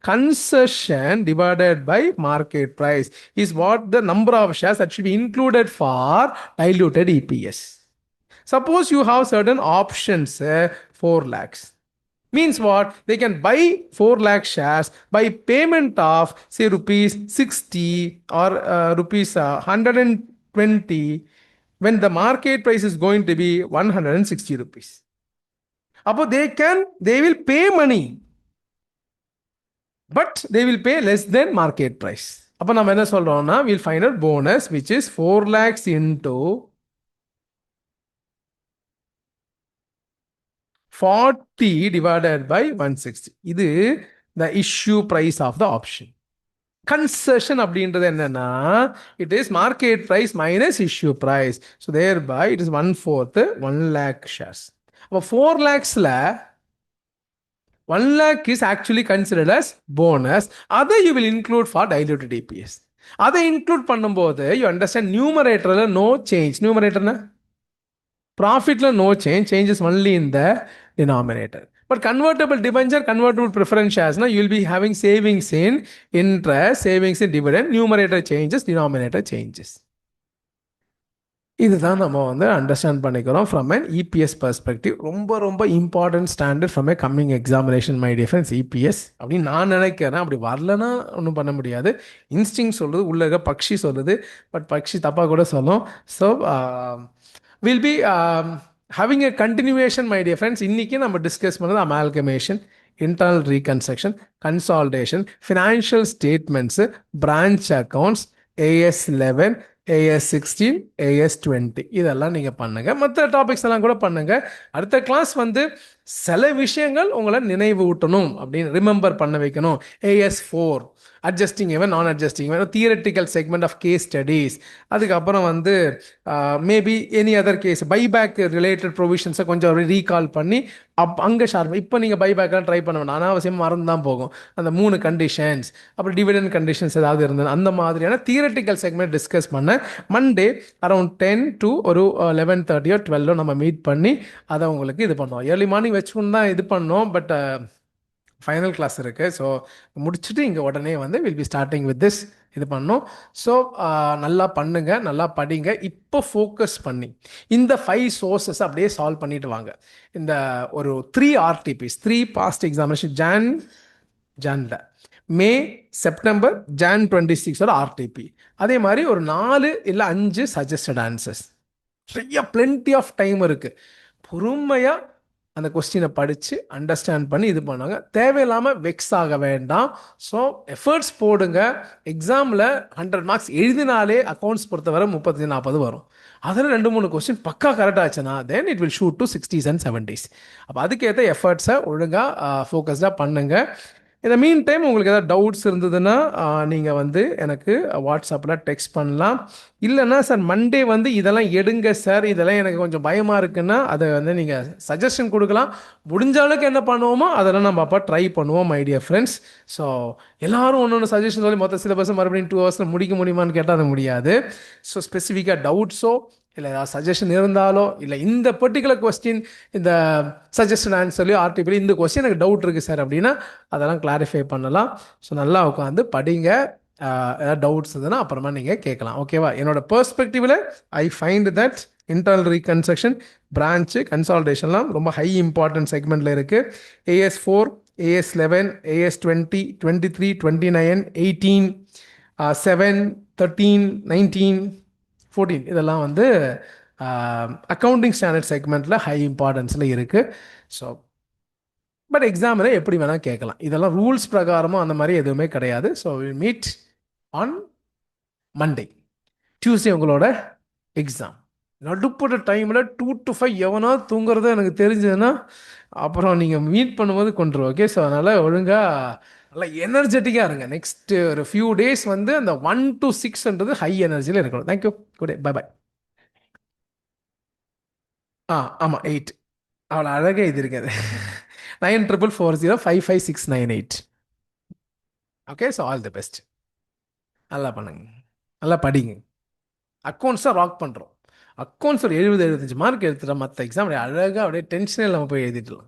concession divided by market price is what the number of shares that should be included for diluted EPS. Suppose you have certain options, 4 lakhs. Means what? They can buy 4 lakh shares by payment of say rupees 60 or rupees 120 when the market price is going to be 160 rupees. Appo they will pay money, but they will pay less than market price. அப்போ நம்ம என்ன சொல்றோம்னா we'll find a bonus which is 4 lakhs into 40 divided by 160. இது the issue price of the option. Concession அப்படின்றது என்னன்னா it is market price minus issue price. So thereby it is 1/4 1 lakh shares. அப்போ 4 lakhsல 1 lakh is actually considered as bonus. Other you will include for diluted EPS. அதை include பண்ணும்போது you understand numeratorல no change. Numeratorனா profitல no change, changes only in the denominator. But convertible debenture, convertible preference shares, you will be having savings in interest, savings in dividend, numerator changes, denominator changes. இதுதான் நம்ம வந்து understand பண்ணிக்கிறோம் from an EPS perspective. ரொம்ப ரொம்ப important standard from A coming examination my difference EPS அப்படின்னு நான் நினைக்கிறேன். அப்படி வரலன்னா ஒன்றும் பண்ண முடியாது. இன்ஸ்டிங் சொல்லுது, உள்ள இருக்க பக்ஷி சொல்லுது, பட் பக்ஷி தப்பாக கூட சொல்லும். So will be having a continuation, my dear friends. இன்னைக்கு நம்ம டிஸ்கஸ் பண்ணது amalgamation, internal reconstruction, consolidation, financial statements, branch accounts, AS 11, AS 16, AS 20 இதெல்லாம் நீங்கள் பண்ணுங்கள். மற்ற டாபிக்ஸ் எல்லாம் கூட பண்ணுங்கள். அடுத்த கிளாஸ் வந்து சில விஷயங்கள் உங்களை நினைவு ஊட்டணும் அப்படின்னு ரிமெம்பர் பண்ண வைக்கணும். AS 4 adjusting event, non adjusting event, theoretical segment of case studies. அதுக்கப்புறம் வந்து maybe any other case buyback related ப்ரொவிஷன்ஸை கொஞ்சம் ரீகால் பண்ணி அங்கே ஷார்ப். இப்போ நீங்கள் பைபேக்கெலாம் ட்ரை பண்ண வேண்டாம், அனாவசியமாக மறந்து தான் போகும். அந்த 3 கண்டிஷன்ஸ், அப்புறம் டிவிடெண்ட் கண்டிஷன்ஸ் ஏதாவது இருந்தது, அந்த மாதிரியான தியரட்டிக்கல் செக்மெண்ட் டிஸ்கஸ் பண்ண மண்டே அரௌண்ட் 10 to ஒரு 11:30 or 12 நம்ம மீட் பண்ணி அதை உங்களுக்கு இது பண்ணோம். ஏர்லி மார்னிங் வச்சுக்கணும் தான் இது பண்ணோம், பட் ஃபைனல் கிளாஸ் இருக்குது. ஸோ முடிச்சுட்டு இங்கே உடனே வந்து will be starting with this இது பண்ணோம். ஸோ நல்லா பண்ணுங்க, நல்லா படிங்க. இப்போ ஃபோக்கஸ் பண்ணி இந்த 5 சோர்ஸஸ் அப்படியே சால்வ் பண்ணிட்டு வாங்க. இந்த ஒரு 3 RTPs, 3 பாஸ்ட் எக்ஸாமினேஷன், ஜான்ல, மே, செப்டம்பர், ஜான் 26 RTP. அதே மாதிரி ஒரு 4 இல்லை 5 சஜஸ்டட் ஆன்சர்ஸ். நிறைய பிளென்டி ஆஃப் டைம் இருக்குது. பொறுமையாக அந்த கொஸ்டினை படித்து அண்டர்ஸ்டாண்ட் பண்ணி இது பண்ணுவாங்க. தேவையில்லாமல் வெக்ஸ் ஆக வேண்டாம். ஸோ எஃபர்ட்ஸ் போடுங்க. எக்ஸாமில் 100 மார்க்ஸ் எழுதினாலே அக்கௌண்ட்ஸ் பொறுத்தவரை 30-40 வரும். அதில் 2-3 கொஸ்டின் பக்கா கரெக்டாக ஆச்சுன்னா then it will suit to 60s and 70s. அப்போ அதுக்கேற்ற எஃபர்ட்ஸை ஒழுங்காக ஃபோக்கஸ்டாக பண்ணுங்கள். இந்த மீன் டைம் உங்களுக்கு ஏதாவது டவுட்ஸ் இருந்ததுன்னா நீங்கள் வந்து எனக்கு வாட்ஸ்அப்பில் டெக்ஸ்ட் பண்ணலாம். இல்லைன்னா சார் மண்டே வந்து இதெல்லாம் எடுங்க சார், இதெல்லாம் எனக்கு கொஞ்சம் பயமாக இருக்குன்னா அதை வந்து நீங்கள் சஜஷன் கொடுக்கலாம். முடிஞ்ச அளவுக்கு என்ன பண்ணுவோமோ அதெல்லாம் நம்ம அப்போ ட்ரை பண்ணுவோம் மை டியர் ஃப்ரெண்ட்ஸ். ஸோ எல்லோரும் ஒன்று சஜஷன் சொல்லி மொத்த சிலபஸ் மறுபடியும் 2 hours முடிக்க முடியுமான்னு கேட்டால் அது முடியாது. ஸோ ஸ்பெசிஃபிக்காக டவுட்ஸோ இல்லை ஏதாவது சஜஷன் இருந்தாலோ, இல்லை இந்த பர்டிகுலர் கொஸ்டின் இந்த சஜஷன் ஆன்சர்லையோ ஆர்டிபிலையோ இந்த கொஸ்டின் எனக்கு டவுட் இருக்குது சார் அப்படின்னா அதெல்லாம் கிளாரிஃபை பண்ணலாம். ஸோ நல்லா உட்காந்து படிங்க. ஏதாவது டவுட்ஸ் இருந்ததுன்னா அப்புறமா நீங்கள் கேட்கலாம். ஓகேவா? என்னோட பெர்ஸ்பெக்டிவில் I find that internal reconstruction, branch, கன்சால்டேஷன்லாம் ரொம்ப ஹை இம்பார்ட்டன்ட் செக்மெண்ட்டில் இருக்குது. AS 4, AS 11, AS 20, 23, 29, 18, 7, 13, 19, 14 இதெல்லாம் வந்து அக்கௌண்டிங் ஸ்டாண்டர்ட் செக்மெண்ட்டில் ஹை இம்பார்ட்டன்ஸில் இருக்குது. ஸோ பட் எக்ஸாமில் எப்படி வேணால் கேட்கலாம். இதெல்லாம் ரூல்ஸ் பிரகாரமும் அந்த மாதிரி எதுவுமே கிடையாது. So will meet on Monday. Tuesday உங்களோட எக்ஸாம். நடுப்பட்ட டைமில் 2 to 5 எவனா தூங்குறத எனக்கு தெரிஞ்சதுன்னா அப்புறம் நீங்கள் மீட் பண்ணும்போது கொண்டுருவோம். ஓகே? ஸோ அதனால் ஒழுங்காக நல்லா எனர்ஜெட்டிக்காக இருங்க. நெக்ஸ்ட் ஒரு ஃபியூ டேஸ் வந்து அந்த 1 to 6ன்றது ஹை எனர்ஜியில் இருக்கணும். Thank you. Good day. Bye bye. ஆமாம் 8 அவ்வளோ அழகாக இது இருக்காது. 94405569 8. Okay, so all the best. நல்லா பண்ணுங்க, நல்லா படிங்க. அக்கௌண்ட்ஸ் தான் ராக் பண்ணுறோம். அக்கௌண்ட்ஸ் ஒரு 70 75 மார்க் எடுத்துட்டா மற்ற எக்ஸாம் அழகாக அப்படியே டென்ஷனே இல்லாமல் போய் எழுதிடலாம்.